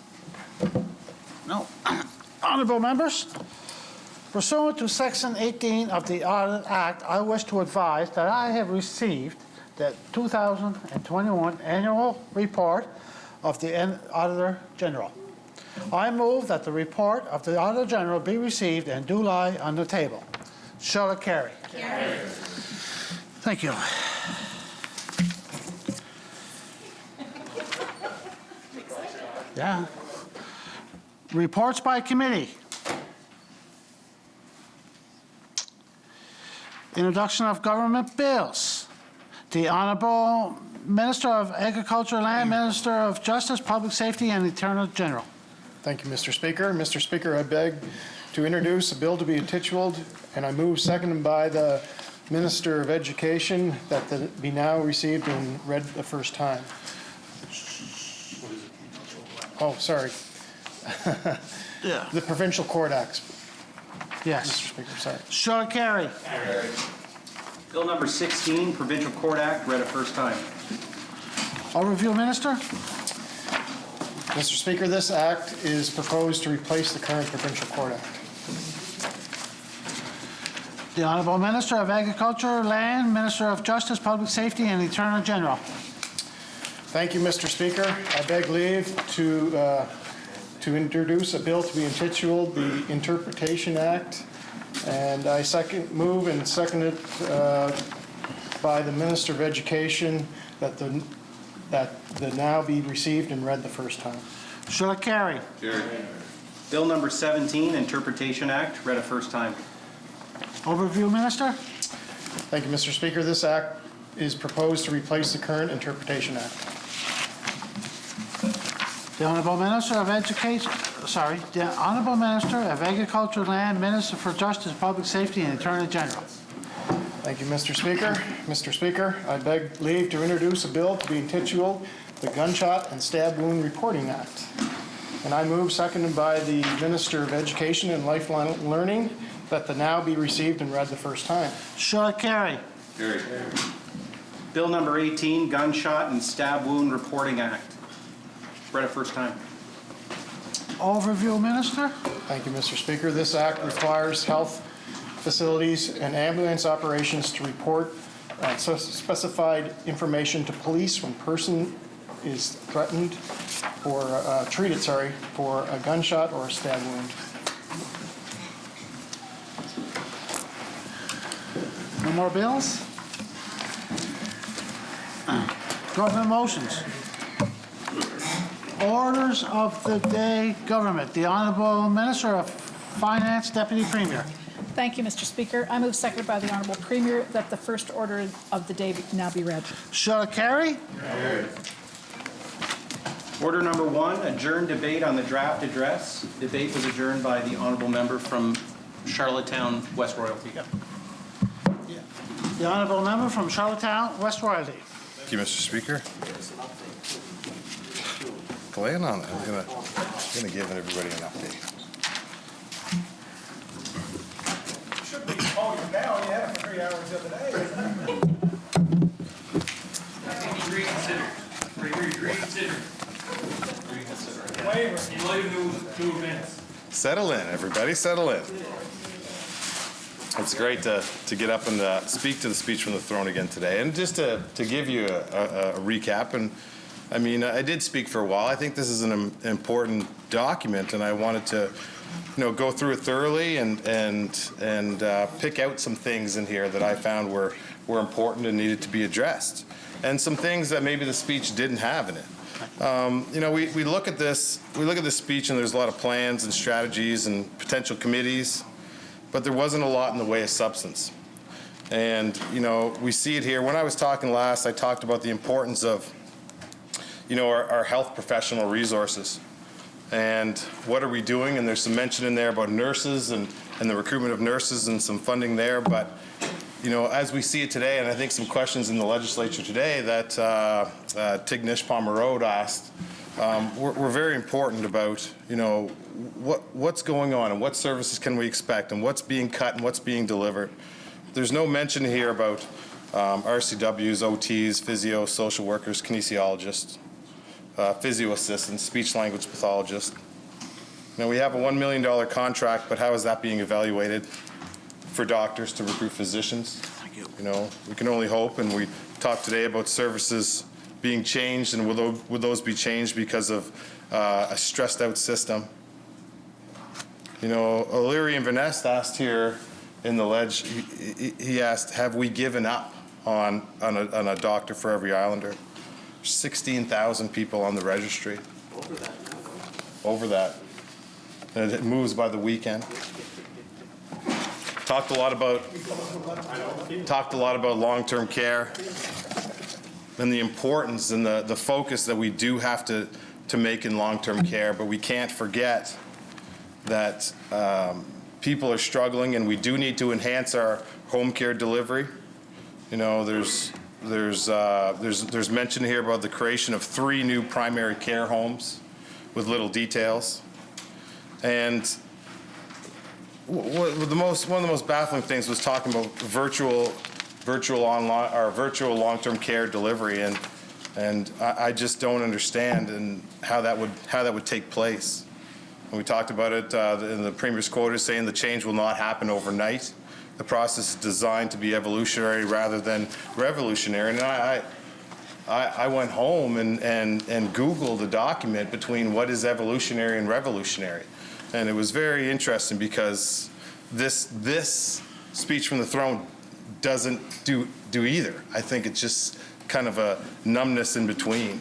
No. Honourable members, pursuant to Section 18 of the Audit Act, I wish to advise that I have received the 2021 annual report of the Auditor General. I move that the report of the Auditor General be received and do lie on the table. Shall it carry? Carry. Thank you. Yeah. Reports by committee. Introduction of government bills. The Honourable Minister of Agriculture, Land, Minister of Justice, Public Safety and Attorney General. Thank you, Mr. Speaker. Mr. Speaker, I beg to introduce a bill to be intituled, and I move, seconded by the Minister of Education, that it be now received and read the first time. Oh, sorry. Yeah. The Provincial Court Acts. Yes. Mr. Speaker, sorry. Shall it carry? Carry. Bill number 16, Provincial Court Act, read a first time. Overview, Minister. Mr. Speaker, this act is proposed to replace the current Provincial Court Act. The Honourable Minister of Agriculture, Land, Minister of Justice, Public Safety and Attorney General. Thank you, Mr. Speaker. I beg leave to introduce a bill to be intituled the Interpretation Act, and I move and second it by the Minister of Education that the now be received and read the first time. Shall it carry? Carry. Bill number 17, Interpretation Act, read a first time. Overview, Minister. Thank you, Mr. Speaker. This act is proposed to replace the current Interpretation Act. The Honourable Minister of Education, the Honourable Minister of Agriculture, Land, Minister for Justice, Public Safety and Attorney General. Thank you, Mr. Speaker. Mr. Speaker, I beg leave to introduce a bill to be entitled the Gunshot and Stab Wound Reporting Act. And I move, seconded by the Minister of Education and Lifelong Learning, that the now be received and read the first time. Shall carry? Carried. Bill number 18, Gunshot and Stab Wound Reporting Act. Read it first time. Overview, Minister. Thank you, Mr. Speaker. This act requires health facilities and ambulance operations to report specified information to police when person is threatened or treated, for a gunshot or a stab wound. No more bills? Government motions. Orders of the day, government. The Honorable Minister of Finance, Deputy Premier. Thank you, Mr. Speaker. I move, seconded by the Honourable Premier, that the first order of the day now be read. Shall it carry? Order number 1, adjourn debate on the draft address. Debate was adjourned by the honourable member from Charlottetown, West Royalty. The Honourable Member from Charlottetown, West Royalty. Thank you, Mr. Speaker. Plan on it. I'm gonna give everybody an update. Should be podium now. You had it for 3 hours the other day. Settle in, everybody, settle in. It's great to get up and speak to the speech from the throne again today. And just to give you a recap, and I mean, I did speak for a while. I think this is an important document, and I wanted to, go through it thoroughly and pick out some things in here that I found were important and needed to be addressed, and some things that maybe the speech didn't have in it. We look at this speech, and there's a lot of plans and strategies and potential committees, but there wasn't a lot in the way of substance. And we see it here. When I was talking last, I talked about the importance of our health professional resources. And what are we doing? And there's some mention in there about nurses and the recruitment of nurses and some funding there. But, as we see it today, and I think some questions in the legislature today that Tignish Palmer Road asked, were very important about, what's going on and what services can we expect and what's being cut and what's being delivered. There's no mention here about RCWs, OTs, physio, social workers, kinesiologists, physio assistants, speech language pathologists. We have a $1 million contract, but how is that being evaluated for doctors to recruit physicians? We can only hope, and we talked today about services being changed, and will those be changed because of a stressed out system? O'Leary and Vanessa asked here in the ledge, he asked, have we given up on a doctor for every Islander? 16,000 people on the registry. Over that. And it moves by the weekend. Talked a lot about long-term care and the importance and the focus that we do have to make in long-term care, but we can't forget that people are struggling, and we do need to enhance our home care delivery. There's mention here about the creation of 3 new primary care homes with little details. And one of the most baffling things was talking about virtual online or virtual long-term care delivery, and I just don't understand and how that would take place. And we talked about it in the Premier's quote, saying the change will not happen overnight. The process is designed to be evolutionary rather than revolutionary. And I went home and Googled the document between what is evolutionary and revolutionary. And it was very interesting because this speech from the throne doesn't do either. I think it's just kind of a numbness in between.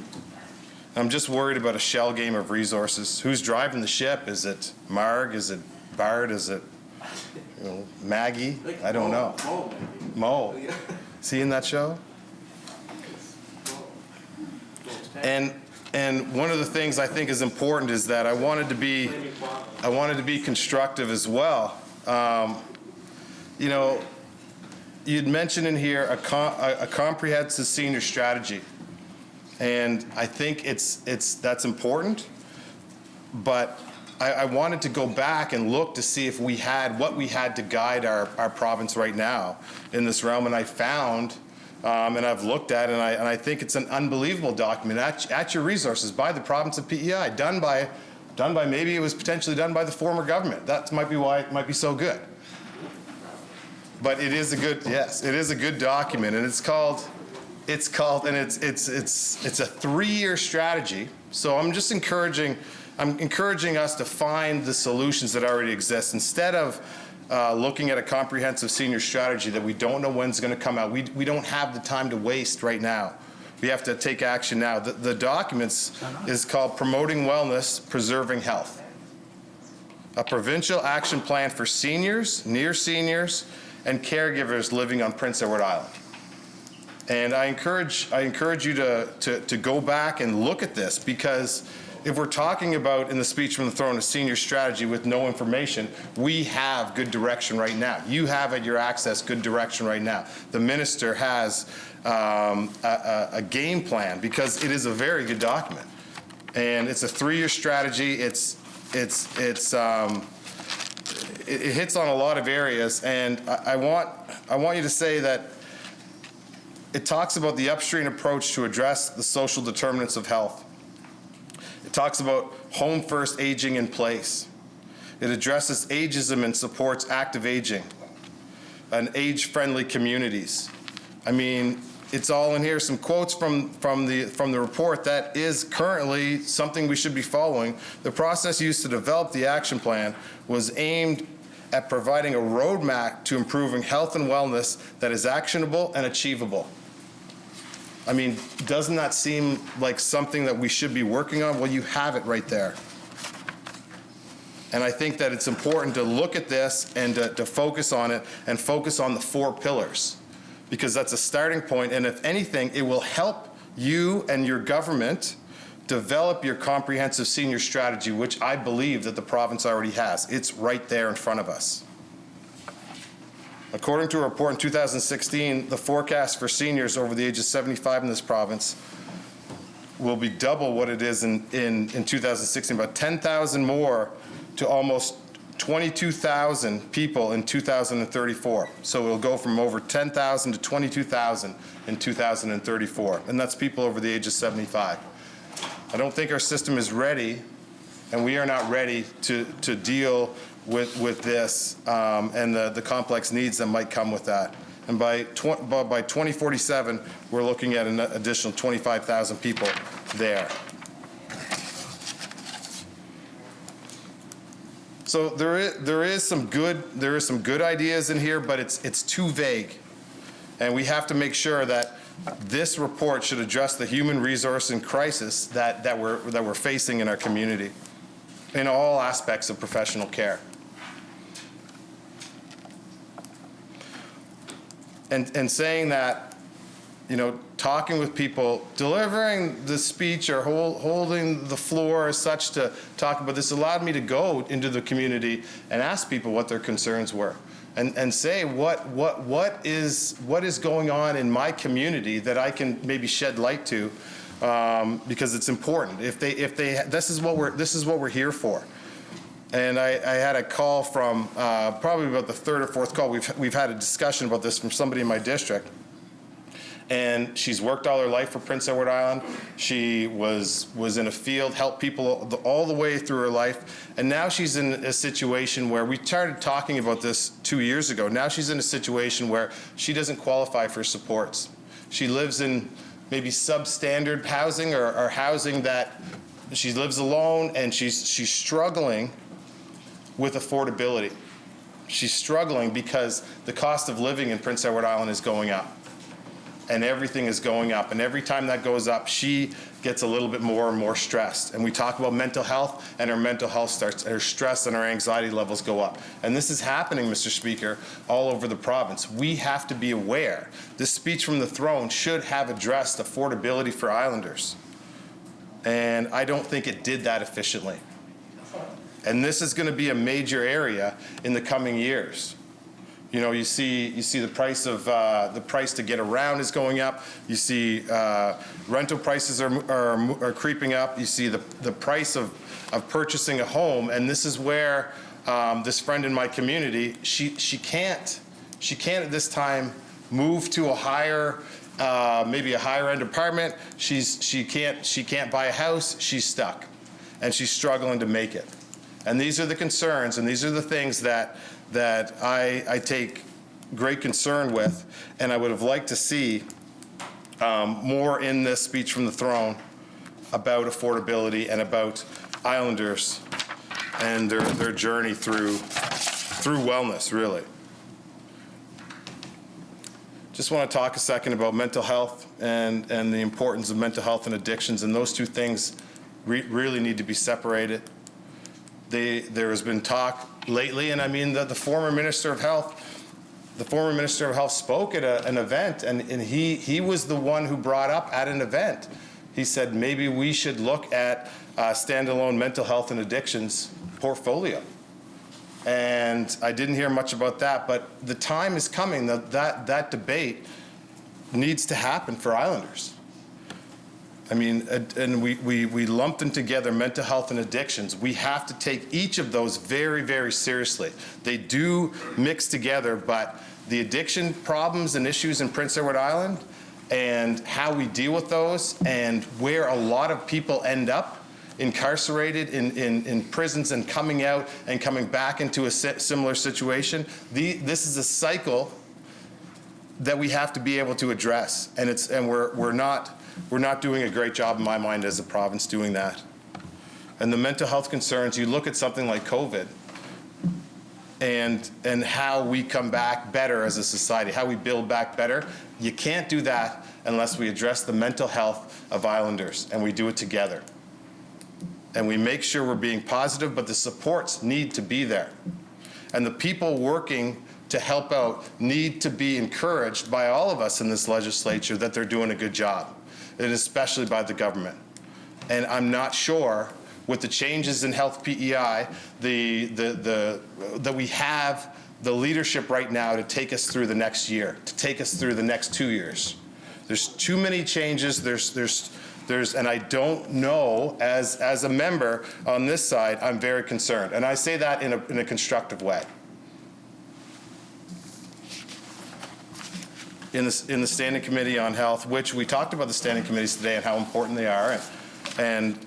I'm just worried about a shell game of resources. Who's driving the ship? Is it Marg? Is it Bart? Is it Maggie? I don't know. Mo. Is he in that show? And one of the things I think is important is that I wanted to be you'd mentioned in here a comprehensive senior strategy. And I think that's important, but I wanted to go back and look to see if we had what we had to guide our province right now in this realm, and I found, and I've looked at, and I think it's an unbelievable document at your resources by the province of PEI, done by maybe it was potentially done by the former government. That might be why it might be so good. But it is a good, yes, it is a good document, and it's called, and it's a 3-year strategy. So I'm just encouraging us to find the solutions that already exist instead of looking at a comprehensive senior strategy that we don't know when's going to come out. We don't have the time to waste right now. We have to take action now. The documents is called Promoting Wellness, Preserving Health. A provincial action plan for seniors, near seniors, and caregivers living on Prince Edward Island. And I encourage you to go back and look at this, because if we're talking about, in the speech from the throne, a senior strategy with no information, we have good direction right now. You have at your access good direction right now. The minister has a game plan, because it is a very good document. And it's a 3-year strategy. It hits on a lot of areas, and I want you to say that it talks about the upstream approach to address the social determinants of health. It talks about home first aging in place. It addresses ageism and supports active aging and age-friendly communities. I mean, it's all in here. Some quotes from the report that is currently something we should be following. The process used to develop the action plan was aimed at providing a roadmap to improving health and wellness that is actionable and achievable. I mean, doesn't that seem like something that we should be working on? Well, you have it right there. And I think that it's important to look at this and to focus on it, and focus on the 4 pillars, because that's a starting point. And if anything, it will help you and your government develop your comprehensive senior strategy, which I believe that the province already has. It's right there in front of us. According to a report in 2016, the forecast for seniors over the age of 75 in this province will be double what it is in 2016, about 10,000 more to almost 22,000 people in 2034. So it'll go from over 10,000 to 22,000 in 2034, and that's people over the age of 75. I don't think our system is ready, and we are not ready to deal with this and the complex needs that might come with that. And by 2047, we're looking at an additional 25,000 people there. So there is some good ideas in here, but it's too vague, and we have to make sure that this report should address the human resource and crisis that we're facing in our community, in all aspects of professional care. And saying that, you know, talking with people, delivering the speech or holding the floor as such to talk about this allowed me to go into the community and ask people what their concerns were, and say what is going on in my community that I can maybe shed light to, because it's important. If they this is what we're here for. And I had a call from probably about the 3rd or 4th call. We've had a discussion about this from somebody in my district. And she's worked all her life for Prince Edward Island. She was in a field, helped people all the way through her life. And now she's in a situation where we started talking about this 2 years ago. Now she's in a situation where she doesn't qualify for supports. She lives in maybe substandard housing or housing that she lives alone, and she's struggling with affordability. She's struggling because the cost of living in Prince Edward Island is going up, and everything is going up, and every time that goes up, she gets a little bit more and more stressed. And we talk about mental health, and her mental health her stress and her anxiety levels go up. And this is happening, Mr. Speaker, all over the province. We have to be aware. This speech from the throne should have addressed affordability for Islanders, and I don't think it did that efficiently. And this is going to be a major area in the coming years, You know, you see the price to get around is going up. You see rental prices are creeping up. You see the price of purchasing a home, and this is where this friend in my community, she can't at this time move to a higher, maybe a higher end apartment. She can't buy a house. She's stuck, and she's struggling to make it. And these are the concerns, and these are the things that I take great concern with, and I would have liked to see more in this speech from the throne about affordability and about Islanders and their journey through wellness, really. Just want to talk a second about mental health and the importance of mental health and addictions, and those two things really need to be separated. There has been talk lately, and I mean the former Minister of Health spoke at an event, and he was the one who brought up at an event. He said maybe we should look at standalone mental health and addictions portfolio. And I didn't hear much about that, but the time is coming that debate needs to happen for Islanders. I mean, and we lumped them together, mental health and addictions. We have to take each of those very, very seriously. They do mix together, but the addiction problems and issues in Prince Edward Island and how we deal with those and where a lot of people end up incarcerated in prisons and coming out and coming back into a similar situation, this is a cycle that we have to be able to address, and we're not doing a great job in my mind as a province doing that. And the mental health concerns, you look at something like COVID and how we come back better as a society, how we build back better. You can't do that unless we address the mental health of Islanders, and we do it together. And we make sure we're being positive, but the supports need to be there. And the people working to help out need to be encouraged by all of us in this legislature that they're doing a good job, and especially by the government. And I'm not sure with the changes in health PEI, that we have the leadership right now to take us through the next year, to take us through the next 2 years. There's too many changes. And I don't know, as a member on this side, I'm very concerned. And I say that in a constructive way. In the Standing Committee on Health, which we talked about the standing committees today and how important they are, and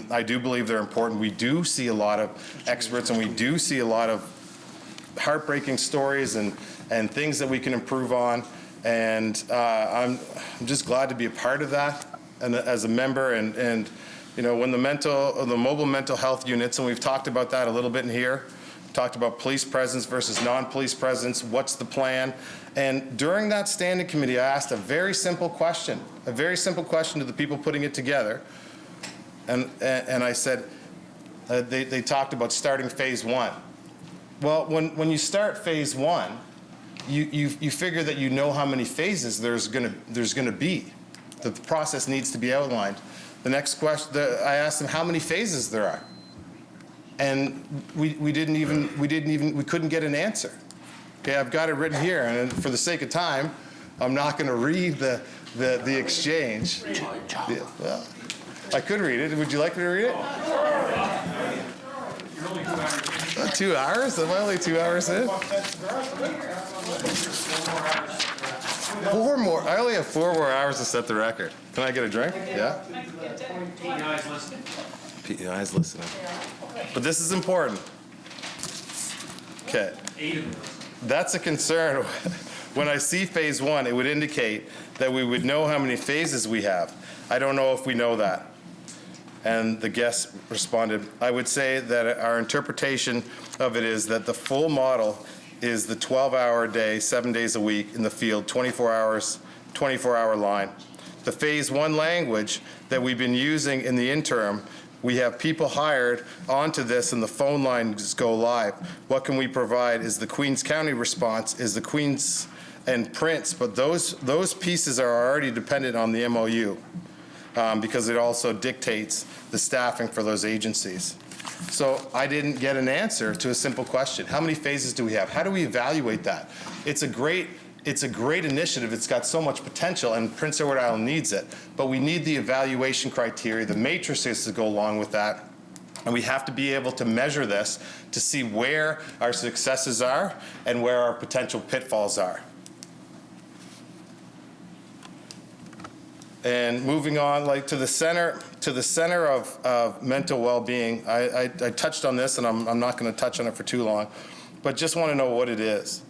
I do believe they're important. We do see a lot of experts, and we do see a lot of heartbreaking stories and things that we can improve on. And I'm just glad to be a part of that. And as a member, and you know, when the mobile mental health units, and we've talked about that a little bit in here, talked about police presence versus non-police presence, what's the plan? And during that standing committee, I asked a very simple question to the people putting it together. And I said, they talked about starting phase 1. Well, when you start phase 1, you figure that you know how many phases there's gonna be. The process needs to be outlined. The next question, I asked them how many phases there are, and we couldn't get an answer. Okay, I've got it written here, and for the sake of time, I'm not going to read the exchange. Well, I could read it. Would you like me to read it? 2 hours? Am I only 2 hours in? 4 more. I only have 4 more hours to set the record. Can I get a drink? Yeah? PEI's listening. PEI's listening. But this is important. Okay. That's a concern. When I see phase 1, it would indicate that we would know how many phases we have. I don't know if we know that. And the guest responded, I would say that our interpretation of it is that the full model is the 12-hour day, 7 days a week in the field, 24 hours, 24-hour line. The phase 1 language that we've been using in the interim, we have people hired onto this and the phone lines go live. What can we provide is the Queens County response, is the Queens and Prince, but those pieces are already dependent on the MOU because it also dictates the staffing for those agencies. So I didn't get an answer to a simple question. How many phases do we have? How do we evaluate that? It's a great initiative. It's got so much potential, and Prince Edward Island needs it. But we need the evaluation criteria, the matrices to go along with that. And we have to be able to measure this to see where our successes are and where our potential pitfalls are. And moving on, like to the center of mental well-being, I touched on this, and I'm not going to touch on it for too long, but just want to know what it is.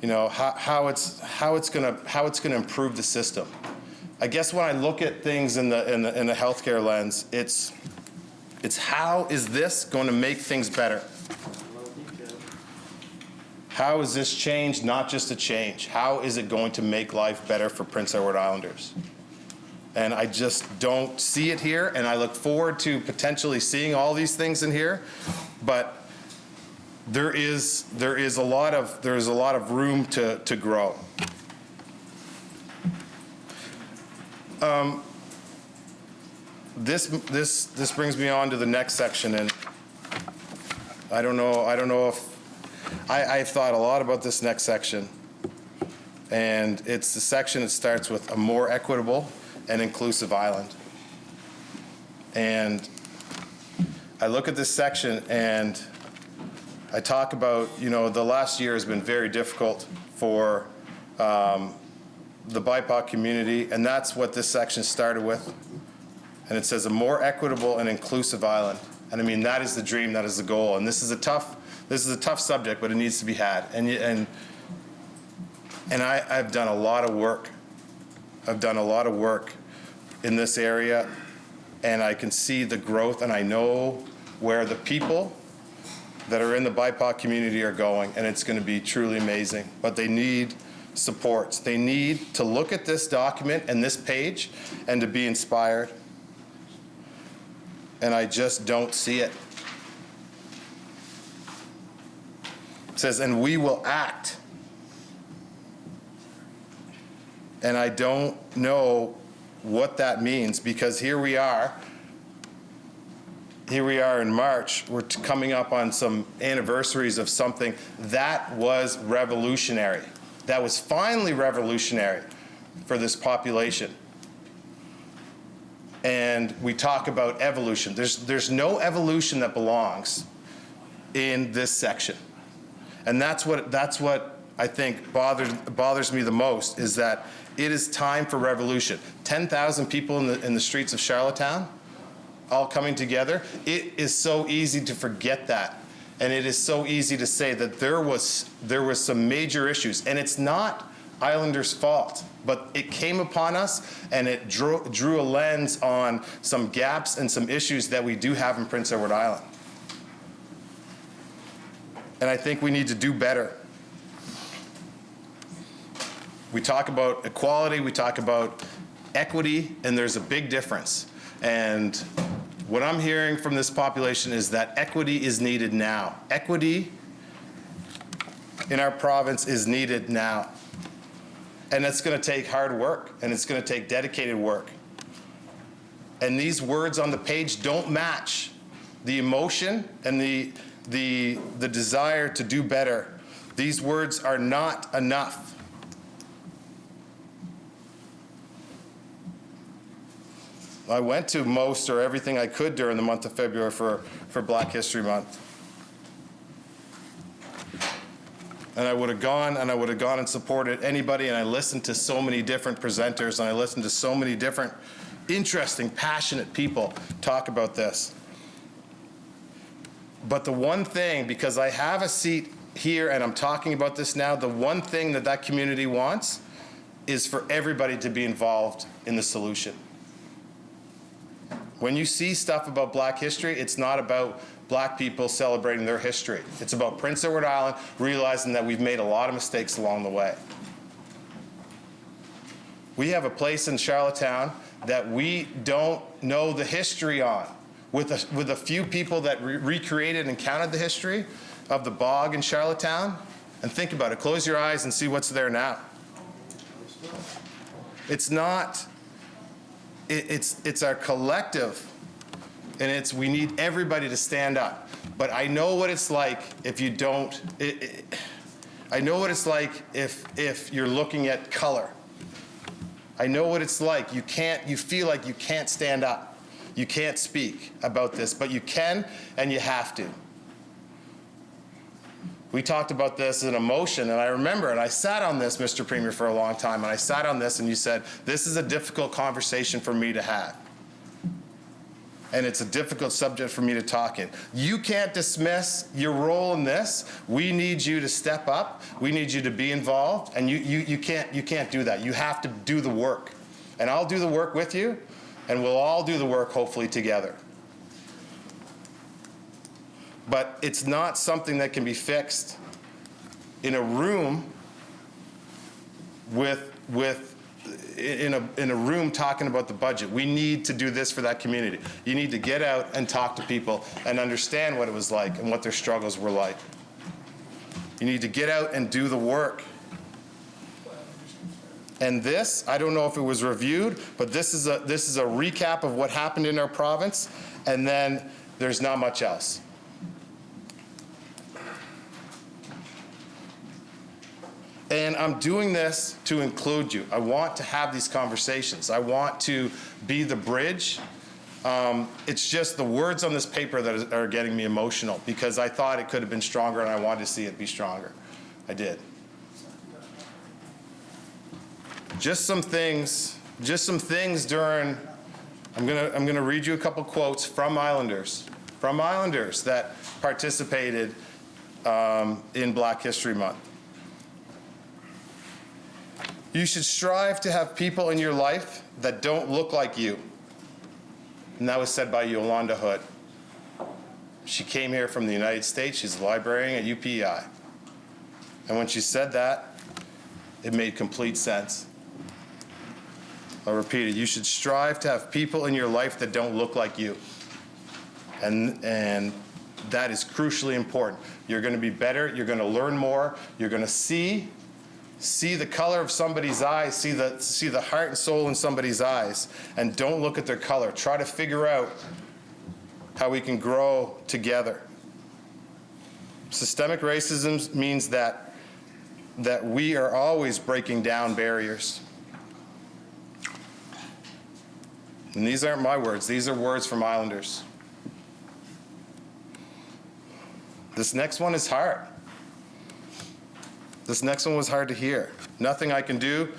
You know, how it's going to improve the system. I guess when I look at things in the healthcare lens, it's how is this going to make things better? How is this change not just a change? How is it going to make life better for Prince Edward Islanders? And I just don't see it here, and I look forward to potentially seeing all these things in here, but there is a lot of room to grow. This brings me on to the next section, and I don't know if I've thought a lot about this next section, and it's the section that starts with a more equitable and inclusive island. And I look at this section and I talk about, you know, the last year has been very difficult for the BIPOC community, and that's what this section started with. And it says a more equitable and inclusive island. And I mean, that is the dream, that is the goal. And this is a tough subject, but it needs to be had. And I've done a lot of work. I've done a lot of work in this area, and I can see the growth, and I know where the people that are in the BIPOC community are going, and it's going to be truly amazing. But they need supports. They need to look at this document and this page and to be inspired. And I just don't see it. It says, and we will act. And I don't know what that means, because here we are in March. We're coming up on some anniversaries of something that was revolutionary. That was finally revolutionary for this population. And we talk about evolution. There's no evolution that belongs in this section. And that's what I think bothers me the most, is that it is time for revolution. 10,000 people in the streets of Charlottetown, all coming together. It is so easy to forget that, and it is so easy to say that there was some major issues, and it's not Islanders' fault, but it came upon us, and it drew a lens on some gaps and some issues that we do have in Prince Edward Island. And I think we need to do better. We talk about equality, we talk about equity, and there's a big difference. And what I'm hearing from this population is that equity is needed now. Equity in our province is needed now. And it's going to take hard work, and it's going to take dedicated work. And these words on the page don't match the emotion and the desire to do better. These words are not enough. I went to most or everything I could during the month of February for Black History Month. And I would have gone and supported anybody, and I listened to so many different presenters, and I listened to so many different interesting, passionate people talk about this. But the one thing, because I have a seat here and I'm talking about this now, the one thing that community wants is for everybody to be involved in the solution. When you see stuff about Black history, it's not about Black people celebrating their history. It's about Prince Edward Island realizing that we've made a lot of mistakes along the way. We have a place in Charlottetown that we don't know the history on. With a few people that recreated and counted the history of the bog in Charlottetown. And think about it. Close your eyes and see what's there now. It's not... It's our collective And we need everybody to stand up. But I know what it's like if you don't, I know what it's like if you're looking at color. I know what it's like. You feel like you can't stand up. You can't speak about this, but you can and you have to. We talked about this in a motion, and I remember, and I sat on this, Mr. Premier, for a long time, and I sat on this and you said, this is a difficult conversation for me to have. And it's a difficult subject for me to talk in. You can't dismiss your role in this. We need you to step up. We need you to be involved, and you can't do that. You have to do the work. And I'll do the work with you, and we'll all do the work, hopefully, together. But it's not something that can be fixed in a room in a room talking about the budget. We need to do this for that community. You need to get out and talk to people and understand what it was like and what their struggles were like. You need to get out and do the work. And this, I don't know if it was reviewed, but this is a recap of what happened in our province, and then there's not much else. And I'm doing this to include you. I want to have these conversations. I want to be the bridge. It's just the words on this paper that are getting me emotional, because I thought it could have been stronger and I wanted to see it be stronger. I did. Just some things during, I'm gonna read you a couple quotes from Islanders that participated in Black History Month. You should strive to have people in your life that don't look like you. And that was said by Yolanda Hood. She came here from the United States. She's a librarian at UPEI. And when she said that, it made complete sense. I'll repeat it. You should strive to have people in your life that don't look like you. And that is crucially important. You're going to be better. You're going to learn more. You're going to see the color of somebody's eyes, see the heart and soul in somebody's eyes, and don't look at their color. Try to figure out how we can grow together. Systemic racism means that we are always breaking down barriers. And these aren't my words. These are words from Islanders. This next one is hard. This next one was hard to hear. Nothing I can do.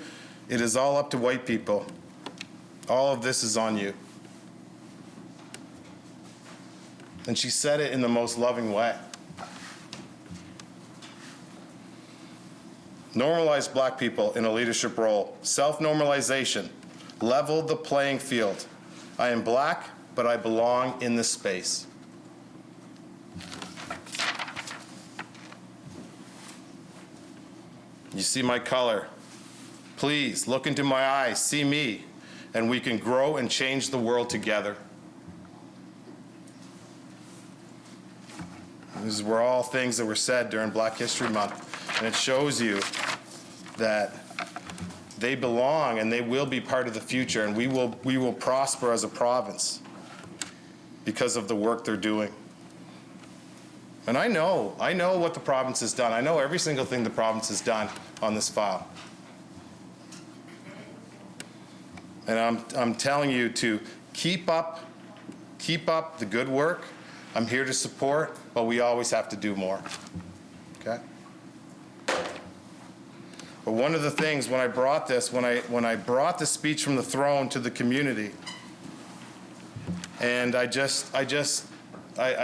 It is all up to white people. All of this is on you. And she said it in the most loving way. Normalize Black people in a leadership role. Self-normalization. Level the playing field. I am Black, but I belong in this space. You see my color. Please look into my eyes, see me, and we can grow and change the world together. These were all things that were said during Black History Month, and it shows you that they belong and they will be part of the future, and we will prosper as a province because of the work they're doing. And I know what the province has done. I know every single thing the province has done on this file. And I'm telling you to keep up the good work. I'm here to support, but we always have to do more. Okay? But one of the things when I brought this, when I brought the speech from the throne to the community, and I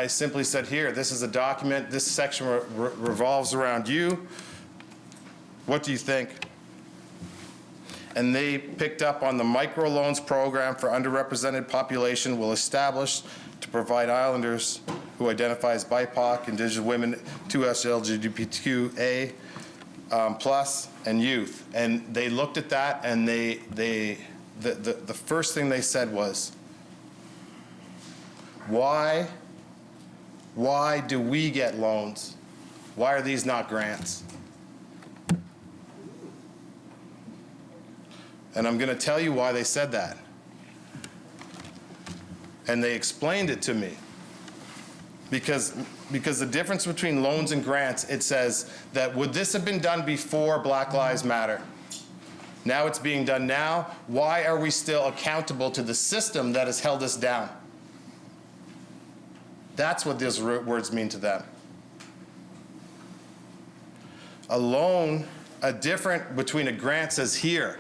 simply said, here, this is a document, this section revolves around you. What do you think? And they picked up on the microloans program for underrepresented population will establish to provide Islanders who identify as BIPOC, Indigenous women, 2S LGBTQA plus, and youth. And they looked at that, and the first thing they said was, why do we get loans? Why are these not grants? And I'm going to tell you why they said that. And they explained it to me. Because the difference between loans and grants, it says that would this have been done before Black Lives Matter? Now it's being done now. Why are we still accountable to the system that has held us down? That's what those words mean to them. A loan, a different between a grant says here,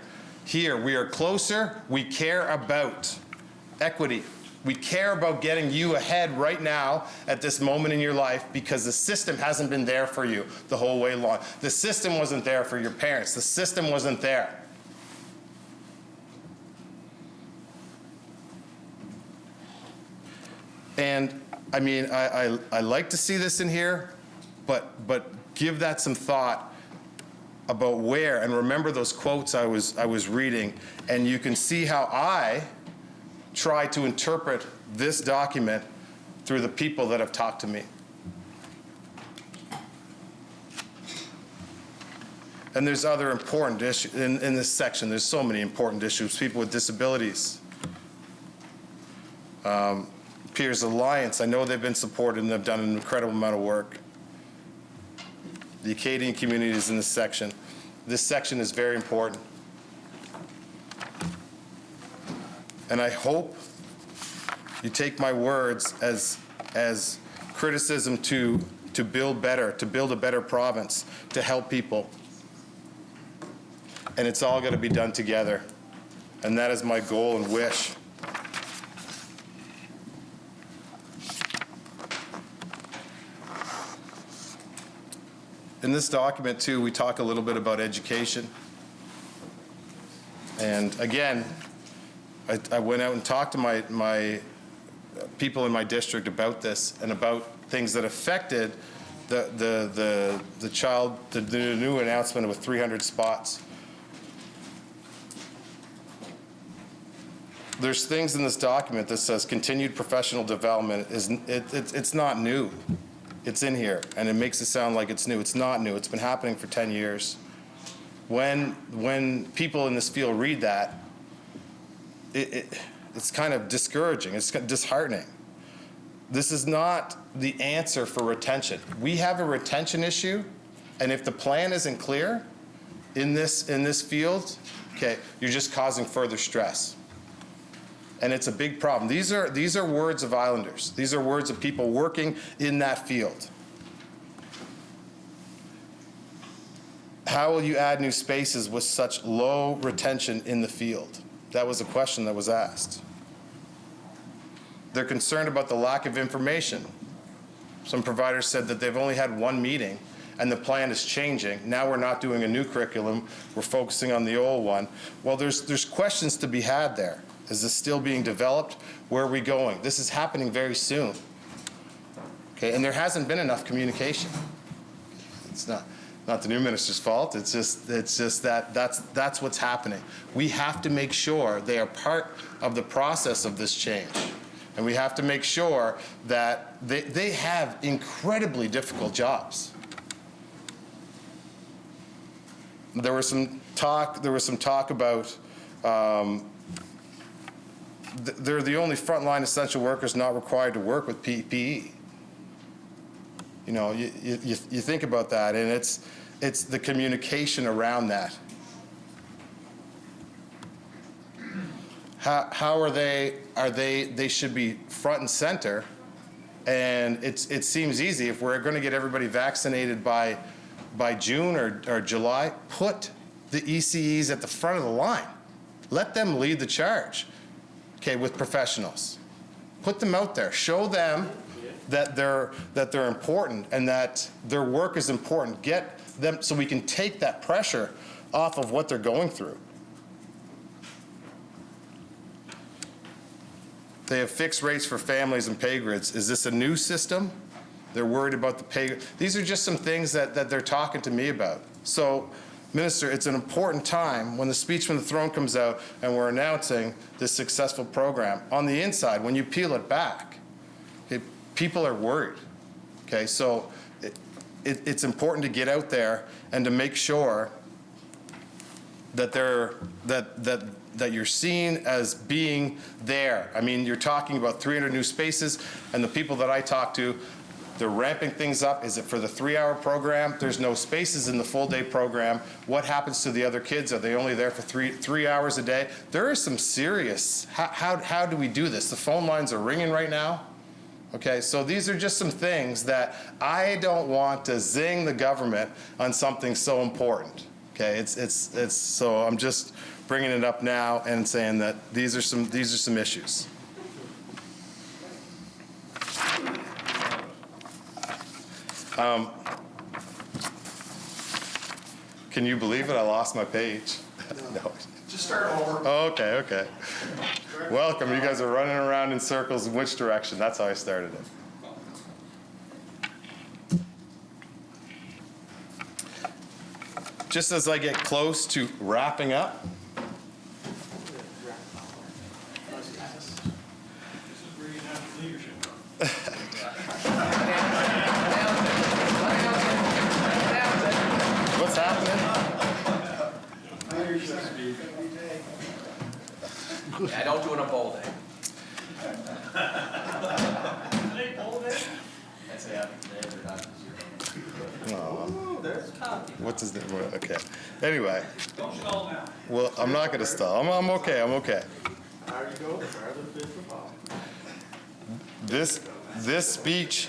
we are closer, we care about equity. We care about getting you ahead right now at this moment in your life because the system hasn't been there for you the whole way along. The system wasn't there for your parents. The system wasn't there. And I mean, I like to see this in here, but give that some thought about where, and remember those quotes I was reading, and you can see how I try to interpret this document through the people that have talked to me. And there's other important issues in this section. There's so many important issues. People with disabilities. Peers Alliance, I know they've been supported and they've done an incredible amount of work. The Acadian community is in this section. This section is very important. And I hope you take my words as criticism to build better, to build a better province, to help people. And it's all got to be done together. And that is my goal and wish. In this document, too, we talk a little bit about education. And again, I went out and talked to my people in my district about this and about things that affected the new announcement with 300 spots. There's things in this document that says continued professional development it's not new. It's in here, and it makes it sound like it's new. It's not new. It's been happening for 10 years. When people in this field read that, it's kind of discouraging. It's disheartening. This is not the answer for retention. We have a retention issue, and if the plan isn't clear in this field, okay, you're just causing further stress. And it's a big problem. These are words of Islanders. These are words of people working in that field. How will you add new spaces with such low retention in the field? That was a question that was asked. They're concerned about the lack of information. Some providers said that they've only had one meeting and the plan is changing. Now we're not doing a new curriculum. We're focusing on the old one. Well, there's questions to be had there. Is this still being developed? Where are we going? This is happening very soon. Okay, and there hasn't been enough communication. It's not the new minister's fault. It's just that's what's happening. We have to make sure they are part of the process of this change. And we have to make sure that they have incredibly difficult jobs. There was some talk about they're the only frontline essential workers not required to work with PPE. You know, you think about that, and it's the communication around that. How are they? They should be front and center, and it seems easy if we're going to get everybody vaccinated by June or July. Put the ECEs at the front of the line. Let them lead the charge. Okay, with professionals. Put them out there. Show them that they're important and that their work is important. Get them so we can take that pressure off of what they're going through. They have fixed rates for families and pay grids. Is this a new system? They're worried about the pay. These are just some things that they're talking to me about. So, Minister, it's an important time when the speech from the throne comes out and we're announcing this successful program. On the inside, when you peel it back, okay, people are worried. Okay, so it's important to get out there and to make sure that you're seen as being there. I mean, you're talking about 300 new spaces, and the people that I talk to, they're ramping things up. Is it for the 3-hour program? There's no spaces in the full-day program. What happens to the other kids? Are they only there for three hours a day? There is some serious, how do we do this? The phone lines are ringing right now. Okay, so these are just some things that I don't want to zing the government on something so important. Okay, it's so I'm just bringing it up now and saying that these are some issues. Can you believe it? I lost my page. No. Just start over. Okay. Welcome. You guys are running around in circles in which direction? That's how I started it. Just as I get close to wrapping up, what's happening? I don't do it on bowl day. What's his name? Okay. Anyway. Well, I'm not going to stall. I'm okay. This speech,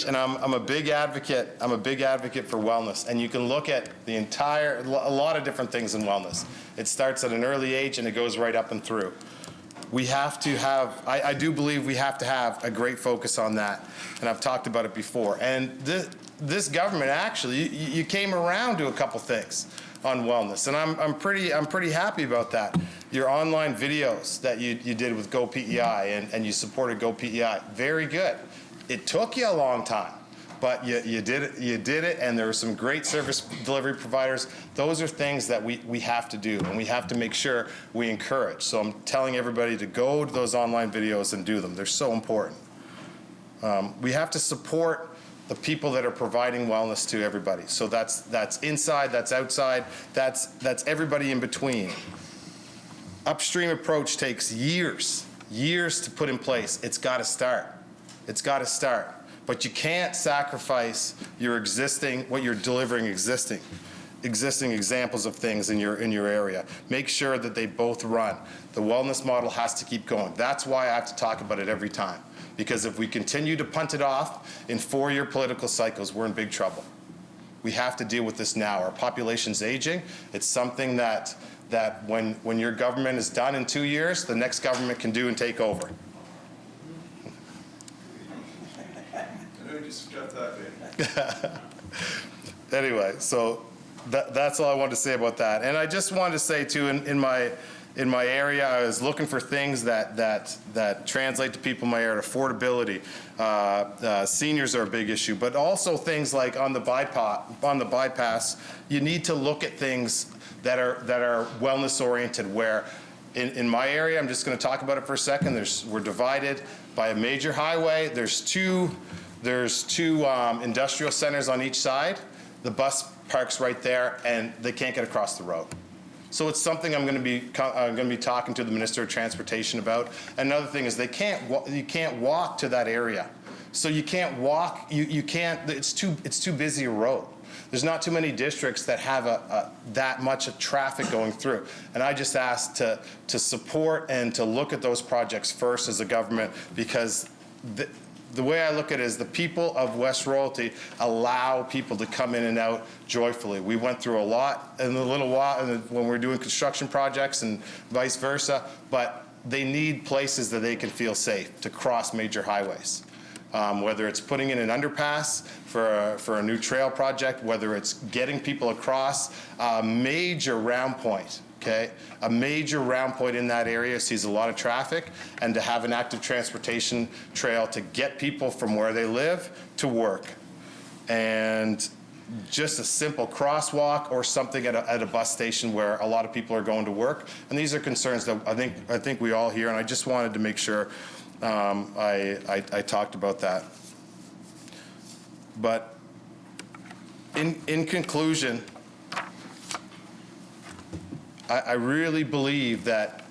and I'm a big advocate. I'm a big advocate for wellness, and you can look at a lot of different things in wellness. It starts at an early age and it goes right up and through. We have to have, I do believe we have to have a great focus on that, and I've talked about it before. And this government actually, you came around to a couple things on wellness, and I'm pretty happy about that. Your online videos that you did with Go PEI and you supported Go PEI, very good. It took you a long time, but you did it, and there were some great service delivery providers. Those are things that we have to do, and we have to make sure we encourage. So I'm telling everybody to go to those online videos and do them. They're so important. We have to support the people that are providing wellness to everybody. So that's inside, that's outside, that's everybody in between. Upstream approach takes years to put in place. It's got to start. But you can't sacrifice your what you're delivering existing examples of things in your area. Make sure that they both run. The wellness model has to keep going. That's why I have to talk about it every time. Because if we continue to punt it off in 4-year political cycles, we're in big trouble. We have to deal with this now. Our population's aging. It's something that when your government is done in 2 years, the next government can do and take over. Anyway, so that's all I wanted to say about that. And I just wanted to say too, in my area, I was looking for things that translate to people in my area. Affordability, seniors are a big issue, but also things like on the bypass, you need to look at things that are wellness oriented. Where in my area, I'm just going to talk about it for a second. We're divided by a major highway. There's two industrial centers on each side. The bus parks right there, and they can't get across the road. So it's something I'm going to be talking to the Minister of Transportation about. Another thing is you can't walk to that area. So you can't walk. You can't. It's too busy a road. There's not too many districts that have that much of traffic going through. And I just asked to support and to look at those projects first as a government, because the way I look at it is the people of West Royalty allow people to come in and out joyfully. We went through a lot in a little while when we're doing construction projects and vice versa, but they need places that they can feel safe to cross major highways. Whether it's putting in an underpass for a new trail project, whether it's getting people across a major round point. Okay, a major round point in that area sees a lot of traffic, and to have an active transportation trail to get people from where they live to work. And just a simple crosswalk or something at a bus station where a lot of people are going to work. And these are concerns that I think we all hear, and I just wanted to make sure I talked about that. But in conclusion, I really believe that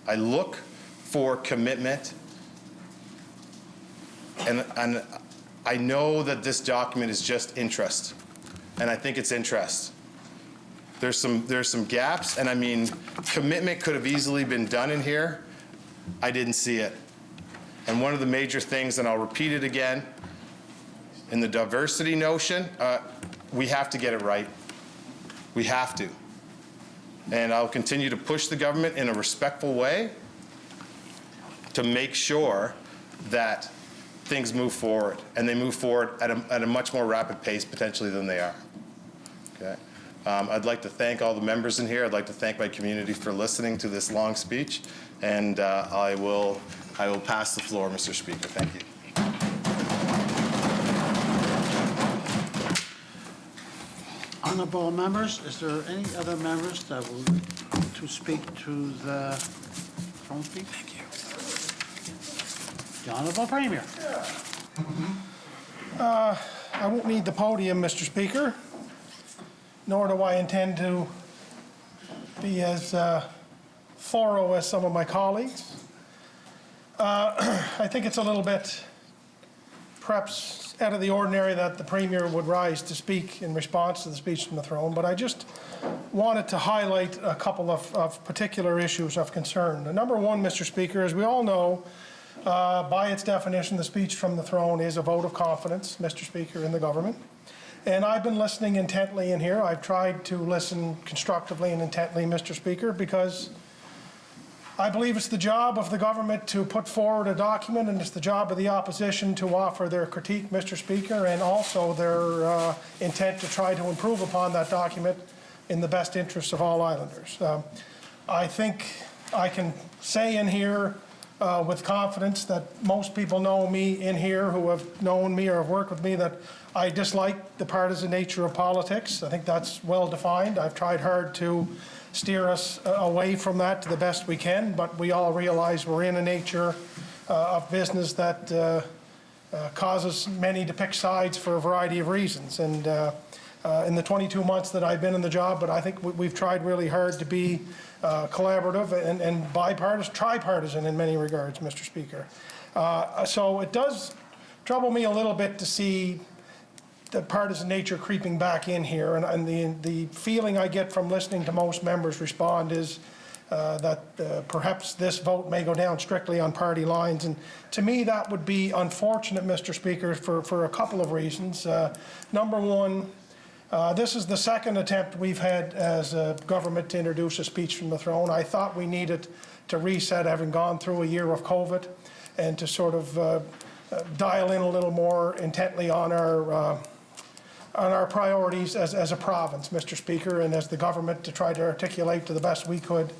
I look for commitment, and I know that this document is just interest, and I think it's interest. There's some gaps, and I mean, commitment could have easily been done in here. I didn't see it. And one of the major things, and I'll repeat it again, in the diversity notion, we have to get it right. We have to. And I'll continue to push the government in a respectful way to make sure that things move forward, and they move forward at a much more rapid pace potentially than they are. Okay. I'd like to thank all the members in here. I'd like to thank my community for listening to this long speech, and I will pass the floor, Mr. Speaker. Thank you. Honourable members, is there any other members that will to speak to the phone speech? Thank you. The Honourable Premier. I won't need the podium, Mr. Speaker, nor do I intend to be as thorough as some of my colleagues. I think it's a little bit perhaps out of the ordinary that the Premier would rise to speak in response to the speech from the throne, but I just wanted to highlight a couple of particular issues of concern. The number one, Mr. Speaker, as we all know, by its definition, the speech from the throne is a vote of confidence, Mr. Speaker, in the government. And I've been listening intently in here. I've tried to listen constructively and intently, Mr. Speaker, because I believe it's the job of the government to put forward a document, and it's the job of the opposition to offer their critique, Mr. Speaker, and also their intent to try to improve upon that document in the best interests of all Islanders. I think I can say in here with confidence that most people know me in here who have known me or have worked with me that I dislike the partisan nature of politics. I think that's well defined. I've tried hard to steer us away from that to the best we can, but we all realize we're in a nature of business that causes many to pick sides for a variety of reasons. And in the 22 months that I've been in the job, but I think we've tried really hard to be collaborative and bipartisan, tripartisan in many regards, Mr. Speaker. So it does trouble me a little bit to see the partisan nature creeping back in here, and the feeling I get from listening to most members respond is that perhaps this vote may go down strictly on party lines, and to me that would be unfortunate, Mr. Speaker, for a couple of reasons. Number one, this is the second attempt we've had as a government to introduce a speech from the throne. I thought we needed to reset, having gone through a year of COVID, and to sort of dial in a little more intently on our priorities as a province, Mr. Speaker, and as the government to try to articulate to the best we could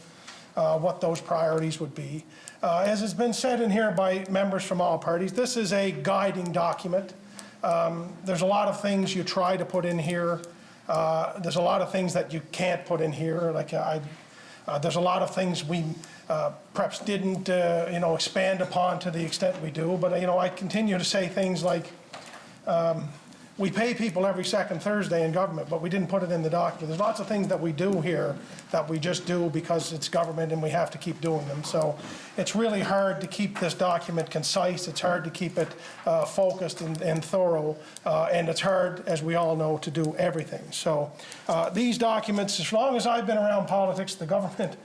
what those priorities would be. As has been said in here by members from all parties, this is a guiding document. There's a lot of things you try to put in here. There's a lot of things that you can't put in here. Like there's a lot of things we perhaps didn't expand upon to the extent we do. But I continue to say things like we pay people every second Thursday in government, but we didn't put it in the document. There's lots of things that we do here that we just do because it's government and we have to keep doing them. So it's really hard to keep this document concise. It's hard to keep it focused and thorough. And it's hard, as we all know, to do everything. So these documents, as long as I've been around politics, the government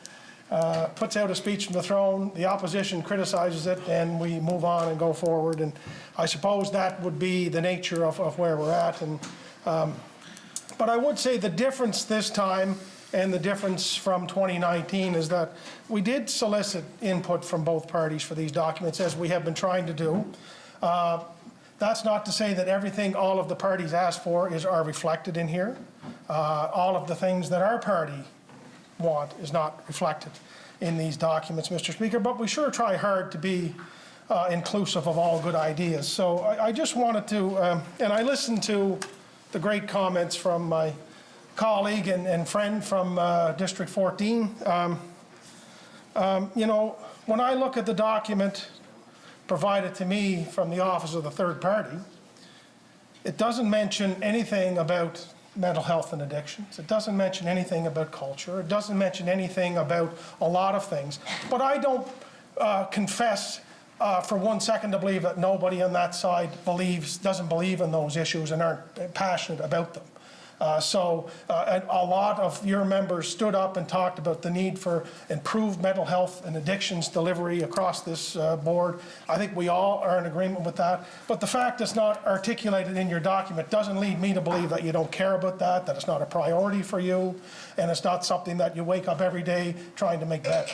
puts out a speech from the throne, the opposition criticizes it, and we move on and go forward. And I suppose that would be the nature of where we're at. And but I would say the difference this time and the difference from 2019 is that we did solicit input from both parties for these documents, as we have been trying to do. That's not to say that everything all of the parties asked for are reflected in here. All of the things that our party want is not reflected in these documents, Mr. Speaker, but we sure try hard to be inclusive of all good ideas. So I just wanted to, and I listened to the great comments from my colleague and friend from District 14. When I look at the document provided to me from the Office of the Third Party, it doesn't mention anything about mental health and addictions. It doesn't mention anything about culture. It doesn't mention anything about a lot of things. But I don't confess for 1 second to believe that nobody on that side doesn't believe in those issues and aren't passionate about them. A lot of your members stood up and talked about the need for improved mental health and addictions delivery across this board. I think we all are in agreement with that. But the fact it's not articulated in your document doesn't lead me to believe that you don't care about that it's not a priority for you, and it's not something that you wake up every day trying to make better.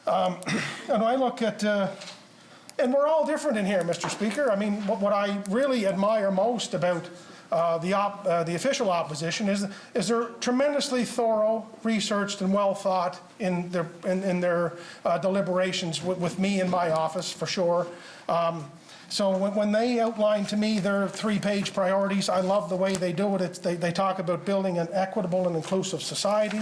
And I look at, and we're all different in here, Mr. Speaker. I mean, what I really admire most about the official opposition is they're tremendously thorough, researched, and well thought in their deliberations with me in my office, for sure. So when they outline to me their 3-page priorities, I love the way they do it. They talk about building an equitable and inclusive society.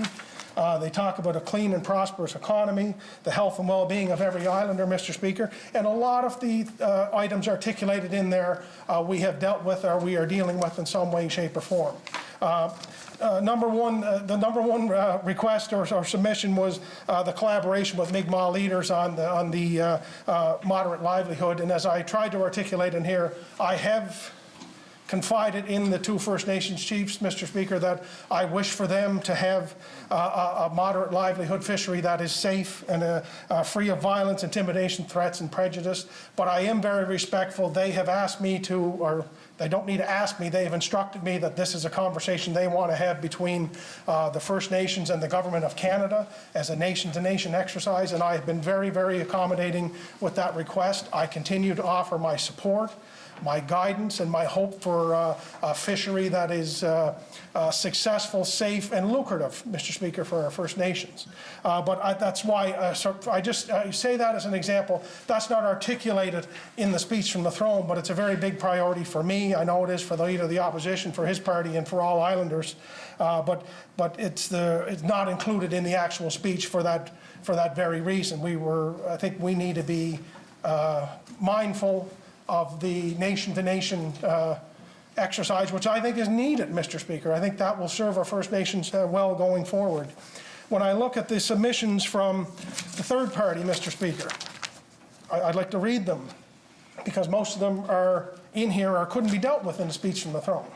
They talk about a clean and prosperous economy, the health and well-being of every islander, Mr. Speaker, and a lot of the items articulated in there we have dealt with or we are dealing with in some way, shape, or form. The number one request or submission was the collaboration with Mi'kmaq leaders on the moderate livelihood, and as I tried to articulate in here, I have confided in the 2 First Nations chiefs, Mr. Speaker, that I wish for them to have a moderate livelihood fishery that is safe and free of violence, intimidation, threats, and prejudice. But I am very respectful. They have asked me to, or they don't need to ask me, they have instructed me that this is a conversation they want to have between the First Nations and the Government of Canada as a nation-to-nation exercise, and I have been very, very accommodating with that request. I continue to offer my support, my guidance, and my hope for a fishery that is successful, safe, and lucrative, Mr. Speaker, for our First Nations. But that's why I just say that as an example. That's not articulated in the speech from the throne, but it's a very big priority for me. I know it is for the Leader of the Opposition, for his party, and for all Islanders. But it's not included in the actual speech for that very reason. I think we need to be mindful of the nation-to-nation exercise, which I think is needed, Mr. Speaker. I think that will serve our First Nations well going forward. When I look at the submissions from the third party, Mr. Speaker, I'd like to read them because most of them are in here or couldn't be dealt with in the speech from the throne.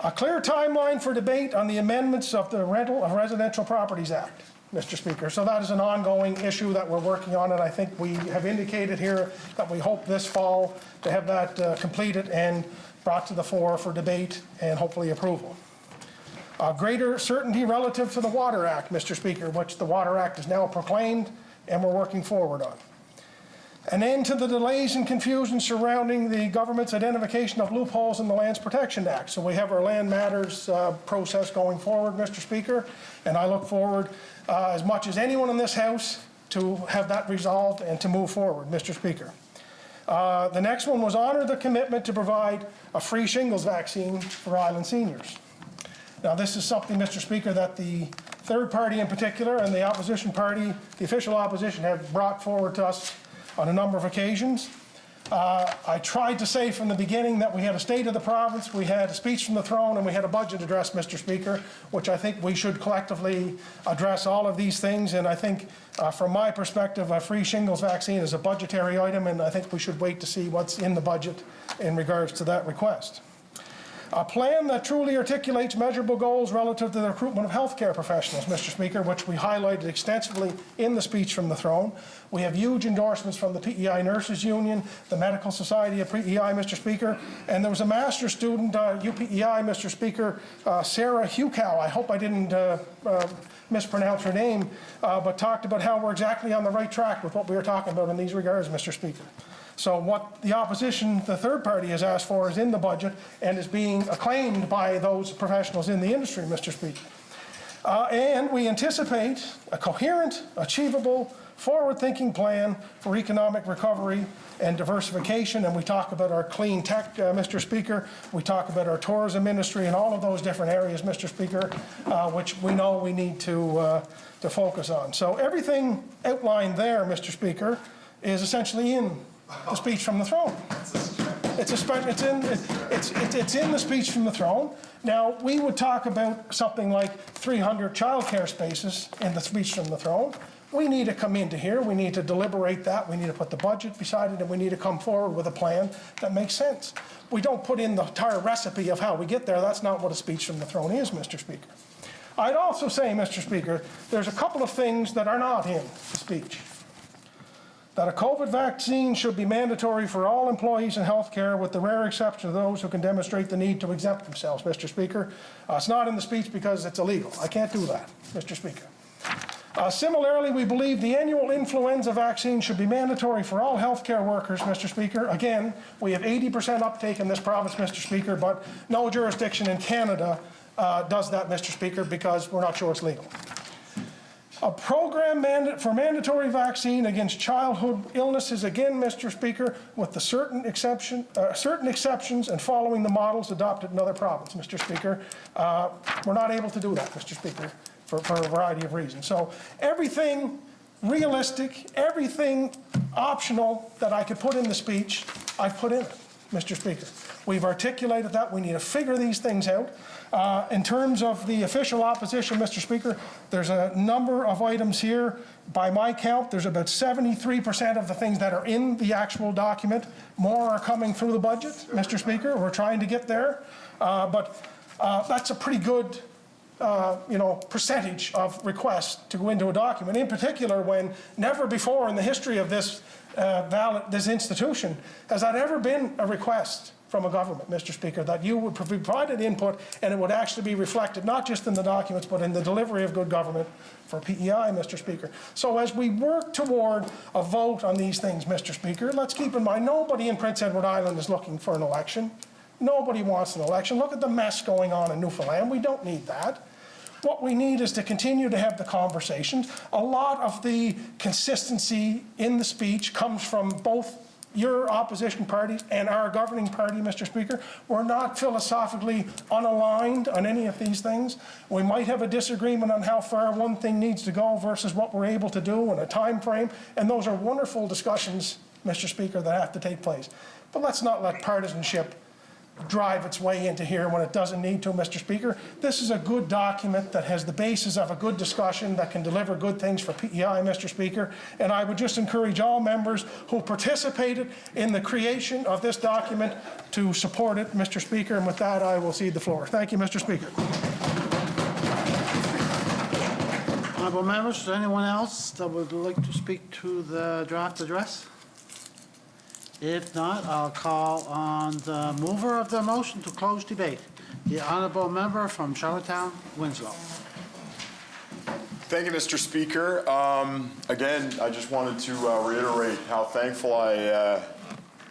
A clear timeline for debate on the amendments of the Rental of Residential Properties Act, Mr. Speaker. So that is an ongoing issue that we're working on, and I think we have indicated here that we hope this fall to have that completed and brought to the fore for debate and hopefully approval. Greater certainty relative to the Water Act, Mr. Speaker, which the Water Act is now proclaimed and we're working forward on. An end to the delays and confusion surrounding the government's identification of loopholes in the Lands Protection Act. So we have our land matters process going forward, Mr. Speaker, and I look forward as much as anyone in this House to have that resolved and to move forward, Mr. Speaker. The next one was honor the commitment to provide a free shingles vaccine for island seniors. Now this is something, Mr. Speaker, that the third party in particular and the opposition party, the official opposition, have brought forward to us on a number of occasions. I tried to say from the beginning that we had a state of the province, we had a speech from the throne, and we had a budget address, Mr. Speaker, which I think we should collectively address all of these things. And I think, from my perspective, a free shingles vaccine is a budgetary item, and I think we should wait to see what's in the budget in regards to that request. A plan that truly articulates measurable goals relative to the recruitment of healthcare professionals, Mr. Speaker, which we highlighted extensively in the speech from the throne. We have huge endorsements from the PEI Nurses Union, the Medical Society of PEI, Mr. Speaker, and there was a master's student, UPEI, Mr. Speaker, Sarah Hughes. I hope I didn't mispronounce her name, but talked about how we're exactly on the right track with what we were talking about in these regards, Mr. Speaker. So what the opposition, the third party, has asked for is in the budget and is being acclaimed by those professionals in the industry, Mr. Speaker. And we anticipate a coherent, achievable, forward-thinking plan for economic recovery and diversification. And we talk about our clean tech, Mr. Speaker. We talk about our tourism industry and all of those different areas, Mr. Speaker, which we know we need to focus on. So everything outlined there, Mr. Speaker, is essentially in the speech from the throne. It's in the speech from the throne. Now, we would talk about something like 300 childcare spaces in the speech from the throne. We need to come into here, we need to deliberate that, we need to put the budget beside it, and we need to come forward with a plan that makes sense. We don't put in the entire recipe of how we get there. That's not what a speech from the throne is, Mr. Speaker. I'd also say, Mr. Speaker, there's a couple of things that are not in the speech. That a COVID vaccine should be mandatory for all employees in healthcare, with the rare exception of those who can demonstrate the need to exempt themselves, Mr. Speaker. It's not in the speech because it's illegal. I can't do that, Mr. Speaker. Similarly, we believe the annual influenza vaccine should be mandatory for all healthcare workers, Mr. Speaker. Again, we have 80% uptake in this province, Mr. Speaker, but no jurisdiction in Canada does that, Mr. Speaker, because we're not sure it's legal. A program for mandatory vaccine against childhood illnesses, again, Mr. Speaker, with the certain exceptions and following the models adopted in other provinces, Mr. Speaker. We're not able to do that, Mr. Speaker, for a variety of reasons. So everything realistic, everything optional that I could put in the speech, I've put in it, Mr. Speaker. We've articulated that. We need to figure these things out. In terms of the official opposition, Mr. Speaker, there's a number of items here. By my count, there's about 73% of the things that are in the actual document. More are coming through the budget, Mr. Speaker. We're trying to get there. But that's a pretty good percentage of requests to go into a document, in particular when never before in the history of this this institution has that ever been a request from a government, Mr. Speaker, that you would provide input and it would actually be reflected not just in the documents but in the delivery of good government for PEI, Mr. Speaker. So as we work toward a vote on these things, Mr. Speaker, let's keep in mind nobody in Prince Edward Island is looking for an election. Nobody wants an election. Look at the mess going on in Newfoundland. We don't need that. What we need is to continue to have the conversations. A lot of the consistency in the speech comes from both your opposition parties and our governing party, Mr. Speaker. We're not philosophically unaligned on any of these things. We might have a disagreement on how far one thing needs to go versus what we're able to do in a time frame, and those are wonderful discussions, Mr. Speaker, that have to take place. But let's not let partisanship drive its way into here when it doesn't need to, Mr. Speaker. This is a good document that has the basis of a good discussion that can deliver good things for PEI, Mr. Speaker. And I would just encourage all members who participated in the creation of this document to support it, Mr. Speaker. And with that, I will cede the floor. Thank you, Mr. Speaker. Honourable members, is there anyone else that would like to speak to the draft address? If not, I'll call on the mover of the motion to close debate, the honourable member from Charlottetown, Winslow. Thank you, Mr. Speaker. Again, I just wanted to reiterate how thankful I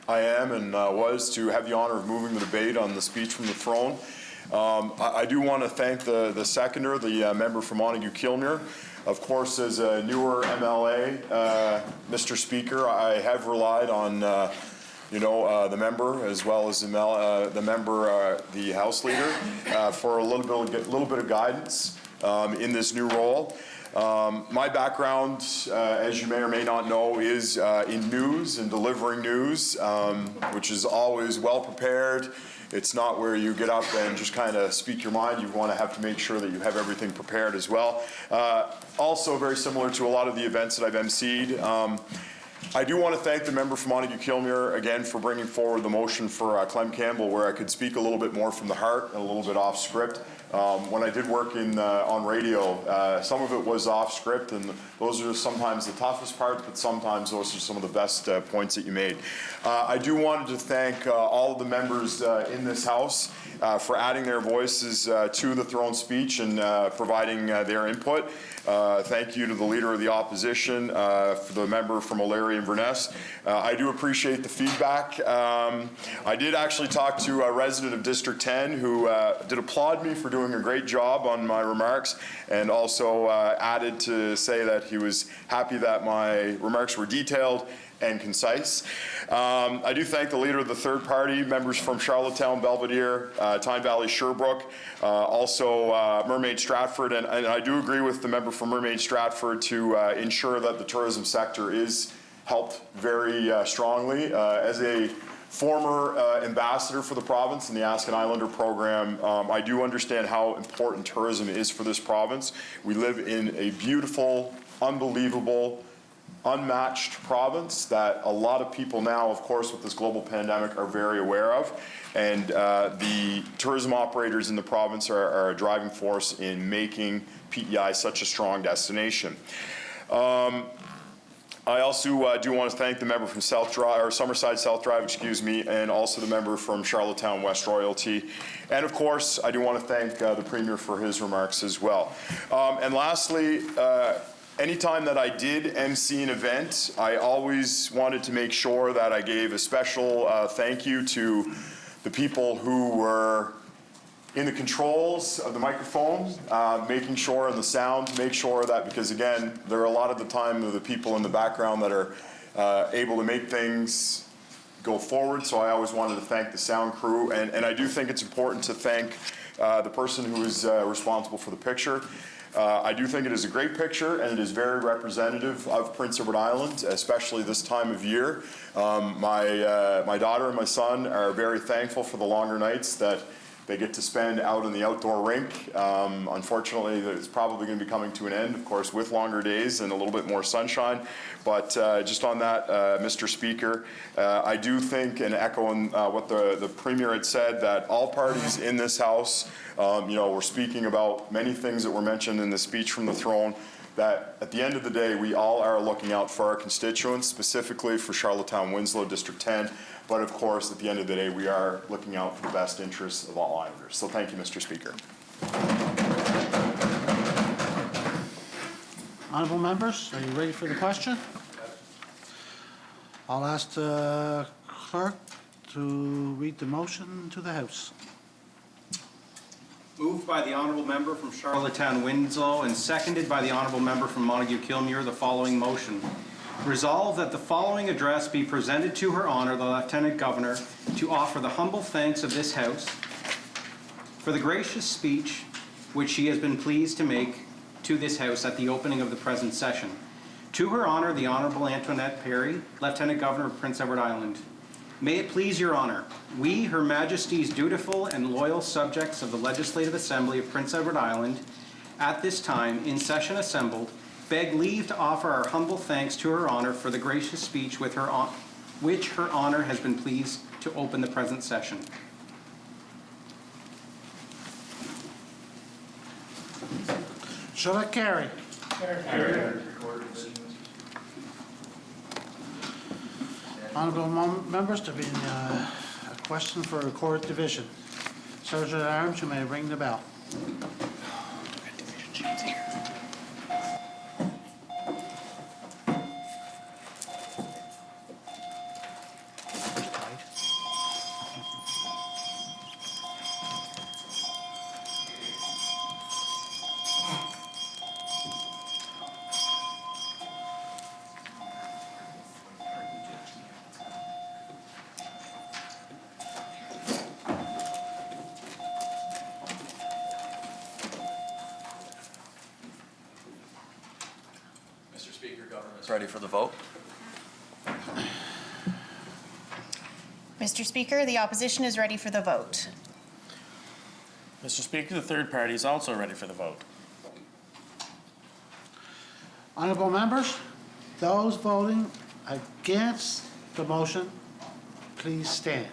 am and was to have the honor of moving the debate on the speech from the throne. I do want to thank the seconder, the member from Montague-Kilmuir. Of course, as a newer MLA, Mr. Speaker, I have relied on, the member as well as the member, the House Leader, for a little bit of guidance in this new role. My background, as you may or may not know, is in news and delivering news, which is always well prepared. It's not where you get up and just kind of speak your mind. You want to have to make sure that you have everything prepared as well. Also very similar to a lot of the events that I've emceed. I do want to thank the member from Montague-Kilmuir again for bringing forward the motion for Clem Campbell, where I could speak a little bit more from the heart and a little bit off script. When I did work on radio, some of it was off script, and those are sometimes the toughest parts, but sometimes those are some of the best points that you made. I do want to thank all of the members in this House for adding their voices to the throne speech and providing their input. Thank you to the Leader of the Opposition, for the member from O'Leary-Inverness. I do appreciate the feedback. I did actually talk to a resident of District 10 who did applaud me for doing a great job on my remarks, and also added to say that he was happy that my remarks were detailed and concise. I do thank the Leader of the Third Party, members from Charlottetown, Belvedere, Tyne Valley, Sherbrooke, also Mermaid Stratford, and I do agree with the member from Mermaid Stratford to ensure that the tourism sector is helped very strongly. As a former ambassador for the province in the Ask an Islander program, I do understand how important tourism is for this province. We live in a beautiful, unbelievable, unmatched province that a lot of people now, of course, with this global pandemic, are very aware of. And the tourism operators in the province are a driving force in making PEI such a strong destination. I also do want to thank the member from Summerside South Drive, and also the member from Charlottetown West Royalty. And of course, I do want to thank the Premier for his remarks as well. And lastly, anytime that I did MC an event, I always wanted to make sure that I gave a special thank you to the people who were in the controls of the microphone, making sure, and the sound, make sure that, because again, there are a lot of the time the people in the background that are able to make things go forward, so I always wanted to thank the sound crew, and I do think it's important to thank the person who is responsible for the picture. I do think it is a great picture, and it is very representative of Prince Edward Island, especially this time of year. My daughter and my son are very thankful for the longer nights that they get to spend out in the outdoor rink. Unfortunately, it's probably going to be coming to an end, of course, with longer days and a little bit more sunshine. But just on that, Mr. Speaker, I do think, and echoing what the Premier had said, that all parties in this House, we're speaking about many things that were mentioned in the speech from the throne, that at the end of the day, we all are looking out for our constituents, specifically for Charlottetown-Winslow District 10. But of course, at the end of the day, we are looking out for the best interests of all Islanders. So thank you, Mr. Speaker. Honourable members, are you ready for the question? I'll ask the clerk to read the motion to the House. Moved by the Honourable Member from Charlottetown-Winslow and seconded by the Honourable Member from Montague-Kilmuir, the following motion. Resolve that the following address be presented to Her Honour, the Lieutenant Governor, to offer the humble thanks of this House for the gracious speech which she has been pleased to make to this House at the opening of the present session. To Her Honour, the Honourable Antoinette Perry, Lieutenant Governor of Prince Edward Island. May it please Your Honour, we, Her Majesty's dutiful and loyal subjects of the Legislative Assembly of Prince Edward Island, at this time, in session assembled, beg leave to offer our humble thanks to Her Honour for the gracious speech which Her Honour has been pleased to open the present session. Shall I carry? Carry. Honourable members, to be a question for a court division. Sergeant at Arms, you may ring the bell. Ready for the vote? Mr. Speaker, the opposition is ready for the vote. Mr. Speaker, the third party is also ready for the vote. Honourable members, those voting against the motion, please stand.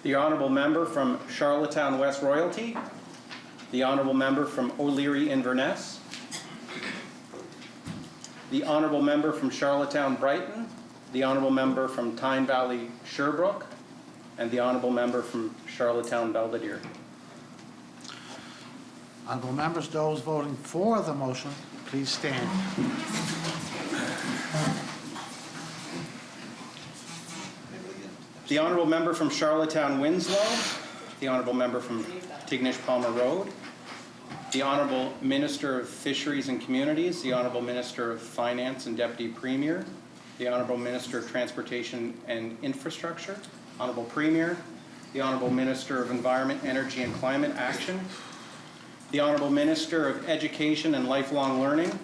The Honourable Member from Charlottetown West Royalty, the Honourable Member from O'Leary Inverness, the Honourable Member from Charlottetown Brighton, the Honourable Member from Tyne Valley Sherbrooke, and the Honourable Member from Charlottetown Belvedere. Honourable members, those voting for the motion, please stand. The Honourable Member from Charlottetown-Winslow, the Honourable Member from Tignish Palmer Road, the Honourable Minister of Fisheries and Communities, the Honourable Minister of Finance and Deputy Premier, the Honourable Minister of Transportation and Infrastructure, Honourable Premier, the Honourable Minister of Environment, Energy and Climate Action, the Honourable Minister of Education and Lifelong Learning,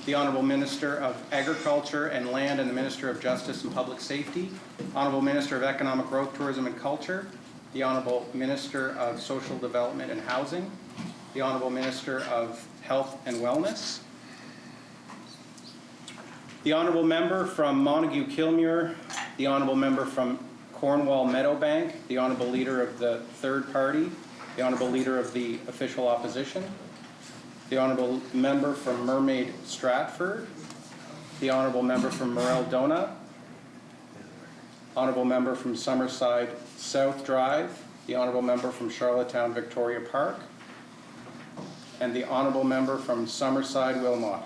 the Honourable Minister of Agriculture and Land and the Minister of Justice and Public Safety, Honourable Minister of Economic Growth, Tourism and Culture, the Honourable Minister of Social Development and Housing, the Honourable Minister of Health and Wellness, the Honourable Member from Montague-Kilmuir, the Honourable Member from Cornwall Meadowbank, the Honourable Leader of the Third Party, the Honourable Leader of the Official Opposition, the Honourable Member from Mermaid Stratford, the Honourable Member from Morel Donut, Honourable Member from Summerside South Drive, the Honourable Member from Charlottetown Victoria Park, and the Honourable Member from Summerside Wilmot.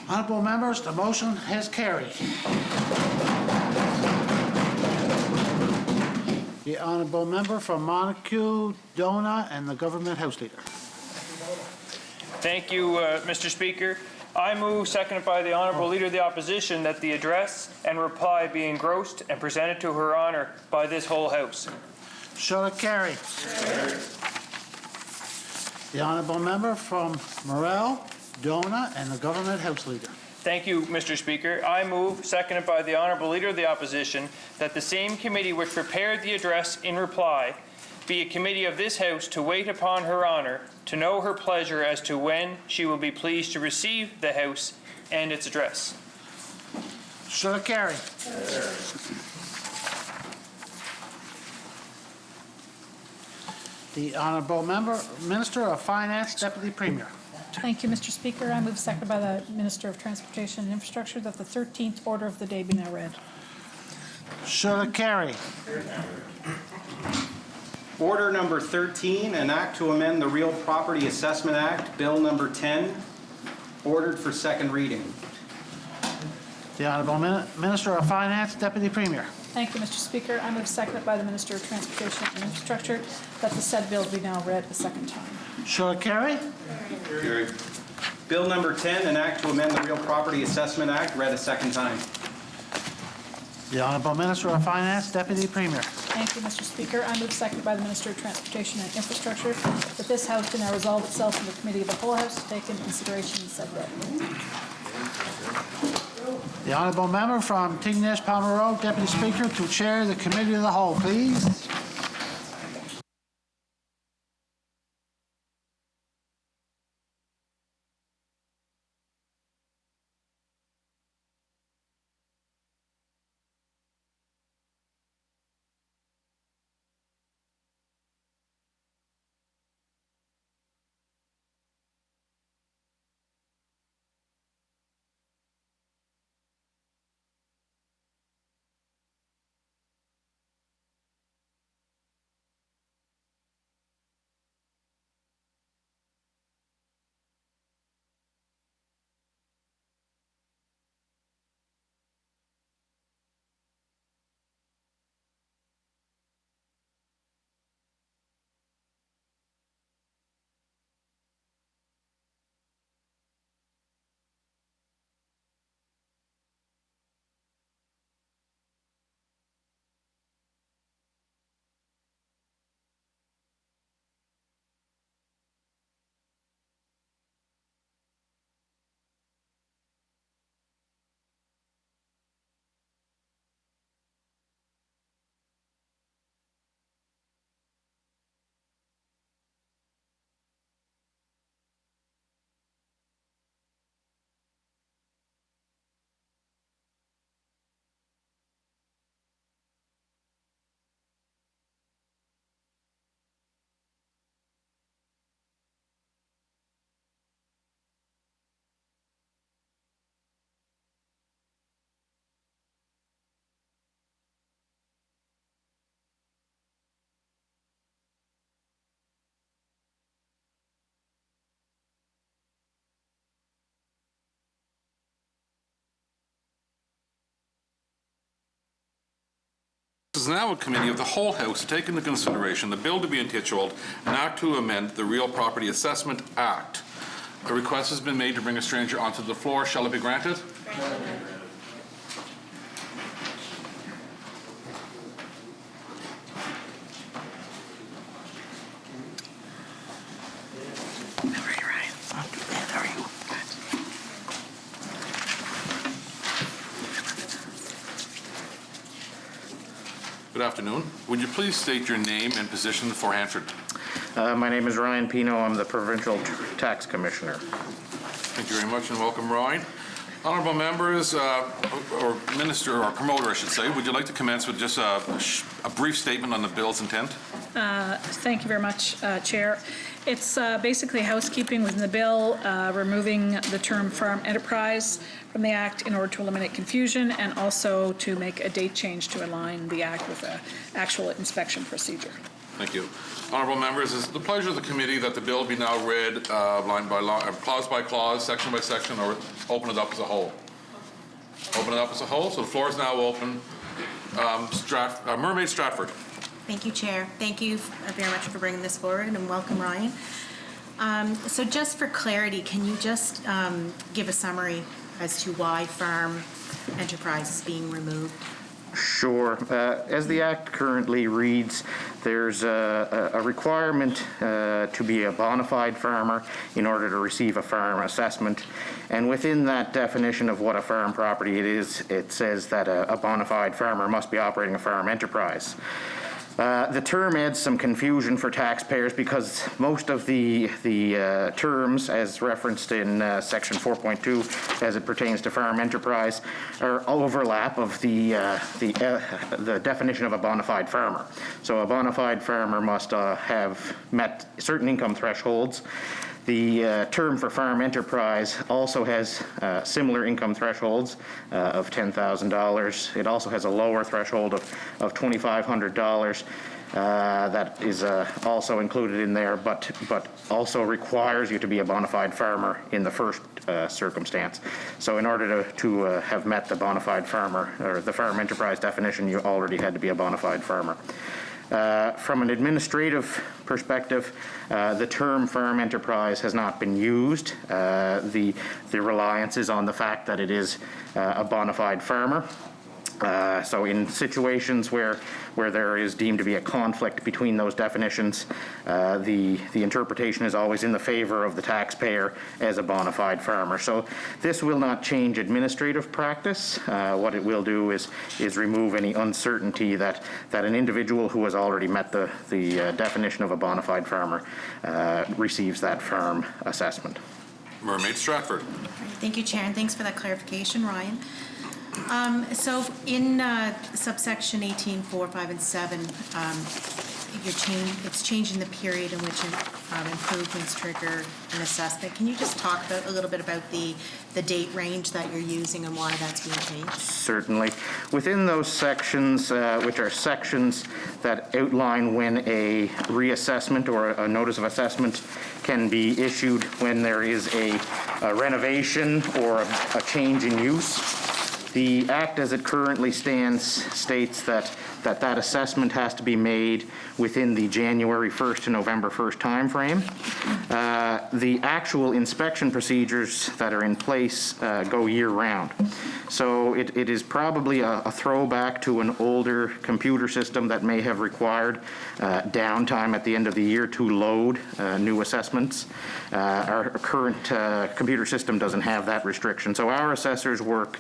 Honourable members, the motion has carried. The Honourable Member from Montague, Donut, and the Government House Leader. Thank you, Mr. Speaker. I move, seconded by the Honourable Leader of the Opposition, that the address and reply be engrossed and presented to her honour by this whole House. Shall it carry? The Honourable Member from Morel, Donut, and the Government House Leader. Thank you, Mr. Speaker. I move, seconded by the Honourable Leader of the Opposition, that the same committee which prepared the address in reply be a committee of this House to wait upon her honour to know her pleasure as to when she will be pleased to receive the House and its address. Shall it carry? The Honourable Minister of Finance, Deputy Premier. Thank you, Mr. Speaker. I move, seconded by the Minister of Transportation and Infrastructure, that the 13th order of the day be now read. Shall it carry? Order number 13, an act to amend the Real Property Assessment Act, Bill number 10, ordered for second reading. The Honourable Minister of Finance, Deputy Premier. Thank you, Mr. Speaker. I move, seconded by the Minister of Transportation and Infrastructure, that the said bill be now read a second time. Shall it carry? Carried. Bill number 10, an act to amend the Real Property Assessment Act, read a second time. The Honourable Minister of Finance, Deputy Premier. Thank you, Mr. Speaker. I move, seconded by the Minister of Transportation and Infrastructure, that this House do now resolve itself in the Committee of the Whole House to take into consideration the said bill. The Honourable Member from Tignish Palmer Road, Deputy Speaker, to chair the Committee of the Whole, please. Is now a committee of the whole House to take into consideration the bill to be entitled an act to amend the Real Property Assessment Act. A request has been made to bring a stranger onto the floor. Shall it be granted? Good afternoon. Would you please state your name and position for Hanford? My name is Ryan Pino. I'm the Provincial Tax Commissioner. Thank you very much and welcome, Ryan. Honourable members, or Minister, or Promoter, I should say, would you like to commence with just a brief statement on the bill's intent? Thank you very much, Chair. It's basically housekeeping within the bill, removing the term farm enterprise from the Act in order to eliminate confusion and also to make a date change to align the Act with the actual inspection procedure. Thank you. Honourable members, it's the pleasure of the committee that the bill be now read line by line, clause by clause, section by section, or open it up as a whole. Open it up as a whole. So the floor is now open. Mermaid Stratford. Thank you, Chair. Thank you very much for bringing this forward, and welcome, Ryan. So just for clarity, can you just give a summary as to why farm enterprise is being removed? Sure. As the Act currently reads, there's a requirement to be a bona fide farmer in order to receive a farm assessment. And within that definition of what a farm property it is, it says that a bona fide farmer must be operating a farm enterprise. The term adds some confusion for taxpayers because most of the terms, as referenced in Section 4.2, as it pertains to farm enterprise, are overlap of the definition of a bona fide farmer. So a bona fide farmer must have met certain income thresholds. The term for farm enterprise also has similar income thresholds of $10,000. It also has a lower threshold of $2,500 that is also included in there, but also requires you to be a bona fide farmer in the first circumstance. So in order to have met the bona fide farmer or the farm enterprise definition, you already had to be a bona fide farmer. From an administrative perspective, the term farm enterprise has not been used. The reliance is on the fact that it is a bona fide farmer. So in situations where there is deemed to be a conflict between those definitions, the interpretation is always in the favor of the taxpayer as a bona fide farmer. So this will not change administrative practice. What it will do is remove any uncertainty that an individual who has already met the definition of a bona fide farmer receives that farm assessment. Mermaid Stratford. Thank you, Chair, and thanks for that clarification, Ryan. So in subsection 18, 4, 5, and 7, it's changing the period in which improvements trigger an assessment. Can you just talk a little bit about the date range that you're using and why that's being changed? Certainly. Within those sections, which are sections that outline when a reassessment or a notice of assessment can be issued when there is a renovation or a change in use, the Act as it currently stands states that assessment has to be made within the January 1st to November 1st timeframe. The actual inspection procedures that are in place go year-round. So it is probably a throwback to an older computer system that may have required downtime at the end of the year to load new assessments. Our current computer system doesn't have that restriction. So our assessors work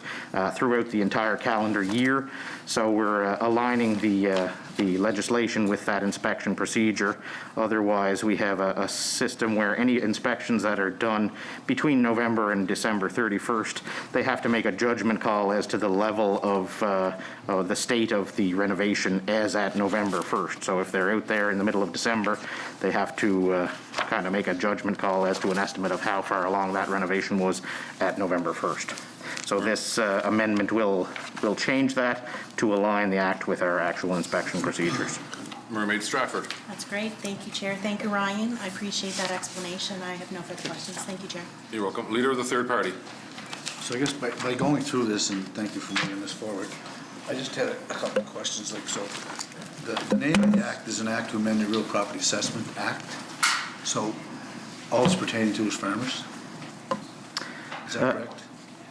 throughout the entire calendar year. So we're aligning the legislation with that inspection procedure. Otherwise, we have a system where any inspections that are done between November and December 31st, they have to make a judgment call as to the level of the state of the renovation as at November 1st. So if they're out there in the middle of December, they have to kind of make a judgment call as to an estimate of how far along that renovation was at November 1st. So this amendment will change that to align the Act with our actual inspection procedures. Mermaid Stratford. That's great. Thank you, Chair. Thank you, Ryan. I appreciate that explanation. I have no further questions. Thank you, Chair. You're welcome. Leader of the third party. So I guess by going through this, and thank you for bringing this forward, I just had a couple of questions. So the name of the Act is an Act to amend the Real Property Assessment Act. So all it's pertaining to is farmers? Is that correct?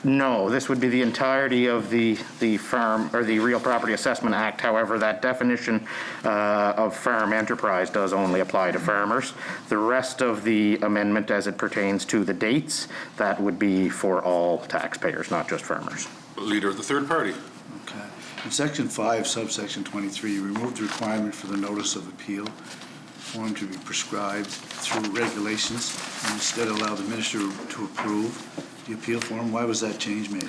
No, this would be the entirety of the farm or the Real Property Assessment Act. However, that definition of farm enterprise does only apply to farmers. The rest of the amendment, as it pertains to the dates, that would be for all taxpayers, not just farmers. Leader of the third party. Okay. In Section 5, subsection 23, you removed the requirement for the notice of appeal form to be prescribed through regulations and instead allow the minister to approve the appeal form. Why was that change made?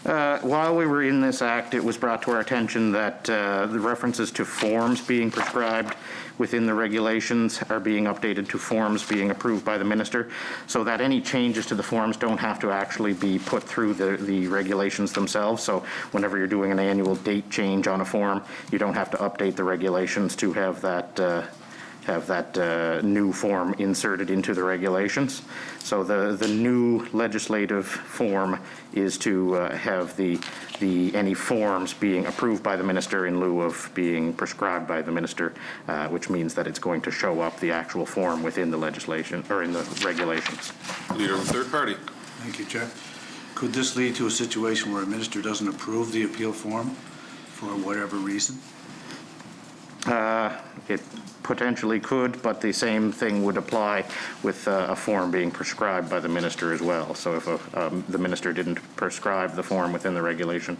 While we were in this act, it was brought to our attention that the references to forms being prescribed within the regulations are being updated to forms being approved by the minister, so that any changes to the forms don't have to actually be put through the regulations themselves. So whenever you're doing an annual date change on a form, you don't have to update the regulations to have that new form inserted into the regulations. So the new legislative form is to have any forms being approved by the minister in lieu of being prescribed by the minister, which means that it's going to show up the actual form within the legislation or in the regulations. Leader of the third party. Thank you, Chair. Could this lead to a situation where a minister doesn't approve the appeal form for whatever reason? It potentially could, but the same thing would apply with a form being prescribed by the minister as well. So if the minister didn't prescribe the form within the regulation,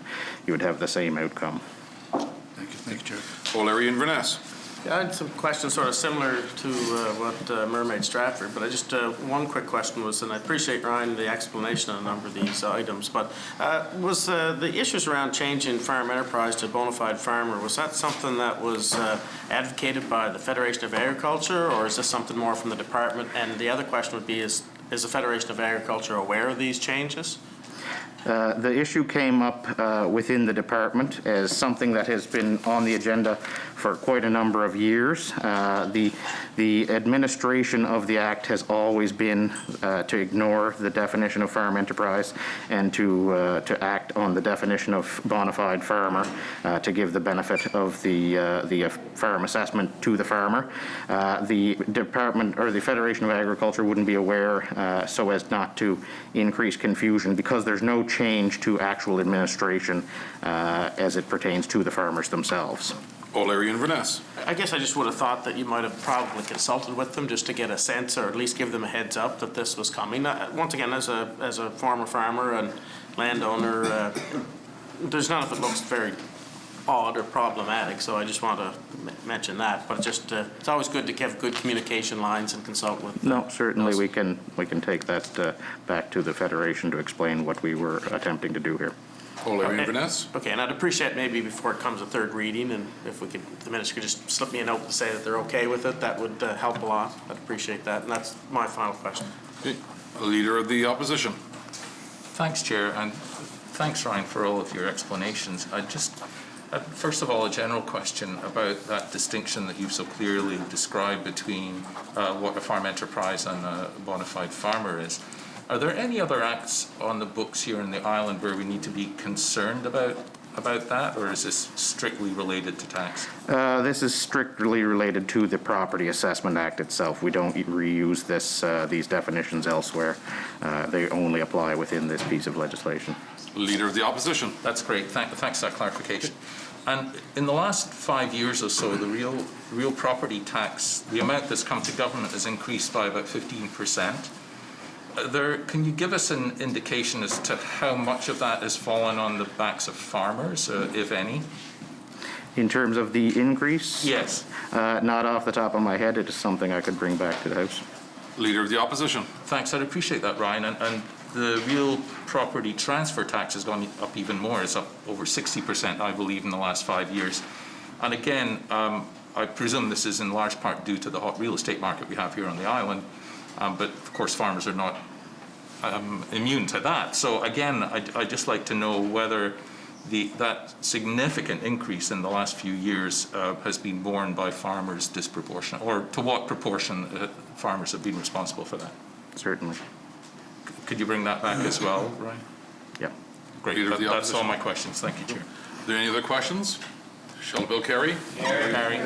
you would have the same outcome. Thank you, Chair. O'Leary Inverness. Yeah, I had some questions sort of similar to what Mermaid Stratford, but I just, one quick question was, and I appreciate, Ryan, the explanation on a number of these items, but was the issues around changing farm enterprise to bona fide farmer, was that something that was advocated by the Federation of Agriculture, or is this something more from the department? And the other question would be, is the Federation of Agriculture aware of these changes? The issue came up within the department as something that has been on the agenda for quite a number of years. The administration of the Act has always been to ignore the definition of farm enterprise and to act on the definition of bona fide farmer to give the benefit of the farm assessment to the farmer. The department or the Federation of Agriculture wouldn't be aware so as not to increase confusion because there's no change to actual administration as it pertains to the farmers themselves. O'Leary Inverness. I guess I just would have thought that you might have probably consulted with them just to get a sense, or at least give them a heads up that this was coming. Once again, as a former farmer and landowner, there's none of it looks very odd or problematic, so I just want to mention that. But just it's always good to have good communication lines and consult with. No, certainly we can take that back to the Federation to explain what we were attempting to do here. O'Leary Inverness. Okay, and I'd appreciate maybe before it comes a third reading, and if the minister could just slip me a note to say that they're okay with it, that would help a lot. I'd appreciate that, and that's my final question. Okay. Leader of the Opposition. Thanks, Chair, and thanks, Ryan, for all of your explanations. I just, first of all, a general question about that distinction that you've so clearly described between what a farm enterprise and a bona fide farmer is. Are there any other acts on the books here in the island where we need to be concerned about that, or is this strictly related to tax? This is strictly related to the Property Assessment Act itself. We don't reuse these definitions elsewhere. They only apply within this piece of legislation. Leader of the Opposition. That's great. Thanks for that clarification. And in the last 5 years or so, the real property tax, the amount that's come to government has increased by about 15%. Can you give us an indication as to how much of that has fallen on the backs of farmers, if any? In terms of the increase? Yes. Not off the top of my head. It is something I could bring back to the House. Leader of the Opposition. Thanks. I'd appreciate that, Ryan. And the real property transfer tax has gone up even more. It's up over 60%, I believe, in the last 5 years. And again, I presume this is in large part due to the hot real estate market we have here on the island. But of course, farmers are not immune to that. So again, I'd just like to know whether that significant increase in the last few years has been borne by farmers disproportionate, or to what proportion farmers have been responsible for that. Certainly. Could you bring that back as well, Ryan? Yeah. Great. That's all my questions. Thank you, Chair. Are there any other questions? Shall Bill carry? Carry.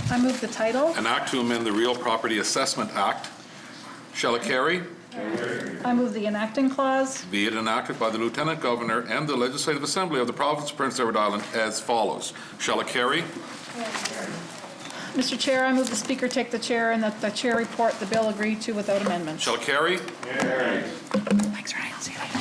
I move the title. An act to amend the Real Property Assessment Act. Shall it carry? I move the enacting clause. Be it enacted by the Lieutenant Governor and the Legislative Assembly of the Province of Prince Edward Island as follows. Shall it carry? Mr. Chair, I move the Speaker take the chair and that the chair report the bill agreed to without amendment. Shall it carry? Carried. Thanks, Ryan. See you later.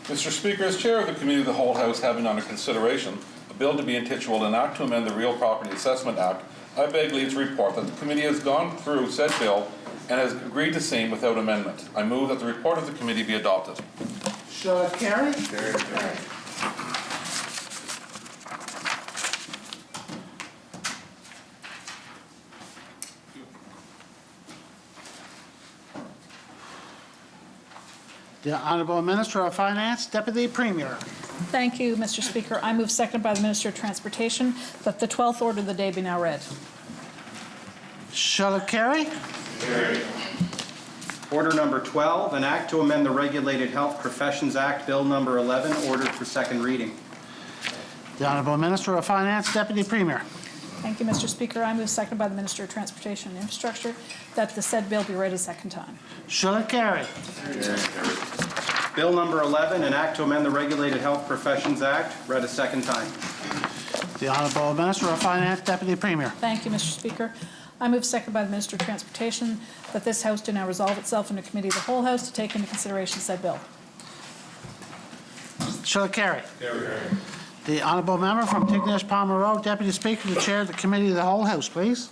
Mr. Speaker, as Chair of the Committee of the Whole House having under consideration a bill to be intituled an Act to amend the Real Property Assessment Act, I beg leave to report that the committee has gone through said bill and has agreed to same without amendment. I move that the report of the committee be adopted. Shall it carry? Carried. The Honourable Minister of Finance, Deputy Premier. Thank you, Mr. Speaker. I move seconded by the Minister of Transportation that the 12th order of the day be now read. Shall it carry? Carried. Order number 12, an act to amend the Regulated Health Professions Act, Bill number 11, ordered for second reading. The Honourable Minister of Finance, Deputy Premier. Thank you, Mr. Speaker. I move seconded by the Minister of Transportation and Infrastructure that the said bill be read a second time. Shall it carry? Bill number 11, an act to amend the Regulated Health Professions Act, read a second time. The Honourable Minister of Finance, Deputy Premier. Thank you, Mr. Speaker. I move seconded by the Minister of Transportation that this House do now resolve itself in a committee of the whole House to take into consideration said bill. Shall it carry? The Honourable Member from Tignish Palmer Road, Deputy Speaker, to chair the Committee of the Whole House, please.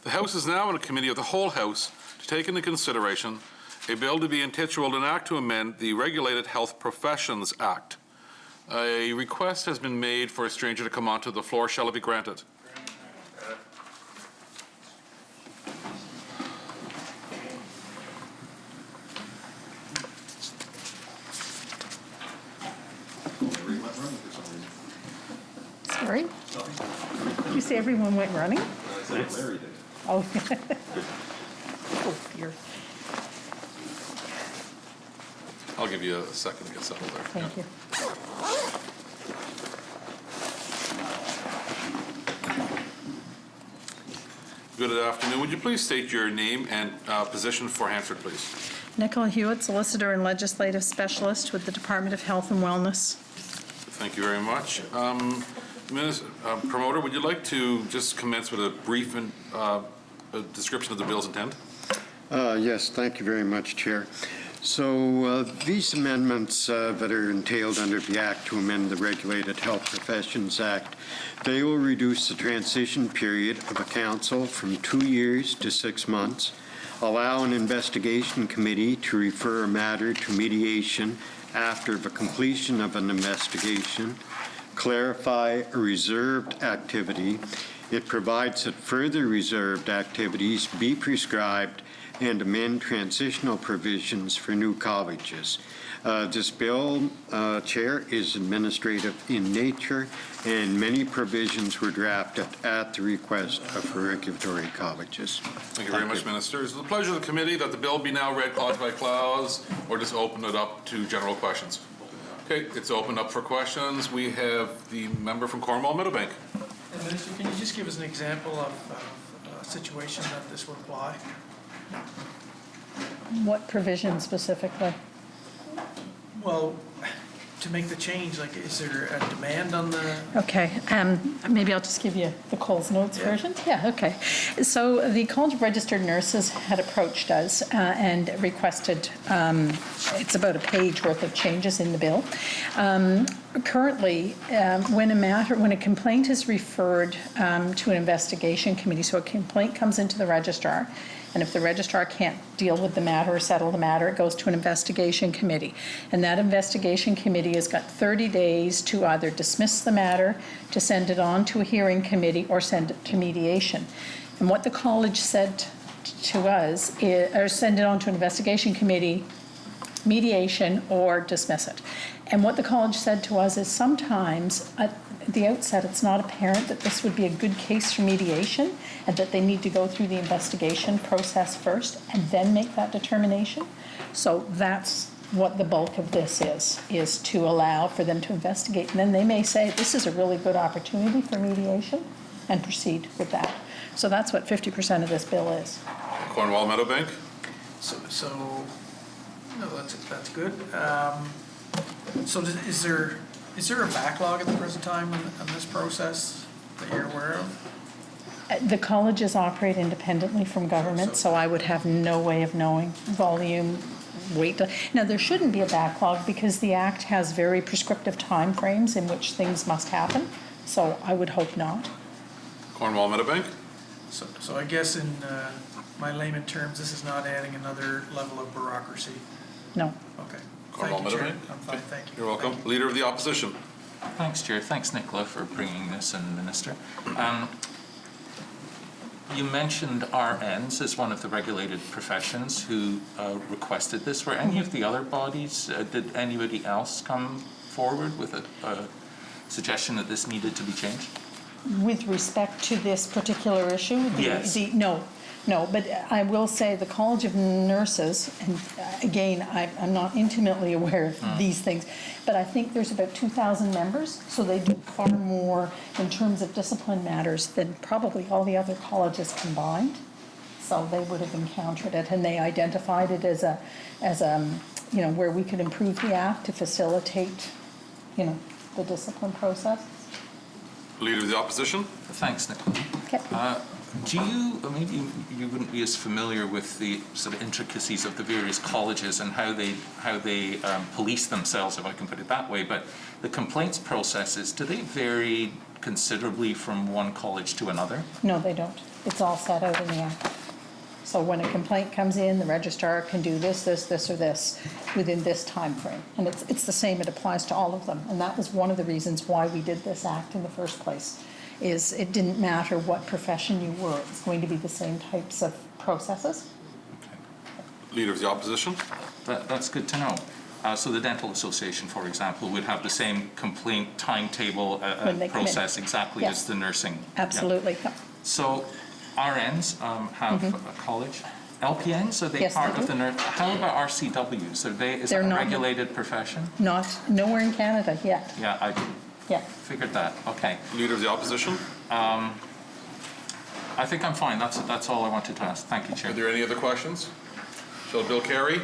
The House is now in a committee of the whole House to take into consideration a bill to be intituled an Act to amend the Regulated Health Professions Act. A request has been made for a stranger to come onto the floor. Shall it be granted? Sorry? Did you say everyone went running? Larry did. Oh. Oh, dear. I'll give you a second to get settled there. Thank you. Good afternoon. Would you please state your name and position for Hansard, please? Nicola Hewitt, Solicitor and Legislative Specialist with the Department of Health and Wellness. Thank you very much. Promoter, would you like to just commence with a brief description of the bill's intent? Yes, thank you very much, Chair. So these amendments that are entailed under the Act to amend the Regulated Health Professions Act, they will reduce the transition period of a council from 2 years to 6 months, allow an investigation committee to refer a matter to mediation after the completion of an investigation, clarify a reserved activity. It provides that further reserved activities be prescribed and amend transitional provisions for new colleges. This bill, Chair, is administrative in nature, and many provisions were drafted at the request of regulatory colleges. Thank you very much, Minister. Is it the pleasure of the committee that the bill be now read clause by clause, or just open it up to general questions? Okay, it's opened up for questions. We have the member from Cornwall Meadowbank. And Minister, can you just give us an example of a situation that this would apply? What provision specifically? Well, to make the change, like, is there a demand on the? Okay, maybe I'll just give you the Coles Notes version. Yeah, okay. So the College of Registered Nurses had approached us and requested, it's about a page worth of changes in the bill. Currently, when a complaint is referred to an investigation committee, so a complaint comes into the registrar, and if the registrar can't deal with the matter or settle the matter, it goes to an investigation committee. And that investigation committee has got 30 days to either dismiss the matter, to send it on to a hearing committee, or send it to mediation. And what the college said to us, or send it on to an investigation committee, mediation, or dismiss it. And what the college said to us is sometimes at the outset it's not apparent that this would be a good case for mediation and that they need to go through the investigation process first and then make that determination. So that's what the bulk of this is to allow for them to investigate. And then they may say, this is a really good opportunity for mediation, and proceed with that. So that's what 50% of this bill is. Cornwall Meadowbank. So no, that's good. So is there a backlog at the present time on this process that you're aware of? The colleges operate independently from government, so I would have no way of knowing volume, weight. Now, there shouldn't be a backlog because the Act has very prescriptive timeframes in which things must happen, so I would hope not. Cornwall Meadowbank. So I guess in my layman terms, this is not adding another level of bureaucracy. No. Okay. Cornwall Thank you, Chair. Meadowbank. I'm fine, thank you. You're welcome. Leader of the Opposition. Thanks, Chair. Thanks, Nicola, for bringing this in, Minister. You mentioned RNs as one of the regulated professions who requested this. Were any of the other bodies, did anybody else come forward with a suggestion that this needed to be changed? With respect to this particular issue? Yes. No, but I will say the College of Nurses, and again, I'm not intimately aware of these things, but I think there's about 2,000 members, so they do far more in terms of discipline matters than probably all the other colleges combined. So they would have encountered it, and they identified it as a where we could improve the Act to facilitate, the discipline process. Leader of the Opposition. Thanks, Nicola. Okay. Maybe you wouldn't be as familiar with the sort of intricacies of the various colleges and how they police themselves, if I can put it that way, but the complaints processes, do they vary considerably from one college to another? No, they don't. It's all set out in the Act. So when a complaint comes in, the registrar can do this, or this within this time frame. And it's the same, it applies to all of them. And that was one of the reasons why we did this Act in the first place, is it didn't matter what profession you were. It's going to be the same types of processes. Okay. Leader of the Opposition. That's good to know. So the Dental Association, for example, would have the same complaint timetable process exactly as the nursing. Absolutely. Yeah. So RNs have a college. LPNs, are they part of the nurse? How about RCWs? Is that a regulated profession? Nowhere in Canada yet. Yeah, I figured that. Okay. Leader of the Opposition. I think I'm fine. That's all I wanted to ask. Thank you, Chair. Are there any other questions? Shall the bill carry?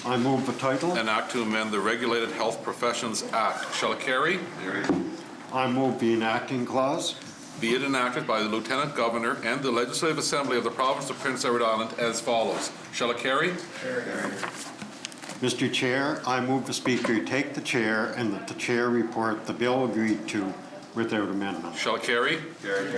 I move the title. An act to amend the Regulated Health Professions Act. Shall it carry? I move the enacting clause. Be it enacted by the Lieutenant Governor and the Legislative Assembly of the Province of Prince Edward Island as follows. Shall it carry? Mr. Chair, I move the Speaker take the chair and that the chair report the bill agreed to without amendment. Shall it carry? Carry.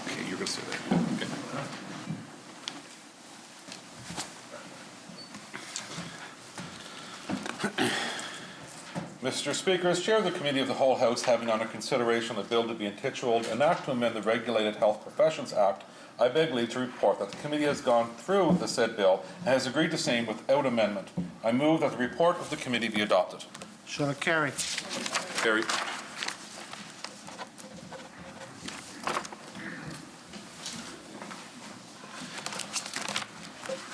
Okay, you're going to stay there. Okay. Mr. Speaker, as Chair of the Committee of the Whole House, having under consideration the bill to be intituled An Act to Amend the Regulated Health Professions Act, I beg leave to report that the committee has gone through the said bill and has agreed to same without amendment. I move that the report of the committee be adopted. Shall it carry? Carried.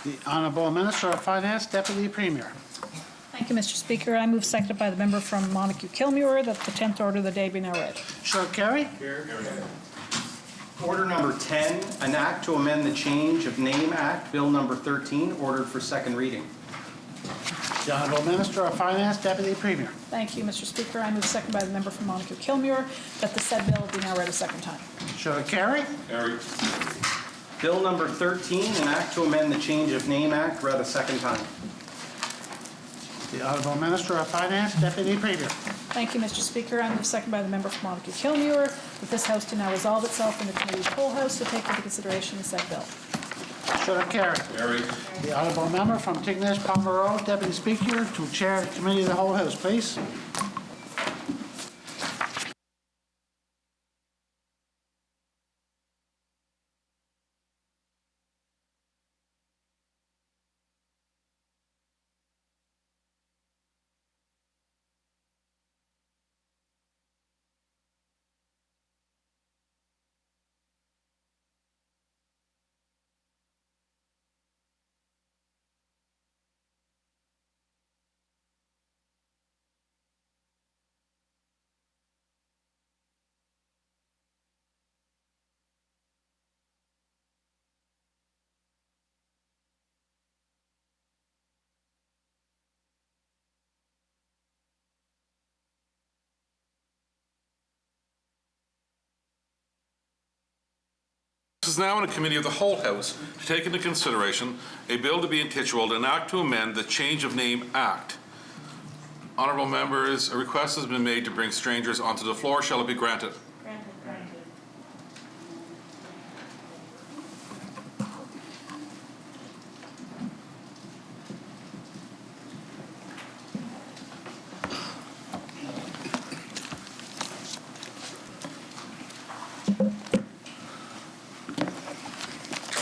The Honourable Minister of Finance, Deputy Premier. Thank you, Mr. Speaker. I move, seconded by the member from Montague-Kilmuir, that the 10th order of the day be now read. Shall it carry? Order number 10, an act to amend the Change of Name Act, Bill number 13, ordered for second reading. The Honourable Minister of Finance, Deputy Premier. Thank you, Mr. Speaker. I move, seconded by the member from Montague-Kilmuir, that the said bill be now read a second time. Shall it carry? Carried. Bill number 13, an act to amend the Change of Name Act, read a second time. The Honourable Minister of Finance, Deputy Premier. Thank you, Mr. Speaker. I move, seconded by the member from Montague-Kilmuir, that this House do now resolve itself in the Committee of the Whole House to take into consideration the said bill. Shall it carry? Carried. The Honourable Member from Tignish Palmer Road, Deputy Speaker, to chair the Committee of the Whole House, please. This is now in a Committee of the Whole House to take into consideration a bill to be intituled An Act to Amend the Change of Name Act. Honourable members, a request has been made to bring strangers onto the floor. Shall it be granted? Granted.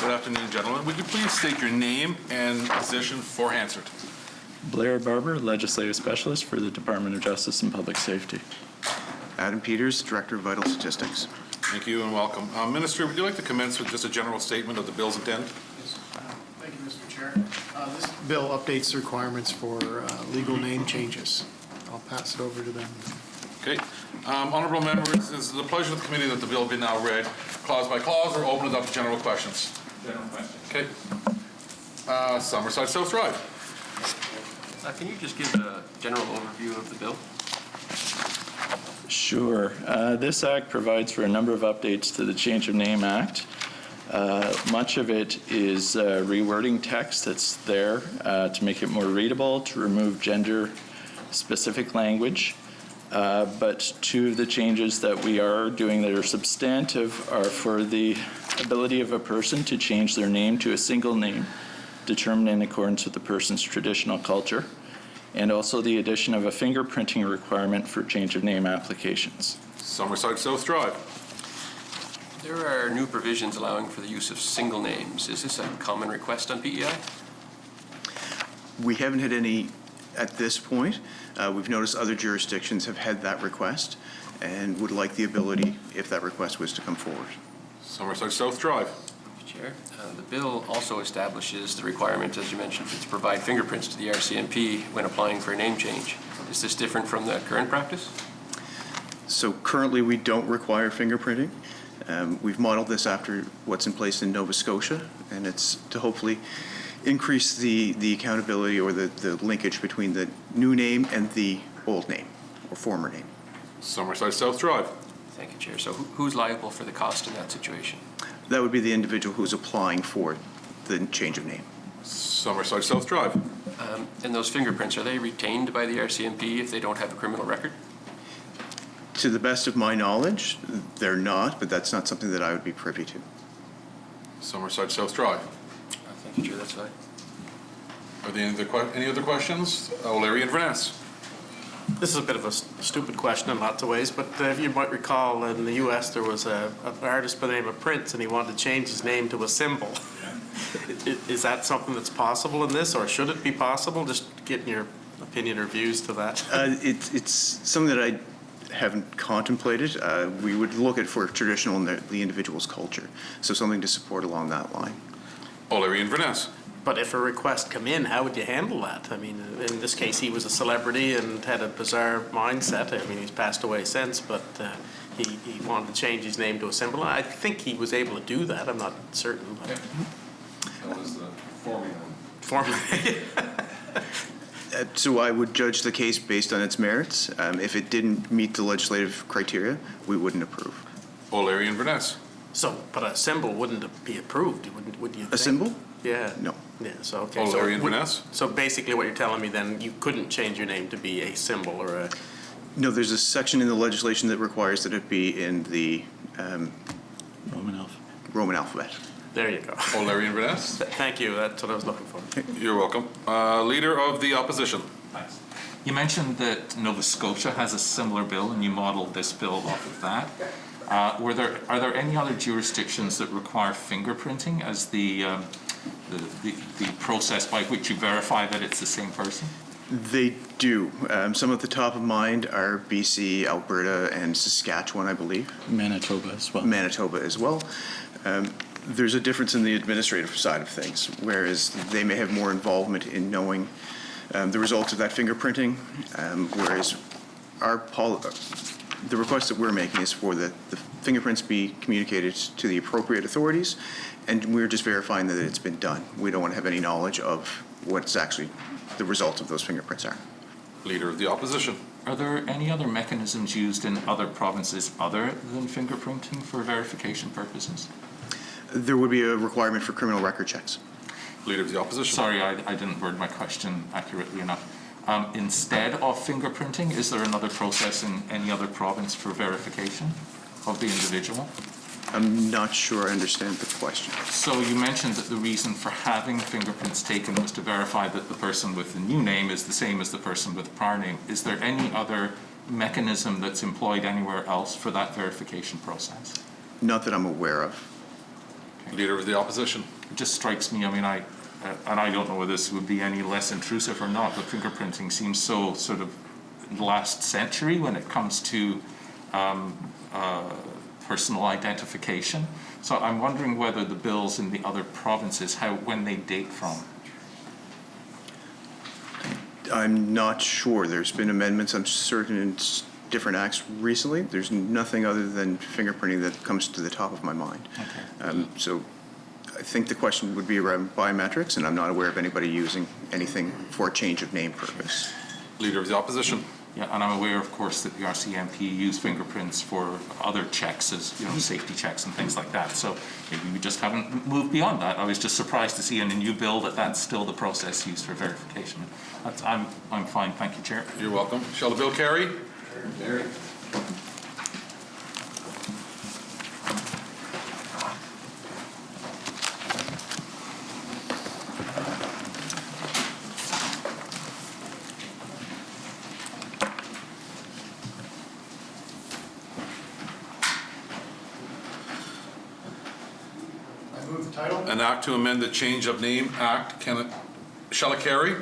Good afternoon, gentlemen. Would you please state your name and position for Hansard? Blair Barber, Legislative Specialist for the Department of Justice and Public Safety. Adam Peters, Director of Vital Statistics. Thank you and welcome. Minister, would you like to commence with just a general statement of the bill's intent? Yes. Thank you, Mr. Chair. This bill updates the requirements for legal name changes. I'll pass it over to them. Okay. Honourable members, it is the pleasure of the committee that the bill be now read clause by clause or open it up to general questions. General question. Okay. Summerside South Drive. Can you just give a general overview of the bill? Sure. This act provides for a number of updates to the Change of Name Act. Much of it is rewording text that's there to make it more readable, to remove gender-specific language. But two of the changes that we are doing that are substantive are for the ability of a person to change their name to a single name determined in accordance with the person's traditional culture, and also the addition of a fingerprinting requirement for change of name applications. Summerside South Drive. There are new provisions allowing for the use of single names. Is this a common request on PEI? We haven't had any at this point. We've noticed other jurisdictions have had that request and would like the ability, if that request was to come forward. Summerside South Drive. Chair, the bill also establishes the requirement, as you mentioned, to provide fingerprints to the RCMP when applying for a name change. Is this different from the current practice? So currently we don't require fingerprinting. We've modeled this after what's in place in Nova Scotia, and it's to hopefully increase the accountability or the linkage between the new name and the old name or former name. Summerside South Drive. Thank you, Chair. So who's liable for the cost in that situation? That would be the individual who's applying for the change of name. Summerside South Drive. And those fingerprints, are they retained by the RCMP if they don't have a criminal record? To the best of my knowledge, they're not, but that's not something that I would be privy to. Summerside South Drive. Thank you, Chair. That's fine. Are there any other questions? O'Leary and Verness. This is a bit of a stupid question in lots of ways, but if you might recall, in the U.S. there was an artist by the name of Prince, and he wanted to change his name to a symbol. Is that something that's possible in this, or should it be possible? Just getting your opinion or views to that. It's something that I haven't contemplated. We would look at for traditional in the individual's culture, so something to support along that line. O'Leary Inverness. But if a request come in, how would you handle that? I mean, in this case, he was a celebrity and had a bizarre mindset. I mean, he's passed away since, but he wanted to change his name to a symbol. I think he was able to do that. I'm not certain. But That was the formula. So I would judge the case based on its merits. If it didn't meet the legislative criteria, we wouldn't approve. O'Leary Inverness. So, but a symbol wouldn't be approved, would you think? A symbol? Yeah. No. Yeah, so, okay. O'Leary Inverness. So basically what you're telling me then, you couldn't change your name to be a symbol or a... No, there's a section in the legislation that requires that it be in the Roman alphabet. There you go. O'Leary Inverness. Thank you, that's what I was looking for. You're welcome. Leader of the Opposition. Thanks. You mentioned that Nova Scotia has a similar bill, and you modeled this bill off of that. Are there any other jurisdictions that require fingerprinting as the process by which you verify that it's the same person? They do. Some at the top of mind are BC, Alberta, and Saskatchewan, I believe. Manitoba as well. Manitoba as well. There's a difference in the administrative side of things, whereas they may have more involvement in knowing the results of that fingerprinting, whereas the request that we're making is for the fingerprints be communicated to the appropriate authorities, and we're just verifying that it's been done. We don't want to have any knowledge of what's actually the result of those fingerprints are. Leader of the Opposition. Are there any other mechanisms used in other provinces other than fingerprinting for verification purposes? There would be a requirement for criminal record checks. Leader of the Opposition. Sorry, I didn't word my question accurately enough. Instead of fingerprinting, is there another process in any other province for verification of the individual? I'm not sure I understand the question. So you mentioned that the reason for having fingerprints taken was to verify that the person with the new name is the same as the person with the prior name. Is there any other mechanism that's employed anywhere else for that verification process? Not that I'm aware of. Okay. Leader of the Opposition. It just strikes me, I mean, and I don't know whether this would be any less intrusive or not, but fingerprinting seems so sort of last century when it comes to personal identification. So I'm wondering whether the bills in the other provinces, when they date from. I'm not sure. There's been amendments, I'm certain, in different acts recently. There's nothing other than fingerprinting that comes to the top of my mind. Okay. So I think the question would be around biometrics, and I'm not aware of anybody using anything for a change of name purpose. Leader of the Opposition. Yeah, and I'm aware, of course, that the RCMP use fingerprints for other checks, as safety checks and things like that. So maybe we just haven't moved beyond that. I was just surprised to see in a new bill that that's still the process used for verification. I'm fine, thank you, Chair. You're welcome. Shall the bill carry? Carry. An act to amend the Change of Name Act. Shall it carry?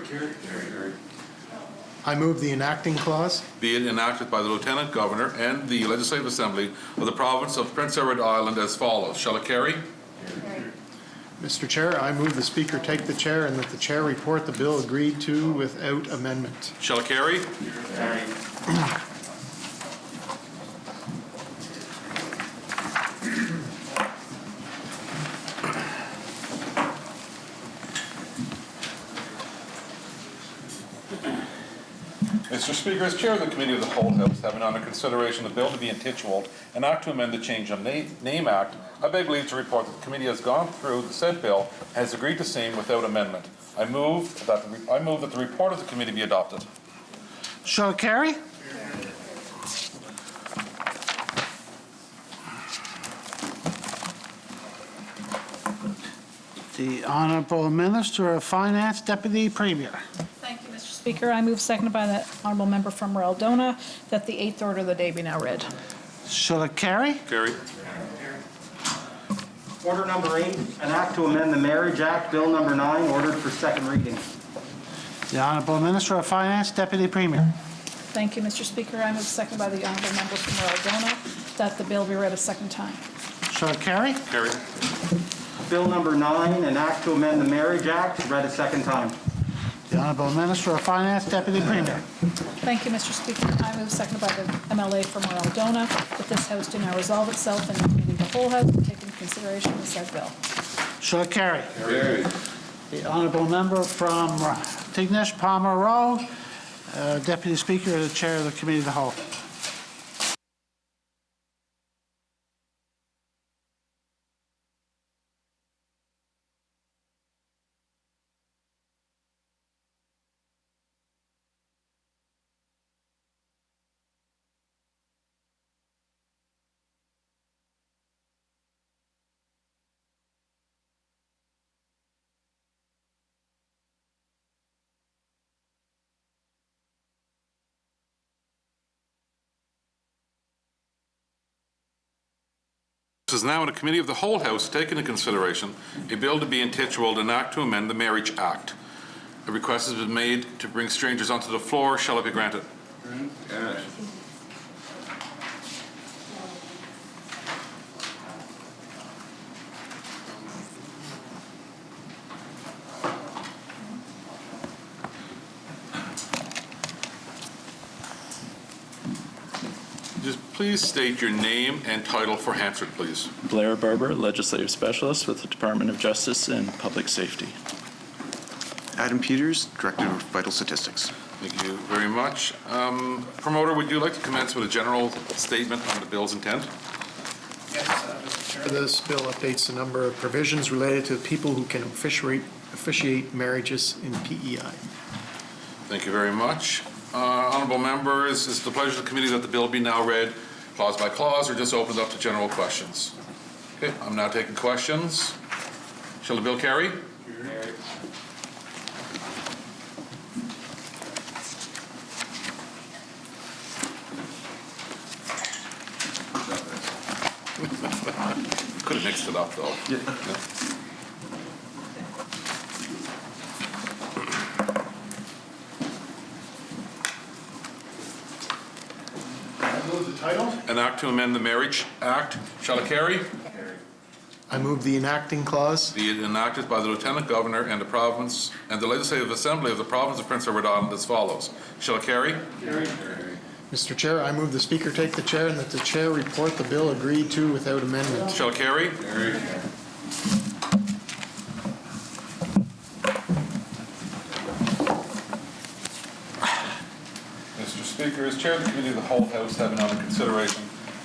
I move the enacting clause. Be it enacted by the Lieutenant Governor and the Legislative Assembly of the Province of Prince Edward Island as follows. Shall it carry? Mr. Chair, I move the Speaker take the chair and that the chair report the bill agreed to without amendment. Shall it carry? Carry. Mr. Speaker, as Chair of the Committee of the Whole House, having under consideration the bill to be intituled an act to amend the Change of Name Act, I beg leave to report that the committee has gone through the said bill and has agreed to same without amendment. I move that the report of the committee be adopted. Shall it carry? The Honourable Minister of Finance, Deputy Premier. Thank you, Mr. Speaker, I move, seconded by the honourable member from Readiness, that the 8th order of the day be now read. Shall it carry? Carry. Order number 8, an act to amend the Marriage Act, Bill number 9, ordered for second reading. The Honourable Minister of Finance, Deputy Premier. Thank you, Mr. Speaker. I move, seconded by the honourable member from Readiness, that the bill be read a second time. Shall it carry? Carry. Bill number 9, an act to amend the Marriage Act, read a second time. The Honourable Minister of Finance, Deputy Premier. Thank you, Mr. Speaker. I move, seconded by the MLA from Readiness, that this House do now resolve itself in the committee of the whole House to take into consideration the said bill. Shall it carry? Carry. The Honourable Member from Tignish, Palmer Road, Deputy Speaker, the Chair of the Committee of the Whole. This is now in a committee of the whole House taken into consideration a bill to be intituled an act to amend the Marriage Act. A request has been made to bring strangers onto the floor. Shall it be granted? Just please state your name and title for Hansford, please. Blair Barber, Legislative Specialist with the Department of Justice and Public Safety. Adam Peters, Director of Vital Statistics. Thank you very much. Promoter, would you like to commence with a general statement on the bill's intent? Yes, Mr. Chair. This bill updates a number of provisions related to people who can officiate marriages in PEI. Thank you very much. Honourable members, it's the pleasure of the committee that the bill be now read clause by clause or just opened up to general questions. Okay, I'm now taking questions. Shall the bill carry? Carry. Could have mixed it up though. Yeah. Title? An act to amend the Marriage Act. Shall it carry? I move the enacting clause. Be it enacted by the Lieutenant Governor and the province and the Legislative Assembly of the Province of Prince Edward Island as follows. Shall it carry? Carry. Mr. Chair, I move the Speaker take the chair and that the chair report the bill agreed to without amendment. Shall it carry? Carry. Mr. Speaker, as Chair of the Committee of the whole House having under consideration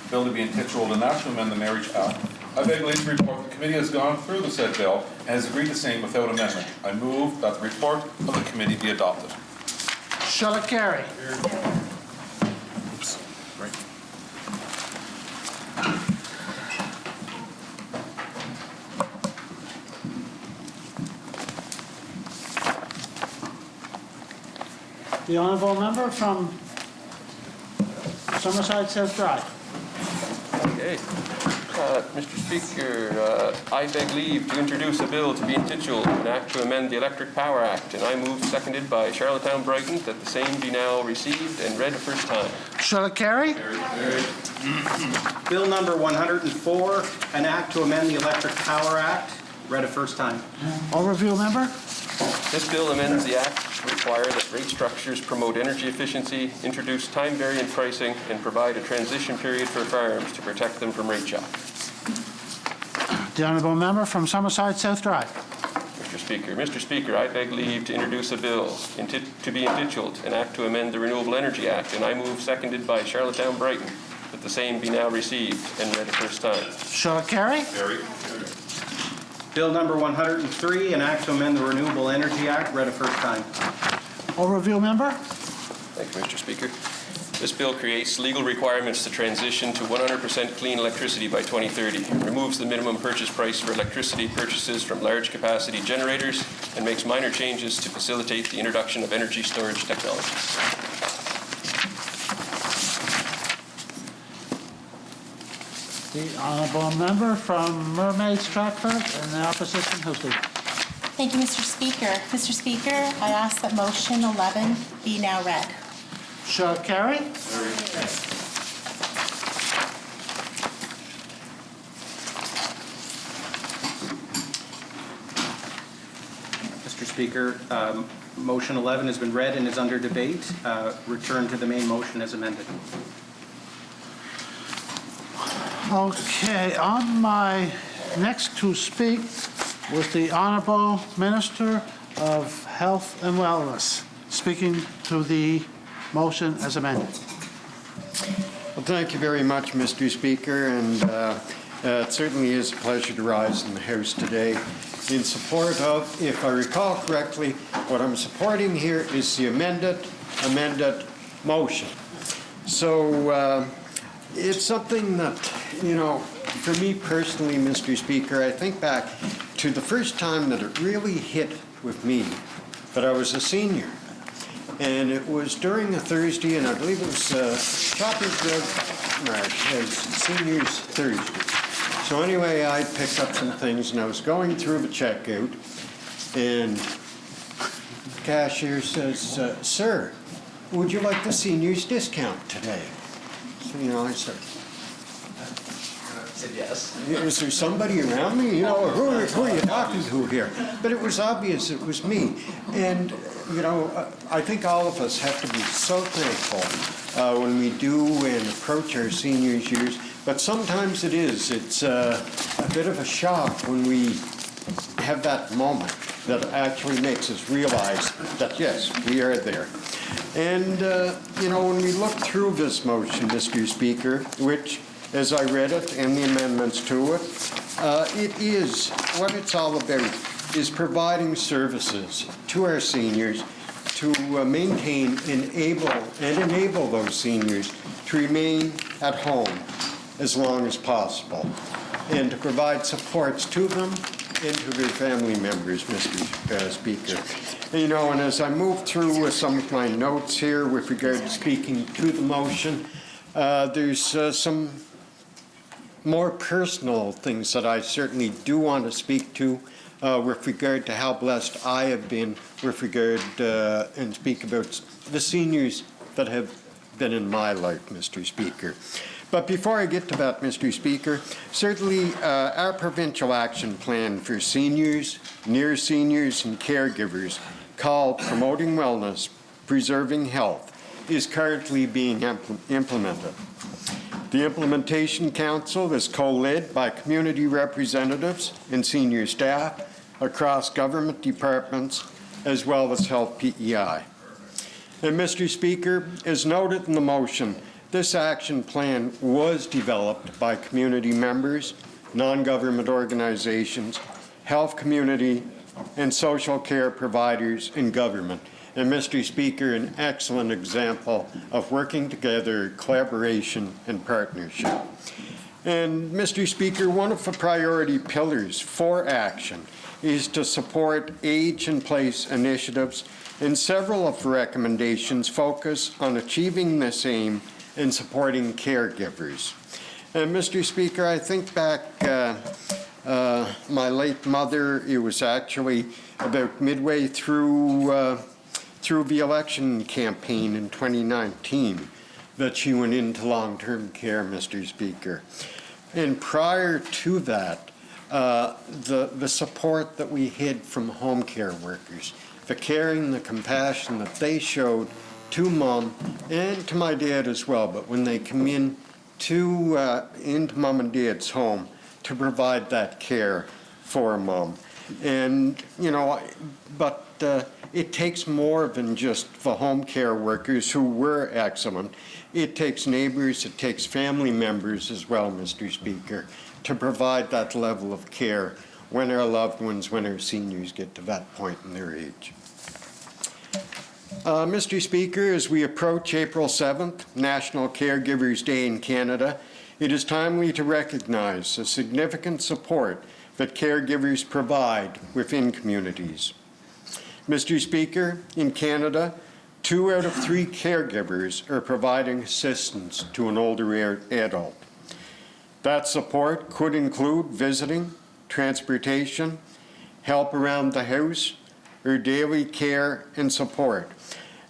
bill to be intituled an act to amend the Marriage Act, I beg leave to report the committee has gone through the said bill and has agreed to same without amendment. I move that the report of the committee be adopted. Shall it carry? Oops. Right. The Honourable Member from Summerside South Drive. Okay. Mr. Speaker, I beg leave to introduce a bill to be intituled an act to amend the Electric Power Act, and I move, seconded by Charlottetown Brighton, that the same be now received and read a first time. Shall it carry? Bill number 104, an act to amend the Electric Power Act, read a first time. Overview, Member. This bill amends the act to require that rate structures promote energy efficiency, introduce time-variant pricing, and provide a transition period for farms to protect them from rate shock. The Honourable Member from Summerside South Drive. Mr. Speaker, I beg leave to introduce a bill to be intituled an act to amend the Renewable Energy Act, and I move, seconded by Charlottetown Brighton, that the same be now received and read a first time. Shall it carry? Carry. Bill number 103, an act to amend the Renewable Energy Act, read a first time. Overview, Member. Thank you, Mr. Speaker. This bill creates legal requirements to transition to 100% clean electricity by 2030 and removes the minimum purchase price for electricity purchases from large capacity generators and makes minor changes to facilitate the introduction of energy storage technologies. The honourable member from Mermaid Stratford and the opposition, who's the... Thank you, Mr. Speaker. Mr. Speaker, I ask that motion 11 be now read. Shall carry? Mr. Speaker, motion 11 has been read and is under debate. Return to the main motion as amended. Okay, on my next to speak was the Honourable Minister of Health and Wellness, speaking to the motion as amended. Well, thank you very much, Mr. Speaker, and it certainly is a pleasure to rise in the House today in support of, if I recall correctly, what I'm supporting here is the amended motion. So it's something that, for me personally, Mr. Speaker, I think back to the first time that it really hit with me that I was a senior. And it was during a Thursday, and I believe it was Shoppers Drug Mart as Seniors Thursday. So anyway, I picked up some things, and I was going through the checkout, and the cashier says, "Sir, would you like the seniors discount today?" So, I said, Yes. "Is there somebody around me? Who are you talking to here?" But it was obvious it was me. And, I think all of us have to be so thankful when we do and approach our seniors' years. But sometimes it's a bit of a shock when we have that moment that actually makes us realize that, yes, we are there. And, when we look through this motion, Mr. Speaker, which, as I read it and the amendments to it, it is, what it's all about is providing services to our seniors to maintain, enable those seniors to remain at home as long as possible, and to provide supports to them and to their family members, Mr. Speaker. And as I move through with some of my notes here with regard to speaking to the motion, there's some more personal things that I certainly do want to speak to with regard to how blessed I have been with regard and speak about the seniors that have been in my life, Mr. Speaker. But before I get to that, Mr. Speaker, certainly our provincial action plan for seniors, near seniors, and caregivers called Promoting Wellness, Preserving Health is currently being implemented. The Implementation Council is co-led by community representatives and senior staff across government departments, as well as Health PEI. And Mr. Speaker, as noted in the motion, this action plan was developed by community members, non-government organizations, health community, and social care providers in government. And Mr. Speaker, an excellent example of working together, collaboration, and partnership. And Mr. Speaker, one of the priority pillars for action is to support age-in-place initiatives, and several of the recommendations focus on achieving this aim and supporting caregivers. And Mr. Speaker, I think back my late mother, it was actually about midway through the election campaign in 2019 that she went into long-term care, Mr. Speaker. And prior to that, the support that we had from home care workers, the caring, the compassion that they showed to Mom and to my dad as well, but when they come in into Mom and Dad's home to provide that care for Mom. And, but it takes more than just the home care workers who were excellent. It takes neighbors, it takes family members as well, Mr. Speaker, to provide that level of care when our loved ones, when our seniors get to that point in their age. Mr. Speaker, as we approach April 7th, National Caregivers Day in Canada, it is timely to recognize the significant support that caregivers provide within communities. Mr. Speaker, in Canada, 2 out of 3 caregivers are providing assistance to an older adult. That support could include visiting, transportation, help around the house, or daily care and support.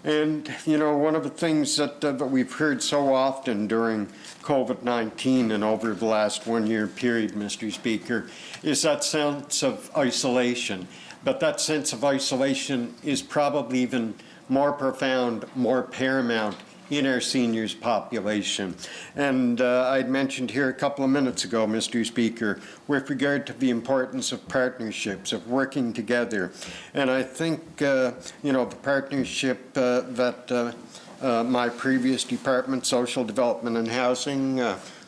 And, you know, one of the things that we've heard so often during COVID-19 and over the last 1-year period, Mr. Speaker, is that sense of isolation. But that sense of isolation is probably even more profound, more paramount in our seniors population. And I'd mentioned here a couple of minutes ago, Mr. Speaker, with regard to the importance of partnerships, of working together. And I think, you know, the partnership that my previous department, Social Development and Housing,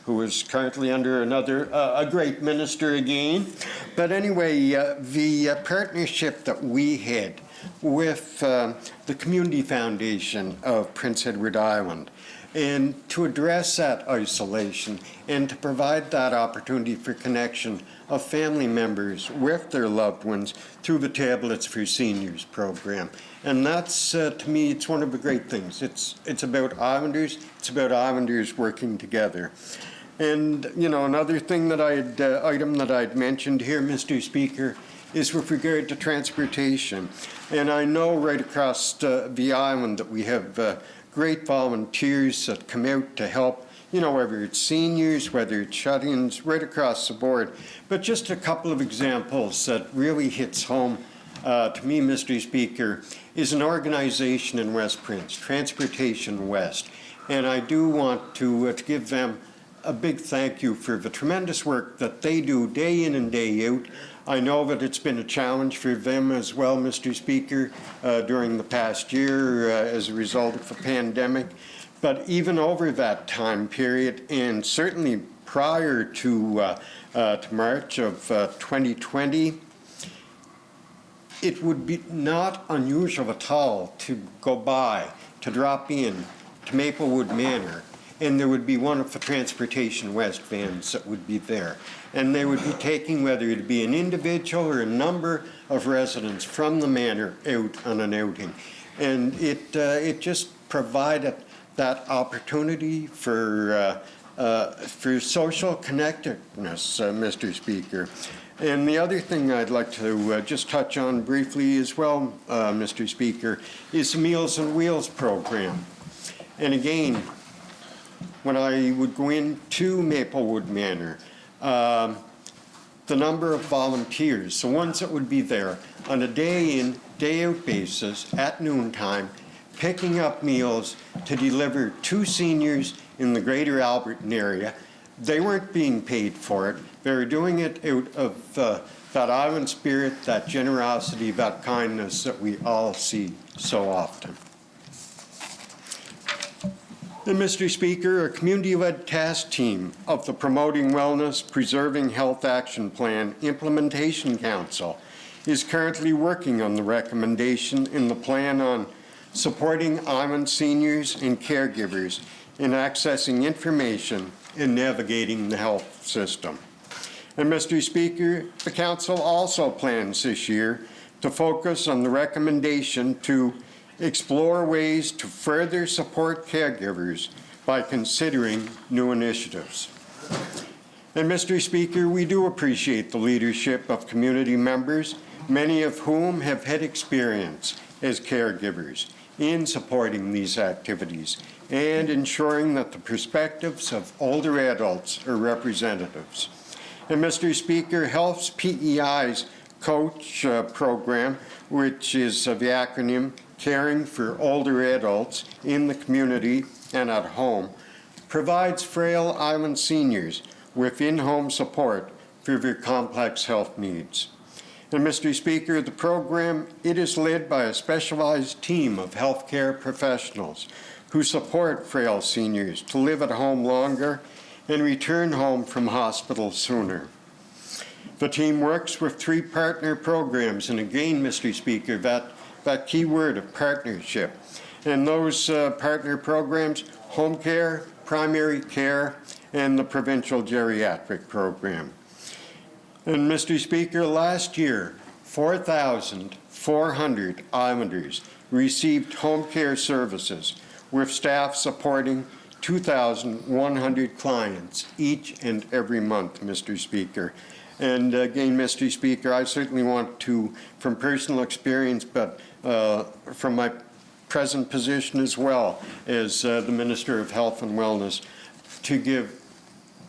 who is currently under another, a great minister again. But anyway, the partnership that we had with the Community Foundation of Prince Edward Island, and to address that isolation and to provide that opportunity for connection of family members with their loved ones through the Tablets for Seniors program. And that's, to me, it's one of the great things. It's about Islanders. It's about Islanders working together. And, you know, another thing that item that I'd mentioned here, Mr. Speaker, is with regard to transportation. And I know right across the island that we have great volunteers that come out to help, you know, whether it's seniors, whether it's shut-ins, right across the board. But just a couple of examples that really hits home to me, Mr. Speaker, is an organization in West Prince, Transportation West. And I do want to give them a big thank you for the tremendous work that they do day in and day out. I know that it's been a challenge for them as well, Mr. Speaker, during the past year as a result of the pandemic. But even over that time period, and certainly prior to March of 2020, it would be not unusual at all to go by, to drop in to Maplewood Manor, and there would be one of the Transportation West vans that would be there. And they would be taking, whether it be an individual or a number of residents from the manor out on an outing. And it just provided that opportunity for social connectedness, Mr. Speaker. And the other thing I'd like to just touch on briefly as well, Mr. Speaker, is the Meals on Wheels program. And again, when I would go into Maplewood Manor, the number of volunteers, the ones that would be there on a day-in, day-out basis at noontime, picking up meals to deliver to seniors in the greater Alberton area. They weren't being paid for it. They were doing it out of that island spirit, that generosity, that kindness that we all see so often. And Mr. Speaker, a community-led task team of the Promoting Wellness, Preserving Health Action Plan Implementation Council is currently working on the recommendation in the plan on supporting island seniors and caregivers in accessing information and navigating the health system. And Mr. Speaker, the Council also plans this year to focus on the recommendation to explore ways to further support caregivers by considering new initiatives. And Mr. Speaker, we do appreciate the leadership of community members, many of whom have had experience as caregivers in supporting these activities and ensuring that the perspectives of older adults are representatives. And Mr. Speaker, Health's PEI's COACH program, which is the acronym Caring for Older Adults in the Community and at Home, provides frail island seniors with in-home support for their complex health needs. And Mr. Speaker, the program, it is led by a specialized team of healthcare professionals who support frail seniors to live at home longer and return home from hospital sooner. The team works with 3 partner programs, and again, Mr. Speaker, that key word of partnership. And those partner programs, home care, primary care, and the provincial geriatric program. And Mr. Speaker, last year, 4,400 Islanders received home care services, with staff supporting 2,100 clients each and every month, Mr. Speaker. And again, Mr. Speaker, I certainly want to, from personal experience, but from my present position as well as the Minister of Health and Wellness, to give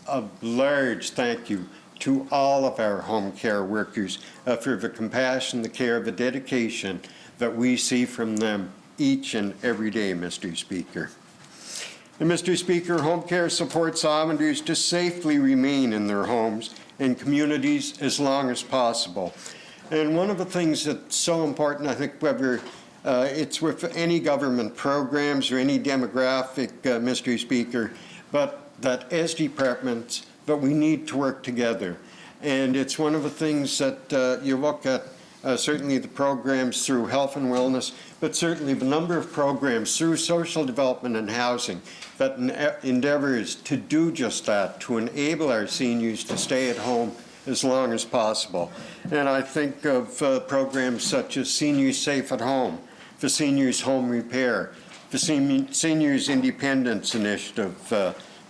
a large thank you to all of our home care workers for the compassion, the care, the dedication that we see from them each and every day, Mr. Speaker. And Mr. Speaker, home care supports Islanders to safely remain in their homes and communities as long as possible. And one of the things that's so important, I think, whether it's with any government programs or any demographic, Mr. Speaker, but that as departments, that we need to work together. And it's one of the things that you look at, certainly the programs through health and wellness, but certainly the number of programs through social development and housing that endeavors to do just that, to enable our seniors to stay at home as long as possible. And I think of programs such as Seniors Safe at Home, the Seniors Home Repair, the Seniors Independence Initiative,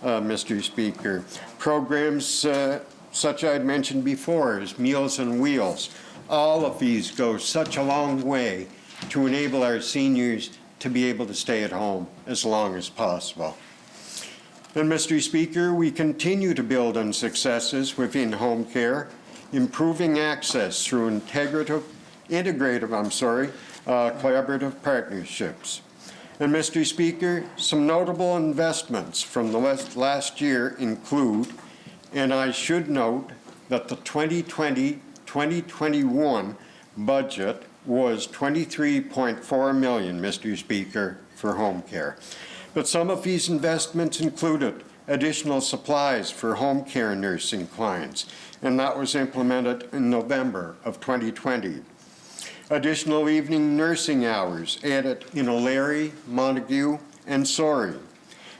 Mr. Speaker. Programs such I had mentioned before as Meals on Wheels. All of these go such a long way to enable our seniors to be able to stay at home as long as possible. And Mr. Speaker, we continue to build on successes within home care, improving access through collaborative partnerships. And Mr. Speaker, some notable investments from the last year include, and I should note that the 2020-2021 budget was $23.4 million, Mr. Speaker, for home care. But some of these investments included additional supplies for home care nursing clients, and that was implemented in November of 2020. Additional evening nursing hours added in O'Leary, Montague, and Surrey,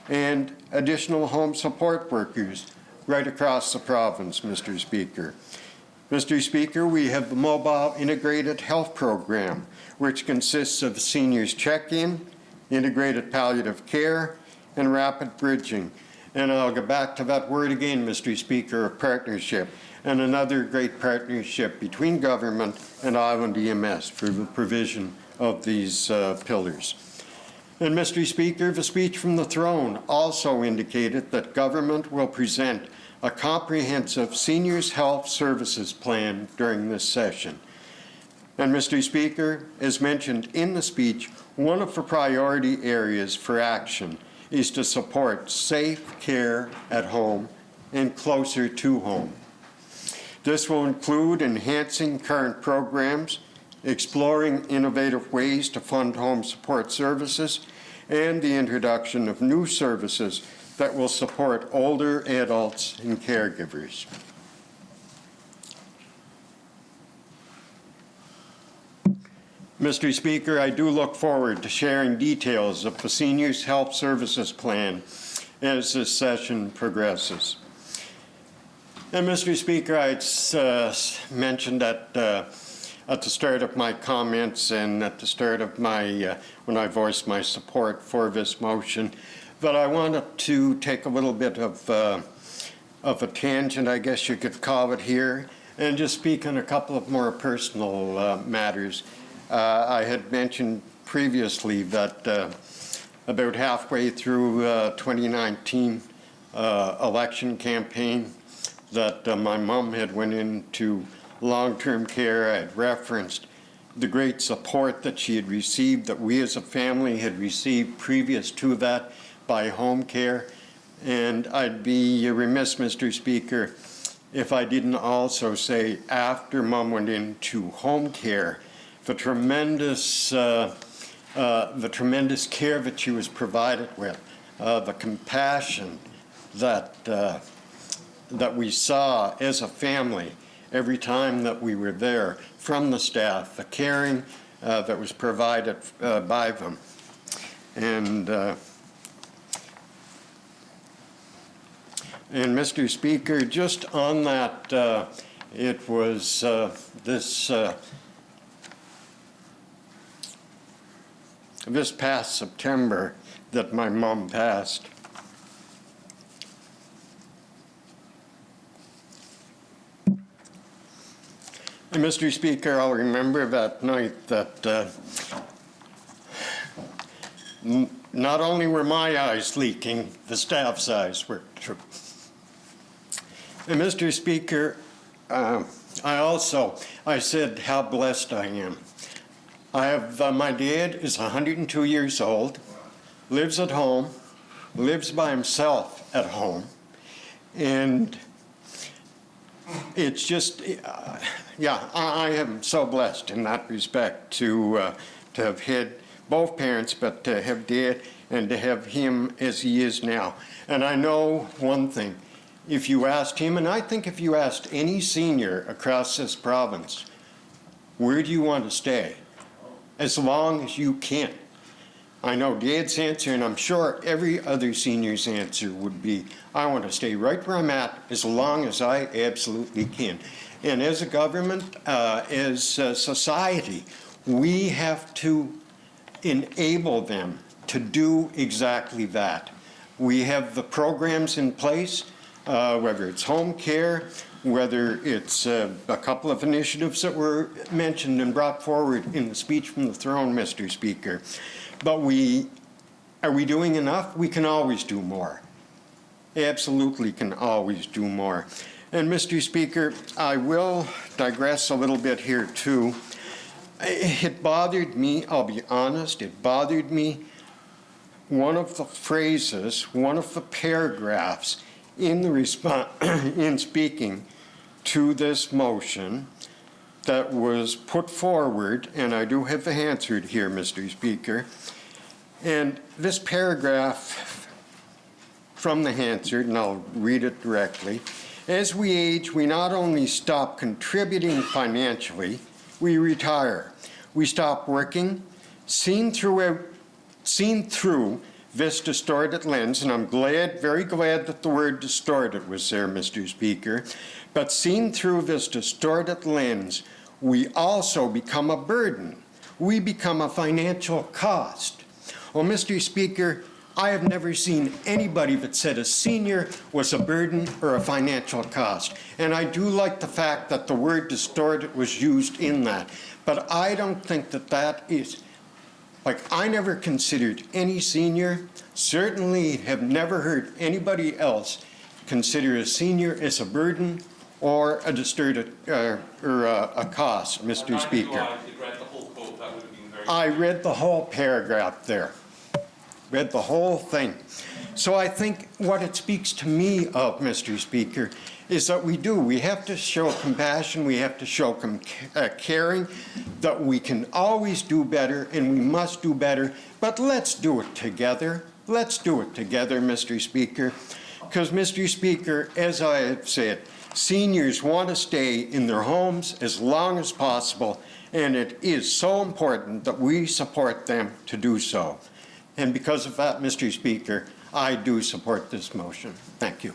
and additional home support workers right across the province, Mr. Speaker. Mr. Speaker, we have the Mobile Integrated Health Program, which consists of seniors check-in, integrated palliative care, and rapid bridging. And I'll go back to that word again, Mr. Speaker, of partnership, and another great partnership between government and Island EMS for the provision of these pillars. And Mr. Speaker, the speech from the throne also indicated that government will present a comprehensive seniors health services plan during this session. And Mr. Speaker, as mentioned in the speech, one of the priority areas for action is to support safe care at home and closer to home. This will include enhancing current programs, exploring innovative ways to fund home support services, and the introduction of new services that will support older adults and caregivers. Mr. Speaker, I do look forward to sharing details of the Seniors Health Services Plan as this session progresses. And Mr. Speaker, I mentioned at the start of my comments and at the start of my, when I voiced my support for this motion, that I wanted to take a little bit of a tangent, I guess you could call it here, and just speak on a couple of more personal matters. I had mentioned previously that about halfway through 2019 election campaign, that my mom had went into long-term care. I had referenced the great support that she had received, that we as a family had received previous to that by home care. And I'd be remiss, Mr. Speaker, if I didn't also say after Mom went into home care, the tremendous care that she was provided with, the compassion that we saw as a family every time that we were there from the staff, the caring that was provided by them. And Mr. Speaker, just on that It was this past September that my mom passed. And Mr. Speaker, I'll remember that night that not only were my eyes leaking, the staff's eyes were too. And Mr. Speaker, I said how blessed I am. I have, my dad is 102 years old, lives at home, lives by himself at home, and it's just, I am so blessed in that respect to have had both parents, but to have Dad and to have him as he is now. And I know one thing, if you asked him, and I think if you asked any senior across this province, where do you want to stay? As long as you can. I know Dad's answer, and I'm sure every other senior's answer would be, I want to stay right where I'm at as long as I absolutely can. And as a government, as a society, we have to enable them to do exactly that. We have the programs in place, whether it's home care, whether it's a couple of initiatives that were mentioned and brought forward in the speech from the throne, Mr. Speaker. But are we doing enough? We can always do more. Absolutely can always do more. And Mr. Speaker, I will digress a little bit here too. It bothered me, I'll be honest, it bothered me, one of the phrases, one of the paragraphs in the response, in speaking to this motion that was put forward, and I do have the Hansard here, Mr. Speaker, and this paragraph from the Hansard, and I'll read it directly, as we age, we not only stop contributing financially, we retire. We stop working, seen through this distorted lens, and I'm very glad that the word distorted was there, Mr. Speaker, but seen through this distorted lens, we also become a burden. We become a financial cost. Well, Mr. Speaker, I have never seen anybody that said a senior was a burden or a financial cost. And I do like the fact that the word distorted was used in that. But I don't think that that is, like, I never considered any senior, certainly have never heard anybody else consider a senior as a burden or a distorted or a cost, Mr. Speaker. I read the whole paragraph there. Read the whole thing. So I think what it speaks to me of, Mr. Speaker, is that we have to show compassion, we have to show caring, that we can always do better and we must do better, but let's do it together. Let's do it together, Mr. Speaker, because, Mr. Speaker, as I have said, seniors want to stay in their homes as long as possible, and it is so important that we support them to do so. And because of that, Mr. Speaker, I do support this motion. Thank you.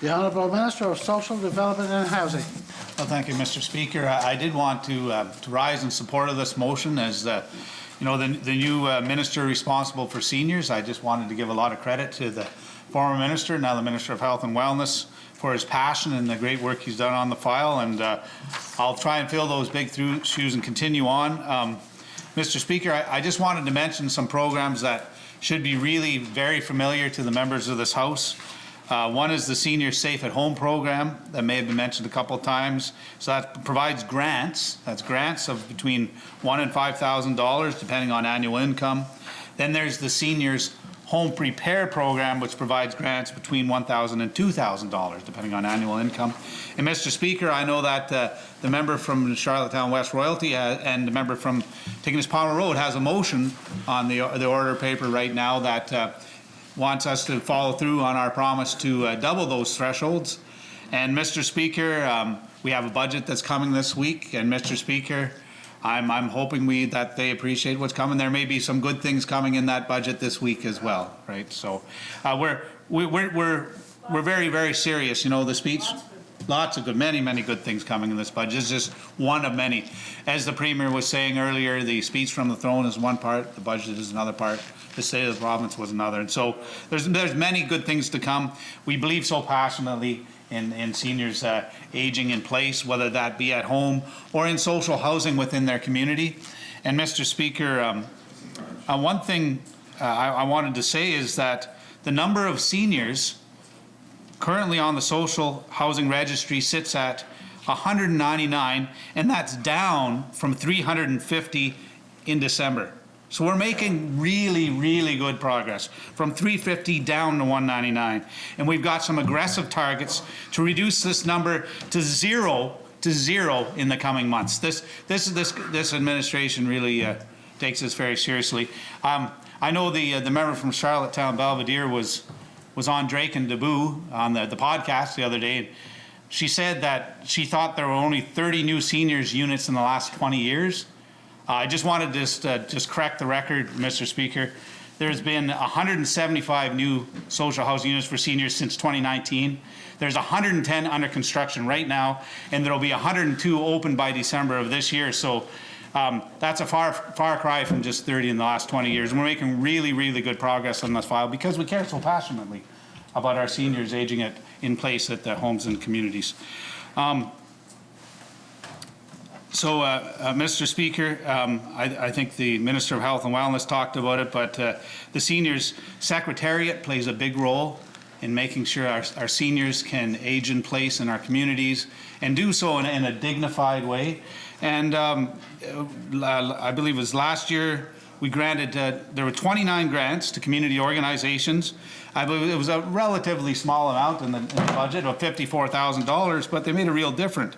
The Honourable Minister of Social Development and Housing. Well, thank you, Mr. Speaker. I did want to rise in support of this motion as the new minister responsible for seniors. I just wanted to give a lot of credit to the former minister, now the Minister of Health and Wellness, for his passion and the great work he's done on the file, and I'll try and fill those big shoes and continue on. Mr. Speaker, I just wanted to mention some programs that should be really very familiar to the members of this House. One is the Senior Safe at Home program that may have been mentioned a couple of times. So that provides grants. That's grants of between $1,000 and $5,000 depending on annual income. Then there's the Seniors Home Prepare program, which provides grants between $1,000 and $2,000 depending on annual income. And Mr. Speaker, I know that the member from Charlottetown West Royalty and the member from Tignes Palmer Road has a motion on the order paper right now that wants us to follow through on our promise to double those thresholds. And Mr. Speaker, we have a budget that's coming this week, and Mr. Speaker, I'm hoping that they appreciate what's coming. There may be some good things coming in that budget this week as well, right? So we're we're very, very serious. You know, the speech, lots of good, many, many good things coming in this budget. It's just one of many. As the Premier was saying earlier, the speech from the throne is one part, the budget is another part, the state of the province was another. And so there's many good things to come. We believe so passionately in seniors aging in place, whether that be at home or in social housing within their community. And Mr. Speaker, one thing I wanted to say is that the number of seniors currently on the social housing registry sits at 199, and that's down from 350 in December. So we're making really, really good progress from 350 down to 199. And we've got some aggressive targets to reduce this number to zero in the coming months. This administration really takes this very seriously. I know the member from Charlottetown Belvedere was on Drake and Deboo on the podcast the other day. She said that she thought there were only 30 new seniors units in the last 20 years. I just wanted to just correct the record, Mr. Speaker. There's been 175 new social housing units for seniors since 2019. There's 110 under construction right now, and there'll be 102 open by December of this year. So that's a far cry from just 30 in the last 20 years. And we're making really, really good progress on this file because we care so passionately about our seniors aging in place at the homes and communities. Mr. Speaker, I think the Minister of Health and Wellness talked about it, but the Seniors Secretariat plays a big role in making sure our seniors can age in place in our communities and do so in a dignified way. And I believe it was last year we granted, there were 29 grants to community organizations. I believe it was a relatively small amount in the budget of $54,000, but they made a real difference.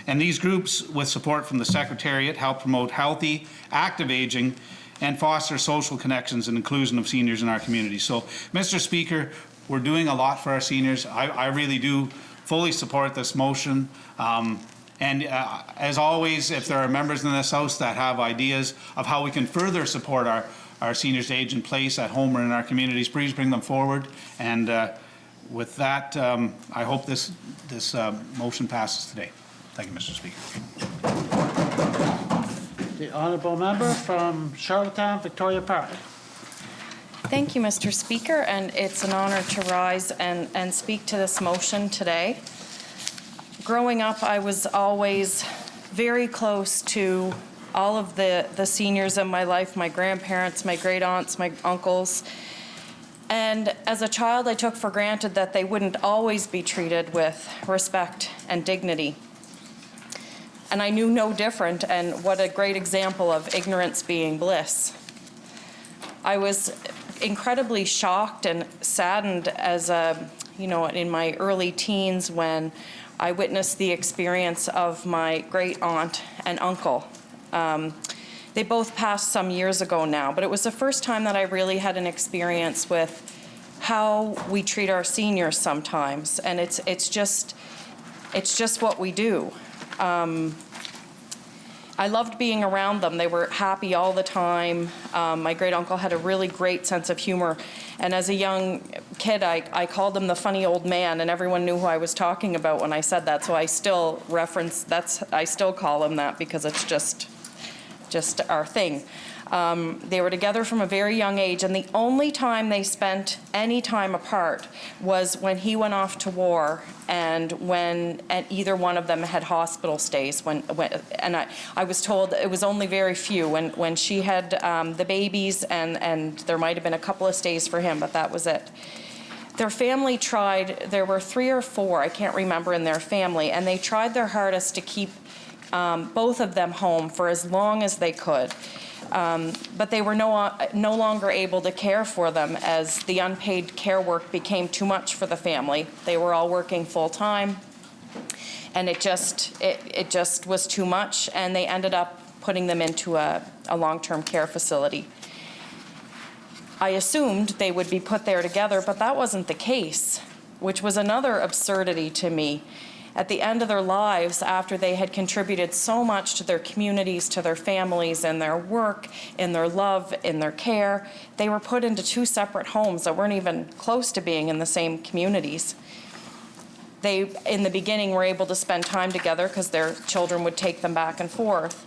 And these groups, with support from the Secretariat, help promote healthy, active aging and foster social connections and inclusion of seniors in our community. So, Mr. Speaker, we're doing a lot for our seniors. I really do fully support this motion. As always, if there are members in this House that have ideas of how we can further support our seniors to age in place at home or in our communities, please bring them forward. And with that, I hope this motion passes today. Thank you, Mr. Speaker. The honourable member from Charlottetown, Victoria Park. Thank you, Mr. Speaker, and it's an honour to rise and speak to this motion today. Growing up, I was always very close to all of the seniors in my life, my grandparents, my great aunts, my uncles. And as a child, I took for granted that they wouldn't always be treated with respect and dignity. And I knew no different, and what a great example of ignorance being bliss. I was incredibly shocked and saddened as in my early teens when I witnessed the experience of my great aunt and uncle. They both passed some years ago now, but it was the first time that I really had an experience with how we treat our seniors sometimes, and it's just what we do. I loved being around them. They were happy all the time. My great uncle had a really great sense of humor, and as a young kid, I called him the funny old man, and everyone knew who I was talking about when I said that. So I still I still call him that because it's just our thing. They were together from a very young age, and the only time they spent any time apart was when he went off to war and when either one of them had hospital stays. And I was told it was only very few. When she had the babies, and there might have been a couple of stays for him, but that was it. Their family tried, there were 3 or 4, I can't remember, in their family, and they tried their hardest to keep both of them home for as long as they could. But they were no longer able to care for them as the unpaid care work became too much for the family. They were all working full time, and it just was too much, and they ended up putting them into a long-term care facility. I assumed they would be put there together, but that wasn't the case, which was another absurdity to me. At the end of their lives, after they had contributed so much to their communities, to their families, in their work, in their love, in their care, they were put into 2 separate homes that weren't even close to being in the same communities. They, in the beginning, were able to spend time together because their children would take them back and forth.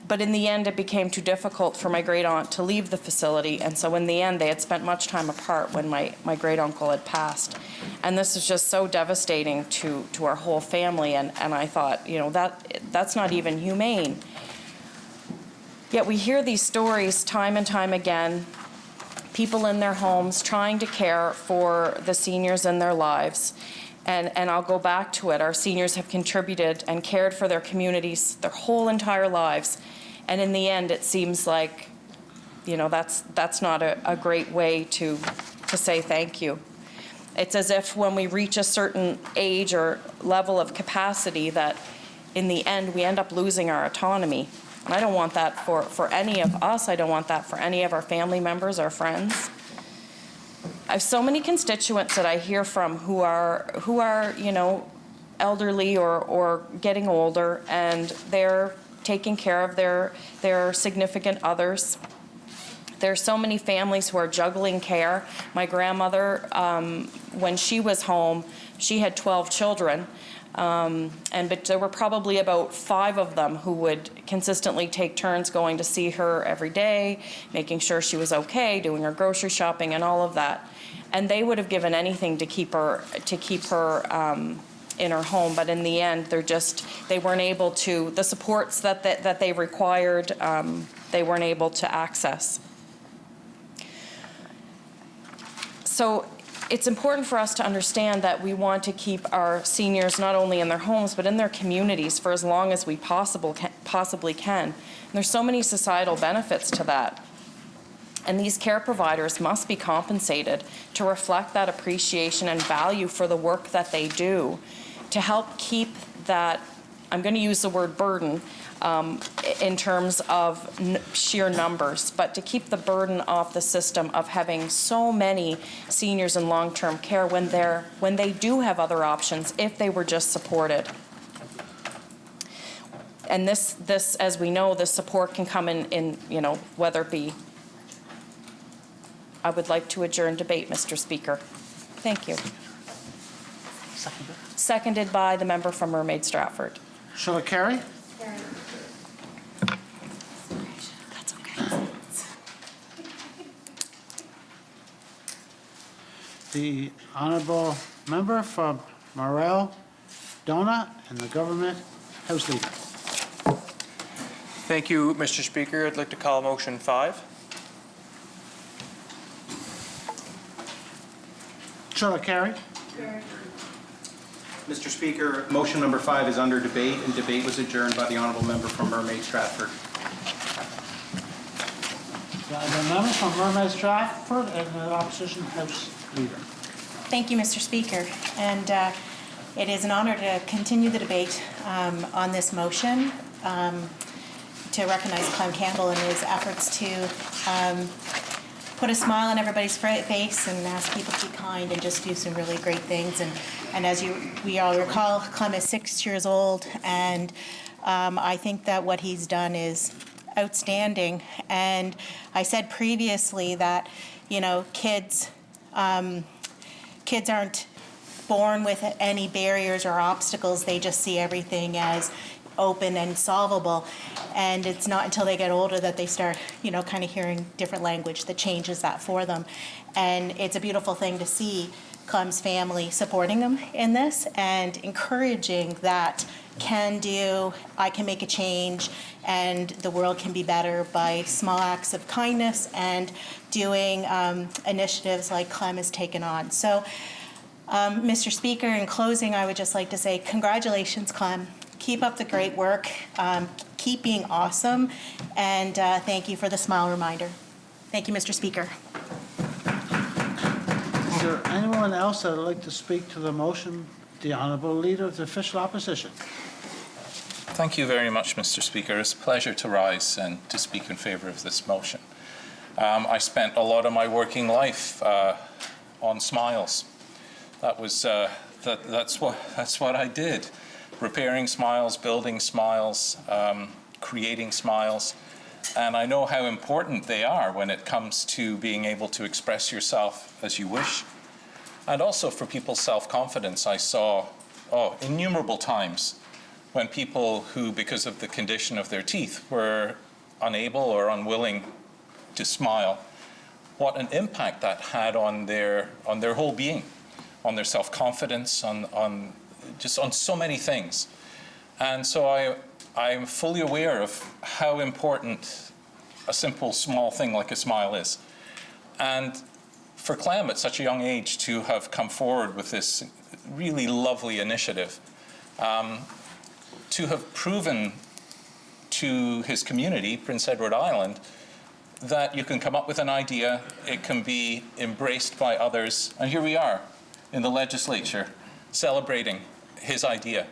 But in the end, it became too difficult for my great aunt to leave the facility. And so in the end, they had spent much time apart when my great uncle had passed. And this is just so devastating to our whole family. And I thought, you know, that's not even humane. Yet we hear these stories time and time again, people in their homes trying to care for the seniors in their lives. And I'll go back to it. Our seniors have contributed and cared for their communities their whole entire lives. And in the end, it seems like, you know, that's not a great way to say thank you. It's as if when we reach a certain age or level of capacity that in the end we end up losing our autonomy. And I don't want that for any of us. I don't want that for any of our family members or friends. I have so many constituents that I hear from who are you know, elderly or getting older, and they're taking care of their significant others. There are so many families who are juggling care. My grandmother, when she was home, she had 12 children, but there were probably about 5 of them who would consistently take turns going to see her every day, making sure she was okay, doing her grocery shopping and all of that. And they would have given anything to keep her in her home, but in the end, they weren't able to, the supports that they required, they weren't able to access. So it's important for us to understand that we want to keep our seniors not only in their homes, but in their communities for as long as we possibly can. And there's so many societal benefits to that. And these care providers must be compensated to reflect that appreciation and value for the work that they do, to help keep that, I'm going to use the word burden in terms of sheer numbers, but to keep the burden off the system of having so many seniors in long-term care when they do have other options if they were just supported. And this, as we know, this support can come in, you know, whether it be. I would like to adjourn debate, Mr. Speaker. Thank you. Seconded by the member from Mermaid Stratford. Shall it carry? That's okay. The honourable member from Morel, Donna, and the government House Leader. Thank you, Mr. Speaker. I'd like to call motion 5. Shall it carry? Mr. Speaker, motion number 5 is under debate, and debate was adjourned by the honourable member from Mermaid Stratford. The member from Mermaid Stratford and the opposition House Leader. Thank you, Mr. Speaker. And it is an honor to continue the debate on this motion, to recognize Clem Campbell and his efforts to put a smile on everybody's face and ask people to be kind and just do some really great things. And as we all recall, Clem is 6 years old, and I think that what he's done is outstanding. And I said previously that, you know, kids aren't born with any barriers or obstacles. They just see everything as open and solvable, and it's not until they get older that they start, you know, kind of hearing different language that changes that for them. And it's a beautiful thing to see Clem's family supporting him in this and encouraging that can do, I can make a change, and the world can be better by small acts of kindness and doing initiatives like Clem has taken on. So, Mr. Speaker, in closing, I would just like to say congratulations, Clem. Keep up the great work. Keep being awesome. And thank you for the smile reminder. Thank you, Mr. Speaker. Is there anyone else that would like to speak to the motion? The Honourable Leader of the Official Opposition. Thank you very much, Mr. Speaker. It's a pleasure to rise and to speak in favour of this motion. I spent a lot of my working life on smiles. That's what I did. Repairing smiles, building smiles, creating smiles. And I know how important they are when it comes to being able to express yourself as you wish. and also for people's self-confidence. I saw innumerable times when people who, because of the condition of their teeth, were unable or unwilling to smile, what an impact that had on their whole being, on their self-confidence, on so many things. And so I'm fully aware of how important a simple, small thing like a smile is. And for Clem at such a young age to have come forward with this really lovely initiative, to have proven to his community, Prince Edward Island, that you can come up with an idea, it can be embraced by others, and here we are in the legislature celebrating his idea.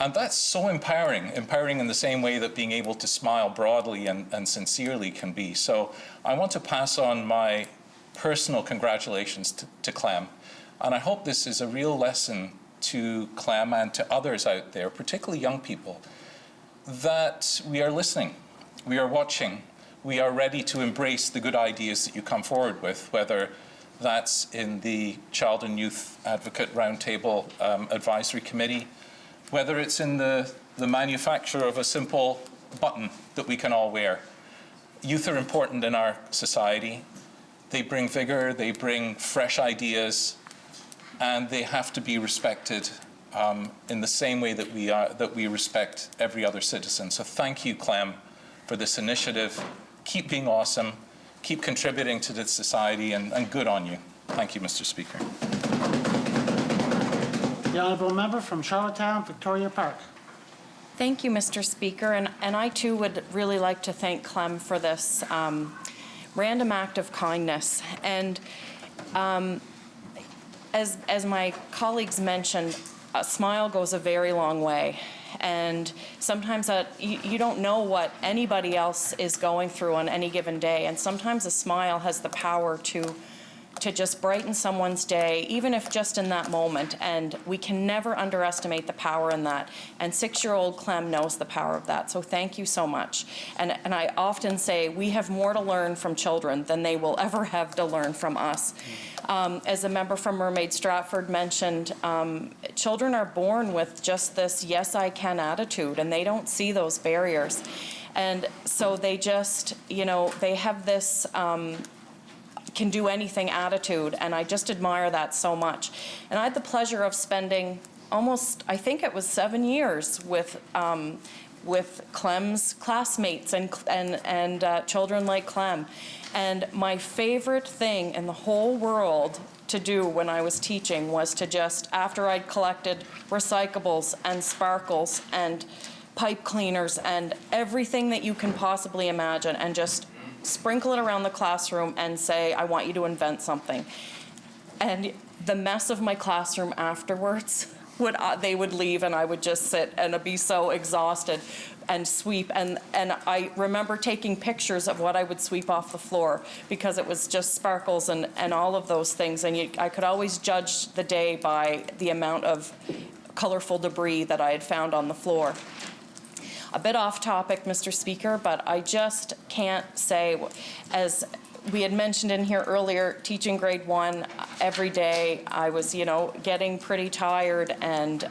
And that's so empowering in the same way that being able to smile broadly and sincerely can be. So I want to pass on my personal congratulations to Clem, and I hope this is a real lesson to Clem and to others out there, particularly young people, that we are listening, we are watching, we are ready to embrace the good ideas that you come forward with, whether that's in the Child and Youth Advocate Roundtable Advisory Committee, whether it's in the manufacture of a simple button that we can all wear. Youth are important in our society. They bring vigor, they bring fresh ideas, and they have to be respected in the same way that we respect every other citizen. So thank you, Clem, for this initiative. Keep being awesome, keep contributing to the society, and good on you. Thank you, Mr. Speaker. The honourable member from Charlottetown, Victoria Park. Thank you, Mr. Speaker, and I too would really like to thank Clem for this random act of kindness. And as my colleagues mentioned, a smile goes a very long way. And sometimes you don't know what anybody else is going through on any given day. And sometimes a smile has the power to just brighten someone's day, even if just in that moment. And we can never underestimate the power in that. And 6-year-old Clem knows the power of that. So thank you so much. And I often say we have more to learn from children than they will ever have to learn from us. As a member from Mermaid Stratford mentioned, children are born with just this yes, I can attitude, and they don't see those barriers. And so they just, they have this can do anything attitude, and I just admire that so much. And I had the pleasure of spending almost, I think it was 7 years with Clem's classmates and children like Clem. And my favorite thing in the whole world to do when I was teaching was to just, after I'd collected recyclables and sparkles and pipe cleaners and everything that you can possibly imagine, and just sprinkle it around the classroom and say, I want you to invent something. And the mess of my classroom afterwards, they would leave and I would just sit and I'd be so exhausted and sweep. And I remember taking pictures of what I would sweep off the floor, because it was just sparkles and all of those things. And I could always judge the day by the amount of colorful debris that I had found on the floor. A bit off topic, Mr. Speaker, but I just can't say, as we had mentioned in here earlier, teaching grade 1 every day, I was, getting pretty tired and,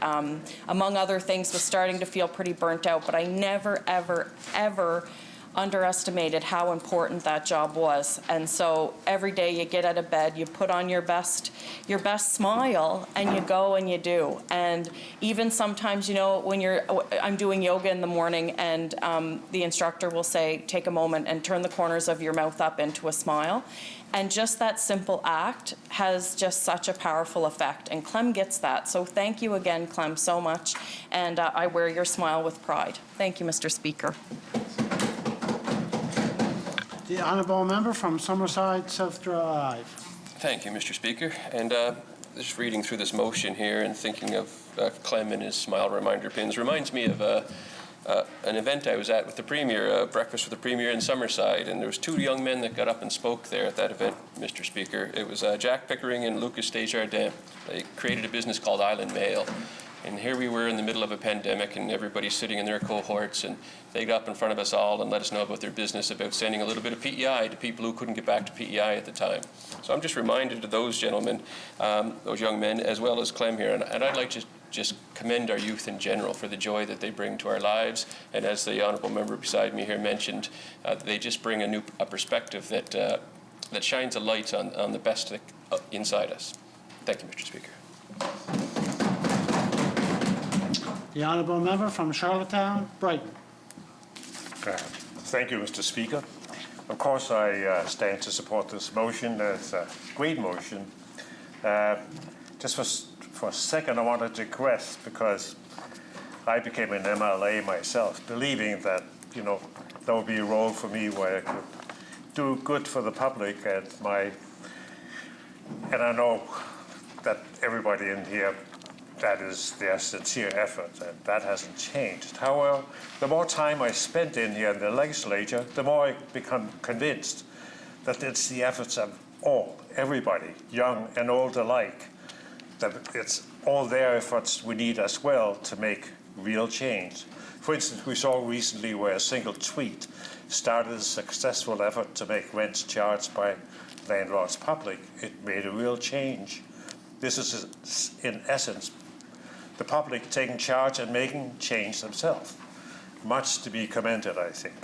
among other things, was starting to feel pretty burnt out. But I never, ever, ever underestimated how important that job was. And so every day you get out of bed, you put on your best smile, and you go and you do. And even sometimes, when I'm doing yoga in the morning, and the instructor will say, take a moment and turn the corners of your mouth up into a smile. And just that simple act has just such a powerful effect. And Clem gets that. So thank you again, Clem, so much. And I wear your smile with pride. Thank you, Mr. Speaker. The honourable member from Summerside South Drive. Thank you, Mr. Speaker. And just reading through this motion here and thinking of Clem and his smile reminder pins reminds me of a an event I was at with the Premier, breakfast with the Premier in Summerside, and there was 2 young men that got up and spoke there at that event, Mr. Speaker. It was Jack Pickering and Lucas Desjardins. They created a business called Island Mail. And here we were in the middle of a pandemic, and everybody's sitting in their cohorts, and they got up in front of us all and let us know about their business, about sending a little bit of PEI to people who couldn't get back to PEI at the time. So I'm just reminded of those gentlemen, those young men, as well as Clem here, and I'd like to just commend our youth in general for the joy that they bring to our lives. And as the honourable member beside me here mentioned, they just bring a perspective that shines a light on the best inside us. Thank you, Mr. Speaker. The honourable member from Charlottetown, Brighton. Thank you, Mr. Speaker. Of course, I stand to support this motion. It's a great motion. Just for a second, I want to digress, because I became an MLA myself, believing that, there would be a role for me where I could do good for the public, and I know that everybody in here, that is their sincere effort, and that hasn't changed. However, the more time I spent in here in the legislature, the more I become convinced that it's the efforts of everybody, young and old alike, that it's all their efforts we need as well to make real change. For instance, we saw recently where a single tweet started a successful effort to make rents charged by landlords public. It made a real change. This is, in essence, the public taking charge and making change themselves. Much to be commended, I think.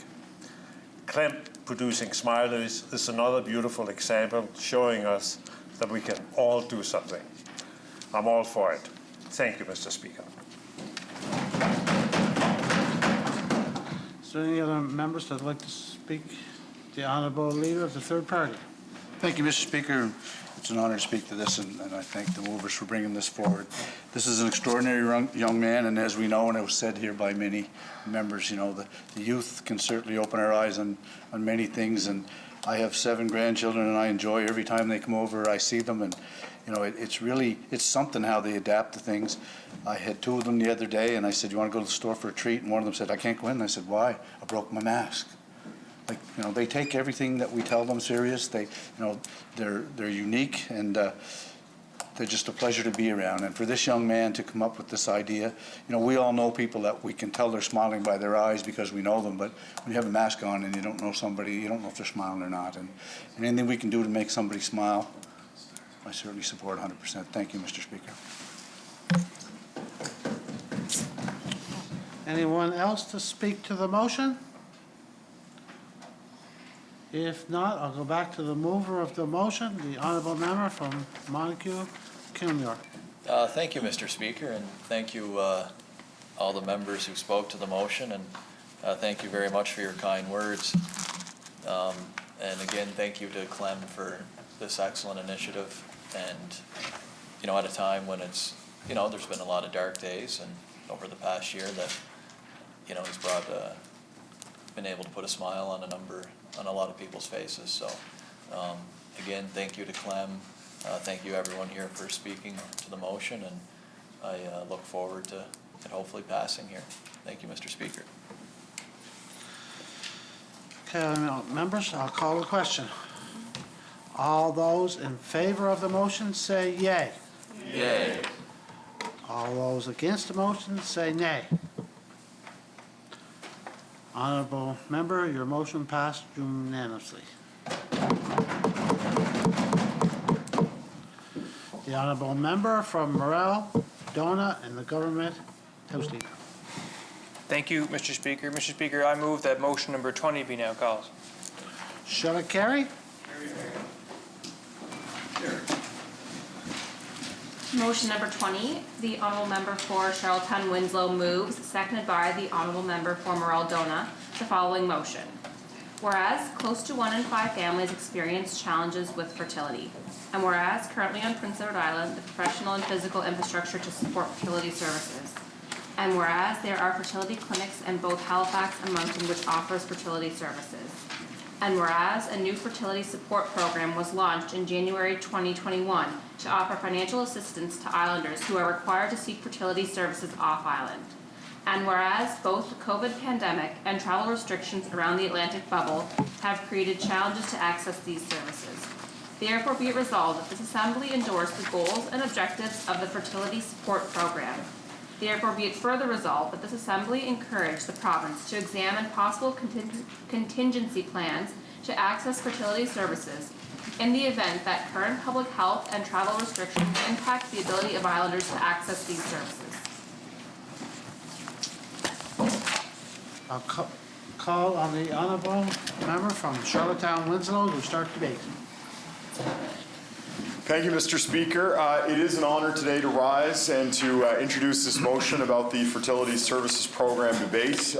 Clem producing smileys is another beautiful example showing us that we can all do something. I'm all for it. Thank you, Mr. Speaker. Is there any other members that would like to speak? The honourable leader of the third party. Thank you, Mr. Speaker. It's an honor to speak to this, and I thank the movers for bringing this forward. This is an extraordinary young man, and as we know, and it was said here by many members, the youth can certainly open our eyes on many things, and I have 7 grandchildren, and I enjoy every time they come over, I see them, and it's something how they adapt to things. I had 2 of them the other day, and I said, "You want to go to the store for a treat?" And one of them said, "I can't go in." And I said, "Why?" "I broke my mask." They take everything that we tell them serious. They're unique, and they're just a pleasure to be around. And for this young man to come up with this idea, we all know people that we can tell they're smiling by their eyes because we know them, but when you have a mask on and you don't know somebody, you don't know if they're smiling or not. And anything we can do to make somebody smile, I certainly support 100%. Thank you, Mr. Speaker. Anyone else to speak to the motion? If not, I'll go back to the mover of the motion, the honourable member from Montague-Kilmuir. Thank you, Mr. Speaker, and thank you all the members who spoke to the motion, and thank you very much for your kind words. And again, thank you to Clem for this excellent initiative, and at a time when it's there's been a lot of dark days, and over the past year that he's been able to put a smile on a lot of people's faces. So again, thank you to Clem. Thank you everyone here for speaking to the motion, and I look forward to it hopefully passing here. Thank you, Mr. Speaker. Okay, members, I'll call the question. All those in favor of the motion say yay. Yay. All those against the motion say nay. Honourable member, your motion passed unanimously. The honourable member from Morel, Dona, and the Government House Leader. Thank you, Mr. Speaker. Mr. Speaker, I move that motion number 20 be now called. Shall it carry? Motion number 20, the honourable member for Charlottetown Winslow moves, seconded by the honourable member for Morel Dona, the following motion. Whereas close to 1 in 5 families experience challenges with fertility, and whereas currently on Prince Edward Island, the professional and physical infrastructure to support fertility services, and whereas there are fertility clinics in both Halifax and Moncton which offers fertility services, and whereas a new fertility support program was launched in January 2021 to offer financial assistance to islanders who are required to seek fertility services off-island. And whereas both the COVID pandemic and travel restrictions around the Atlantic bubble have created challenges to access these services, therefore be it resolved that this Assembly endorse the goals and objectives of the Fertility Support Program. Therefore be it further resolved that this Assembly encourage the province to examine possible contingency plans to access fertility services in the event that current public health and travel restrictions impact the ability of Islanders to access these services. I'll call on the honourable member from Charlottetown Winslow to start debate. Thank you, Mr. Speaker. It is an honor today to rise and to introduce this motion about the Fertility Services Program debate.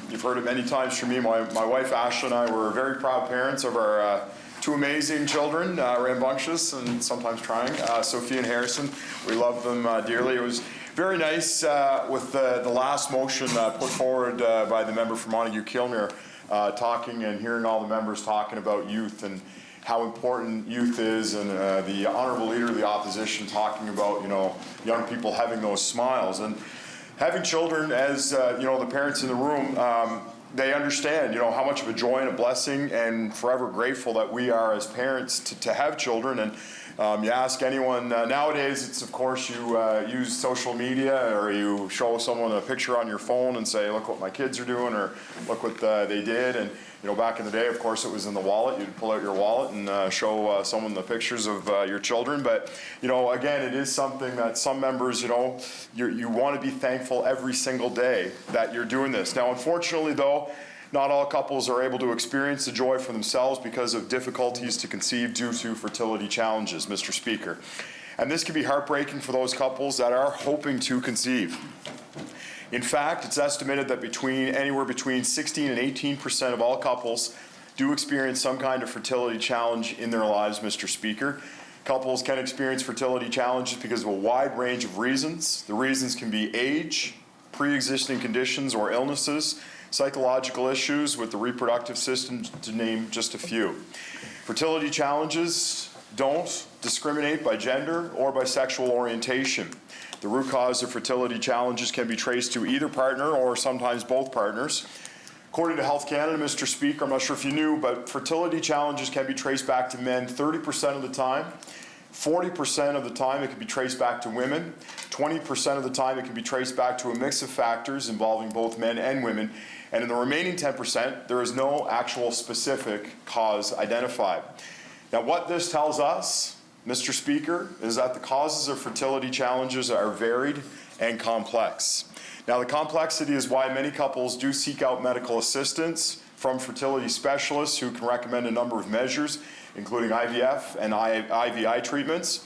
You've heard it many times from me. My wife Ashley and I were very proud parents of our two amazing children, rambunctious and sometimes trying, Sophie and Harrison. We love them dearly. It was very nice with the last motion put forward by the member from Montague-Kilmuir, talking and hearing all the members talking about youth and how important youth is, and the honourable leader of the opposition talking about, you know, young people having those smiles and having children. As you know, the parents in the room, they understand, you know, how much of a joy and a blessing, and forever grateful that we are as parents to have children. And you ask anyone nowadays, it's of course you use social media, or you show someone a picture on your phone and say, look what my kids are doing, or look what they did. And you know, back in the day, of course, it was in the wallet. You'd pull out your wallet and show someone the pictures of your children. But, you know, again, it is something that some members, you know, you want to be thankful every single day that you're doing this. Now, unfortunately, though, not all couples are able to experience the joy for themselves because of difficulties to conceive due to fertility challenges, Mr. Speaker. And this can be heartbreaking for those couples that are hoping to conceive. In fact, it's estimated that anywhere between 16 and 18% of all couples do experience some kind of fertility challenge in their lives, Mr. Speaker. Couples can experience fertility challenges because of a wide range of reasons. The reasons can be age, pre-existing conditions or illnesses, psychological issues with the reproductive system, to name just a few. Fertility challenges don't discriminate by gender or by sexual orientation. The root cause of fertility challenges can be traced to either partner or sometimes both partners. According to Health Canada, Mr. Speaker, I'm not sure if you knew, but fertility challenges can be traced back to men 30% of the time. 40% of the time it can be traced back to women. 20% of the time it can be traced back to a mix of factors involving both men and women. And in the remaining 10%, there is no actual specific cause identified. Now, what this tells us, Mr. Speaker, is that the causes of fertility challenges are varied and complex. Now, the complexity is why many couples do seek out medical assistance from fertility specialists who can recommend a number of measures, including IVF and IVI treatments.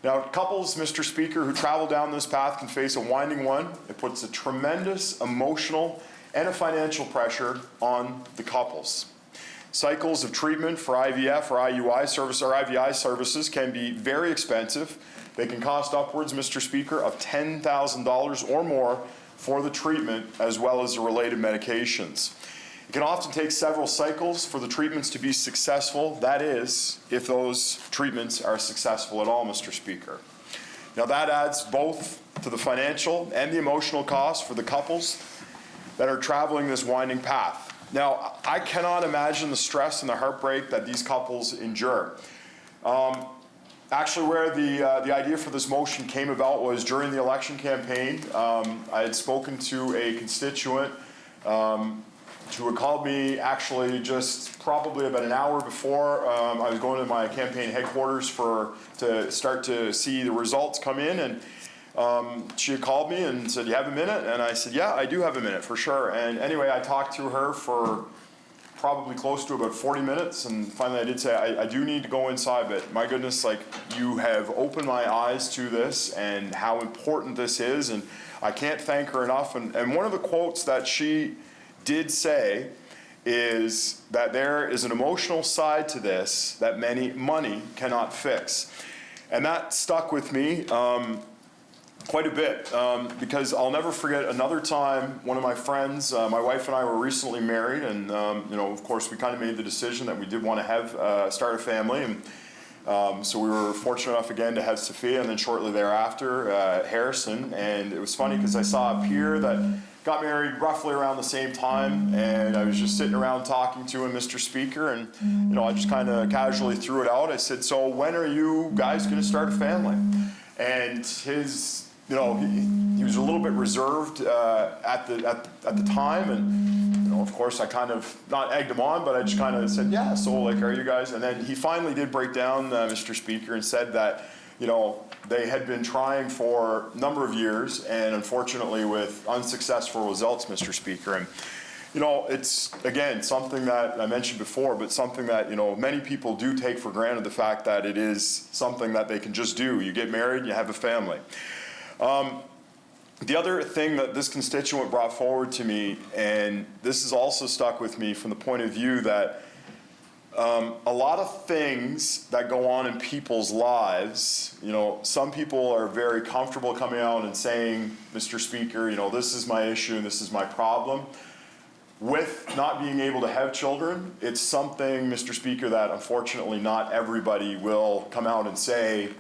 Now, couples, Mr. Speaker, who travel down this path can face a winding one. It puts a tremendous emotional and a financial pressure on the couples. Cycles of treatment for IVF or IVI services can be very expensive. They can cost upwards, Mr. Speaker, of $10,000 or more for the treatment, as well as the related medications. It can often take several cycles for the treatments to be successful. That is, if those treatments are successful at all, Mr. Speaker. Now, that adds both to the financial and the emotional cost for the couples that are traveling this winding path. Now, I cannot imagine the stress and the heartbreak that these couples endure. Actually, where the idea for this motion came about was during the election campaign. I had spoken to a constituent who had called me actually just probably about an hour before I was going to my campaign headquarters to start to see the results come in. And she had called me and said, "You have a minute?" And I said, "Yeah, I do have a minute for sure." And anyway, I talked to her for probably close to about 40 minutes. And finally I did say, I do need to go inside, but my goodness, like, you have opened my eyes to this and how important this is. And I can't thank her enough. And one of the quotes that she did say is that there is an emotional side to this that money cannot fix. And that stuck with me quite a bit, because I'll never forget another time. One of my friends, my wife and I were recently married, and you know, of course, we kind of made the decision that we did want to have start a family. And So we were fortunate enough again to have Sophia, and then shortly thereafter, Harrison. And it was funny because I saw a peer that got married roughly around the same time, and I was just sitting around talking to him, Mr. Speaker, and I just kind of casually threw it out. I said, "So when are you guys going to start a family?" And his, he was a little bit reserved at the time, and of course I kind of not egged him on, but I just kind of said, "Yeah, so like, are you guys?" And then he finally did break down, Mr. Speaker, and said that they had been trying for a number of years, and unfortunately with unsuccessful results, Mr. Speaker. And it's, again, something that I mentioned before, but something that, many people do take for granted, the fact that it is something that they can just do. You get married, you have a family. The other thing that this constituent brought forward to me, and this has also stuck with me from the point of view that a lot of things that go on in people's lives, some people are very comfortable coming out and saying, "Mr. Speaker, this is my issue and this is my problem." With not being able to have children, it's something, Mr. Speaker, that unfortunately not everybody will come out and say,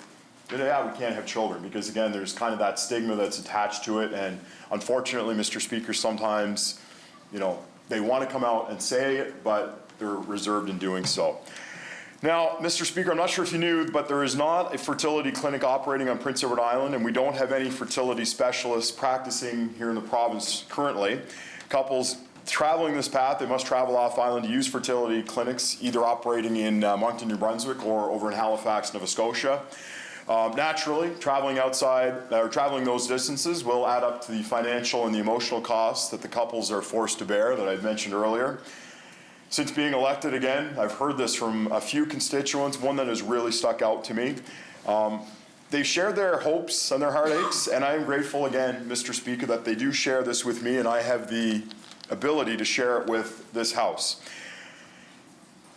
"Yeah, we can't have children," because again, there's kind of that stigma that's attached to it. And unfortunately, Mr. Speaker, sometimes, they want to come out and say it, but they're reserved in doing so. Now, Mr. Speaker, I'm not sure if you knew, but there is not a fertility clinic operating on Prince Edward Island, and we don't have any fertility specialists practicing here in the province currently. Couples traveling this path, they must travel off island to use fertility clinics, either operating in Moncton, New Brunswick, or over in Halifax, Nova Scotia. Naturally, traveling outside or traveling those distances will add up to the financial and the emotional costs that the couples are forced to bear that I've mentioned earlier. Since being elected again, I've heard this from a few constituents, one that has really stuck out to me. They've shared their hopes and their heartaches, and I am grateful again, Mr. Speaker, that they do share this with me, and I have the ability to share it with this House.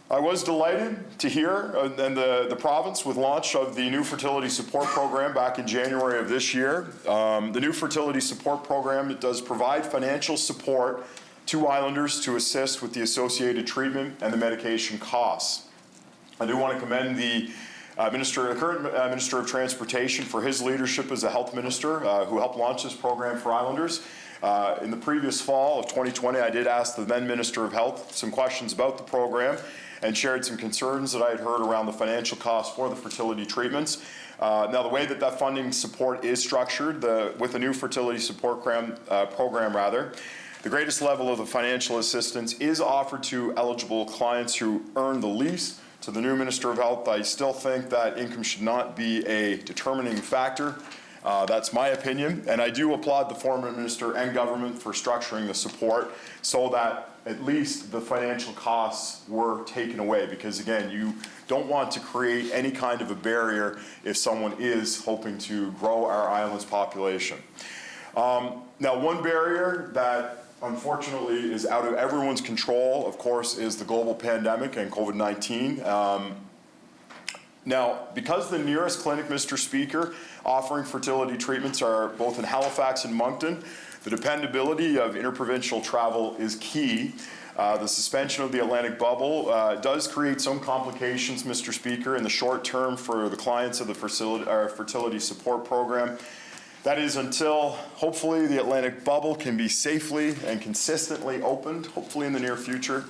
I was delighted to hear the province with launch of the new fertility support program back in January of this year. The new fertility support program, it does provide financial support to islanders to assist with the associated treatment and the medication costs. I do want to commend the current Minister of Transportation for his leadership as a health minister who helped launch this program for islanders. In the previous fall of 2020, I did ask the then Minister of Health some questions about the program and shared some concerns that I had heard around the financial costs for the fertility treatments. Now, the way that funding support is structured with the new fertility support program, the greatest level of the financial assistance is offered to eligible clients who earn the least. To the new Minister of Health, I still think that income should not be a determining factor. That's my opinion, and I do applaud the former minister and government for structuring the support so that at least the financial costs were taken away, because again, you don't want to create any kind of a barrier if someone is hoping to grow our island's population. Now, one barrier that unfortunately is out of everyone's control, of course, is the global pandemic and COVID-19. Now, because the nearest clinic, Mr. Speaker, offering fertility treatments are both in Halifax and Moncton, the dependability of interprovincial travel is key. The suspension of the Atlantic bubble does create some complications, Mr. Speaker, in the short term for the clients of the fertility support program. That is until, hopefully, the Atlantic bubble can be safely and consistently opened, hopefully in the near future.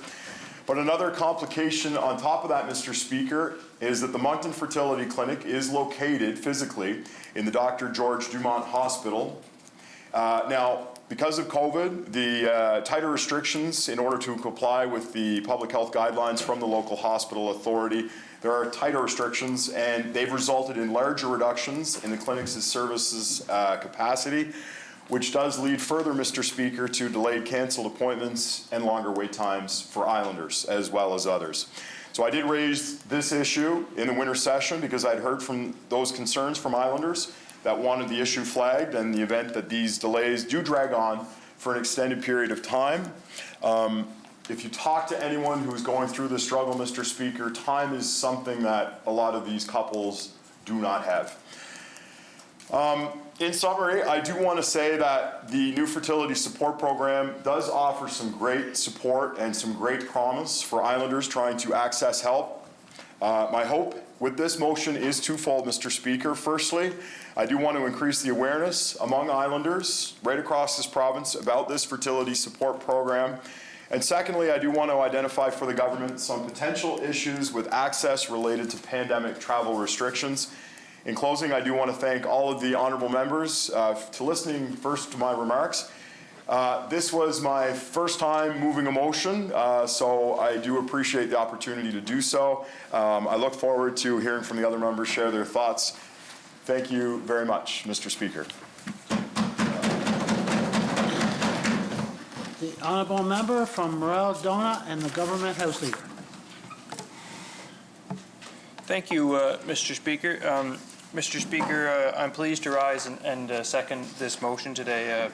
But another complication on top of that, Mr. Speaker, is that the Moncton Fertility Clinic is located physically in the Dr. George Dumont Hospital. Now, because of COVID, the tighter restrictions in order to comply with the public health guidelines from the local hospital authority, there are tighter restrictions, and they've resulted in larger reductions in the clinic's services capacity, which does lead further, Mr. Speaker, to delayed canceled appointments and longer wait times for islanders as well as others. So I did raise this issue in the winter session because I'd heard from those concerns from islanders that wanted the issue flagged in the event that these delays do drag on for an extended period of time. If you talk to anyone who's going through this struggle, Mr. Speaker, time is something that a lot of these couples do not have. In summary, I do want to say that the new fertility support program does offer some great support and some great promise for islanders trying to access help. My hope with this motion is twofold, Mr. Speaker. Firstly, I do want to increase the awareness among Islanders right across this province about this fertility support program. And secondly, I do want to identify for the government some potential issues with access related to pandemic travel restrictions. In closing, I do want to thank all of the honourable members for listening first to my remarks. This was my first time moving a motion, so I do appreciate the opportunity to do so. I look forward to hearing from the other members share their thoughts. Thank you very much, Mr. Speaker. The honourable member from Morel-Donagh and the Government House Leader. Thank you, Mr. Speaker. Mr. Speaker, I'm pleased to rise and second this motion today.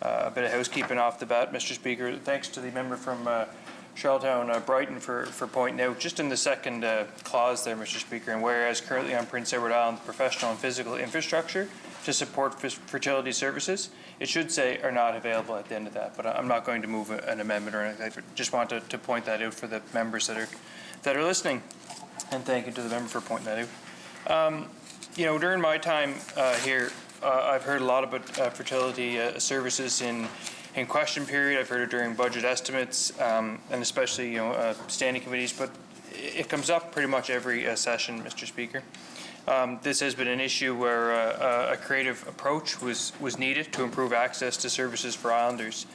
A bit of housekeeping off the bat, Mr. Speaker. Thanks to the member from Charlottetown, Brighton, for pointing out just in the second clause there, Mr. Speaker, and whereas currently on Prince Edward Island, professional and physical infrastructure to support fertility services, it should say are not available at the end of that. But I'm not going to move an amendment or anything. I just want to point that out for the members that are listening, and thank you to the member for pointing that out. You know, during my time here, I've heard a lot about fertility services in question period. I've heard it during budget estimates, and especially, you know, standing committees, but it comes up pretty much every session, Mr. Speaker. This has been an issue where a creative approach was needed to improve access to services for Islanders.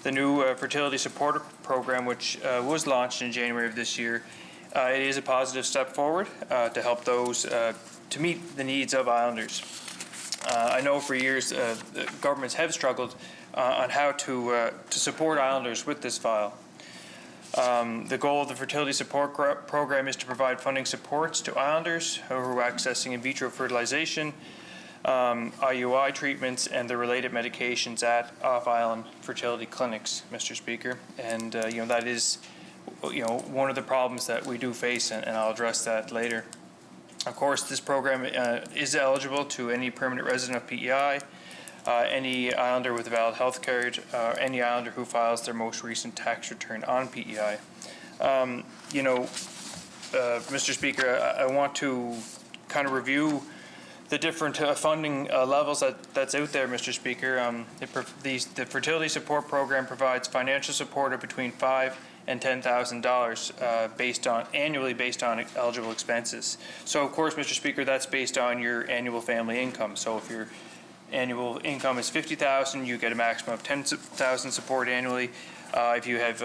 The new fertility support program, which was launched in January of this year, it is a positive step forward to help those to meet the needs of Islanders. I know for years the governments have struggled on how to support Islanders with this file. The goal of the fertility support program is to provide funding supports to Islanders who are accessing in vitro fertilization, IUI treatments, and the related medications at off-island fertility clinics, Mr. Speaker. And you know, that is, you know, one of the problems that we do face, and I'll address that later. Of course, this program is eligible to any permanent resident of PEI, any Islander with a valid health card, any Islander who files their most recent tax return on PEI. You know, Mr. Speaker, I want to kind of review the different funding levels that's out there, Mr. Speaker. The fertility support program provides financial support of between $5,000 and $10,000 annually based on eligible expenses. So of course, Mr. Speaker, that's based on your annual family income. So if your annual income is $50,000, you get a maximum of $10,000 support annually. If you have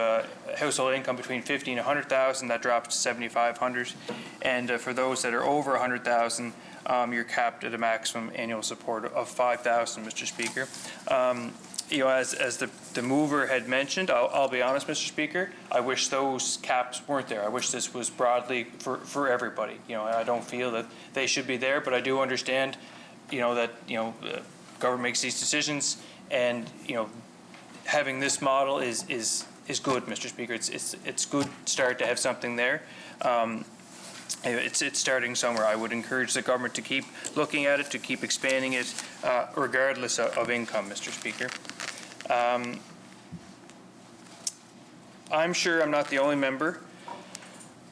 household income between $50,000 and $100,000, that drops to $7,500. And for those that are over $100,000, you're capped at a maximum annual support of $5,000, Mr. Speaker. You know, as the mover had mentioned, I'll be honest, Mr. Speaker, I wish those caps weren't there. I wish this was broadly for everybody. You know, I don't feel that they should be there, but I do understand, you know, that, you know, the government makes these decisions, and, you know, having this model is good, Mr. Speaker. It's good start to have something there. It's starting somewhere. I would encourage the government to keep looking at it, to keep expanding it, regardless of income, Mr. Speaker. I'm sure I'm not the only member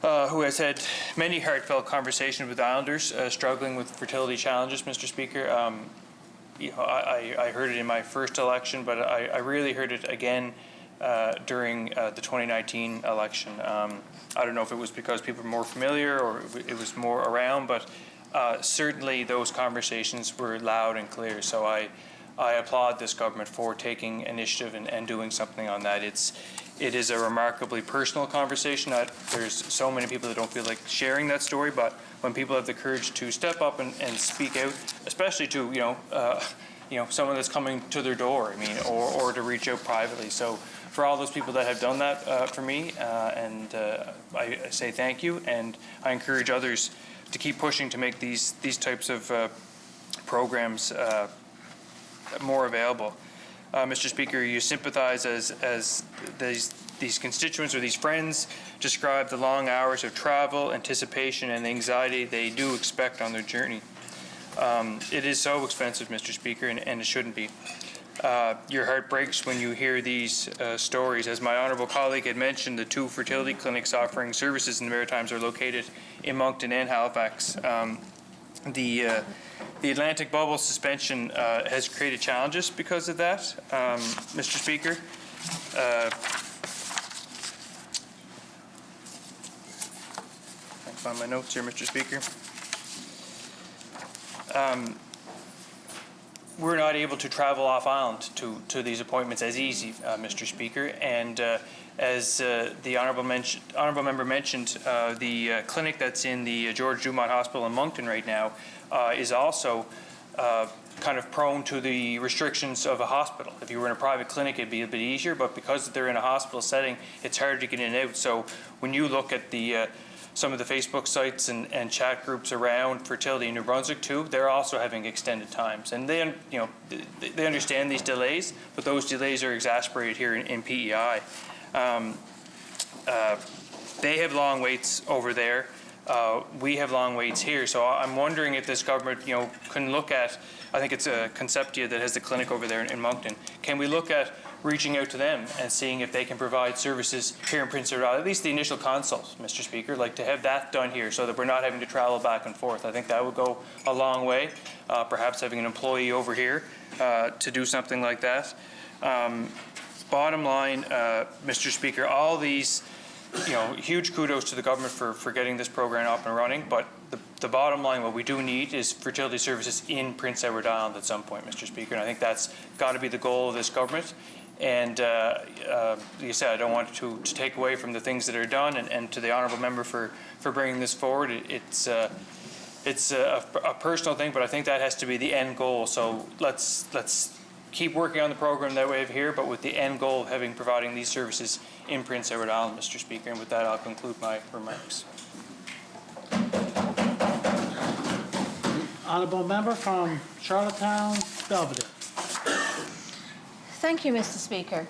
who has had many heartfelt conversations with Islanders struggling with fertility challenges, Mr. Speaker. You know, I heard it in my first election, but I really heard it again during the 2019 election. I don't know if it was because people were more familiar or it was more around, but certainly those conversations were loud and clear. So I applaud this government for taking initiative and doing something on that. It is a remarkably personal conversation. There's so many people that don't feel like sharing that story, but when people have the courage to step up and speak out, especially to you know someone that's coming to their door, I mean, or to reach out privately. So for all those people that have done that for me, and I say thank you, and I encourage others to keep pushing to make these types of programs more available. Mr. Speaker, you sympathize as these constituents or these friends describe the long hours of travel, anticipation, and anxiety they do expect on their journey. It is so expensive, Mr. Speaker, and it shouldn't be. your heart breaks when you hear these stories. As my honourable colleague had mentioned, the 2 fertility clinics offering services in the Maritimes are located in Moncton and Halifax. The Atlantic bubble suspension has created challenges because of that, Mr. Speaker. I can find my notes here, Mr. Speaker. We're not able to travel off island to these appointments as easy, Mr. Speaker, and as the honourable member mentioned, the clinic that's in the George Dumont Hospital in Moncton right now is also kind of prone to the restrictions of a hospital. If you were in a private clinic, it'd be a bit easier, but because they're in a hospital setting, it's hard to get in and out. So when you look at the some of the Facebook sites and chat groups around fertility in New Brunswick too, they're also having extended times, and they understand these delays, but those delays are exasperated here in PEI. They have long waits over there. We have long waits here, so I'm wondering if this government, can look at. I think it's a Conceptia that has the clinic over there in Moncton. Can we look at reaching out to them and seeing if they can provide services here in Prince Edward Island, at least the initial consult, Mr. Speaker, like to have that done here so that we're not having to travel back and forth. I think that would go a long way, perhaps having an employee over here to do something like that. Bottom line, Mr. Speaker, all these, huge kudos to the government for getting this program up and running, but the bottom line, what we do need is fertility services in Prince Edward Island at some point, Mr. Speaker, and I think that's got to be the goal of this government. And like I said, I don't want to take away from the things that are done, and to the honourable member for bringing this forward. It's a personal thing, but I think that has to be the end goal. So let's keep working on the program that we have here, but with the end goal of providing these services in Prince Edward Island, Mr. Speaker. And with that, I'll conclude my remarks. Honourable member from Charlottetown, Belvedere. Thank you, Mr. Speaker.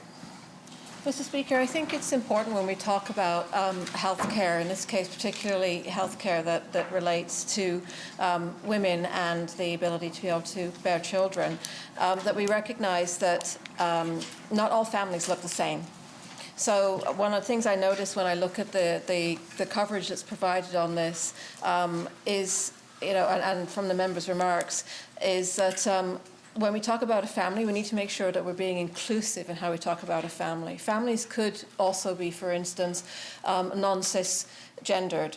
Mr. Speaker, I think it's important when we talk about health care, in this case particularly health care that relates to women and the ability to be able to bear children, that we recognise that not all families look the same. So one of the things I notice when I look at the coverage that's provided on this is, and from the members' remarks, is that when we talk about a family, we need to make sure that we're being inclusive in how we talk about a family. Families could also be, for instance, non-cisgendered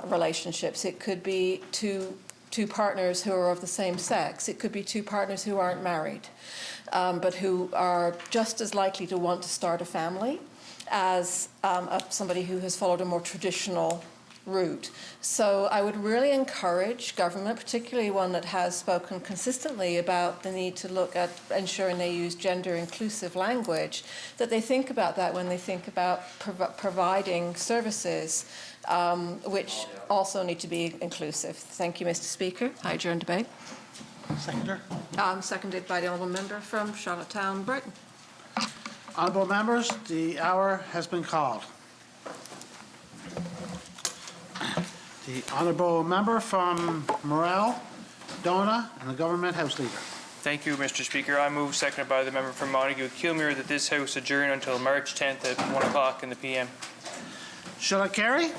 relationships. It could be two partners who are of the same sex. It could be 2 partners who aren't married, but who are just as likely to want to start a family as somebody who has followed a more traditional route. So I would really encourage government, particularly one that has spoken consistently about the need to look at ensuring they use gender-inclusive language, that they think about that when they think about providing services which also need to be inclusive. Thank you, Mr. Speaker. I adjourn debate. Seconder? Seconded by the honourable member from Charlottetown, Brighton. Honourable members, the hour has been called. The honourable member from Morel, Dona, and the Government House Leader. Thank you, Mr. Speaker. I move, seconded by the member from Montague Kilmuir, that this House adjourn until March 10th at 1 o'clock in the PM. Shall I carry?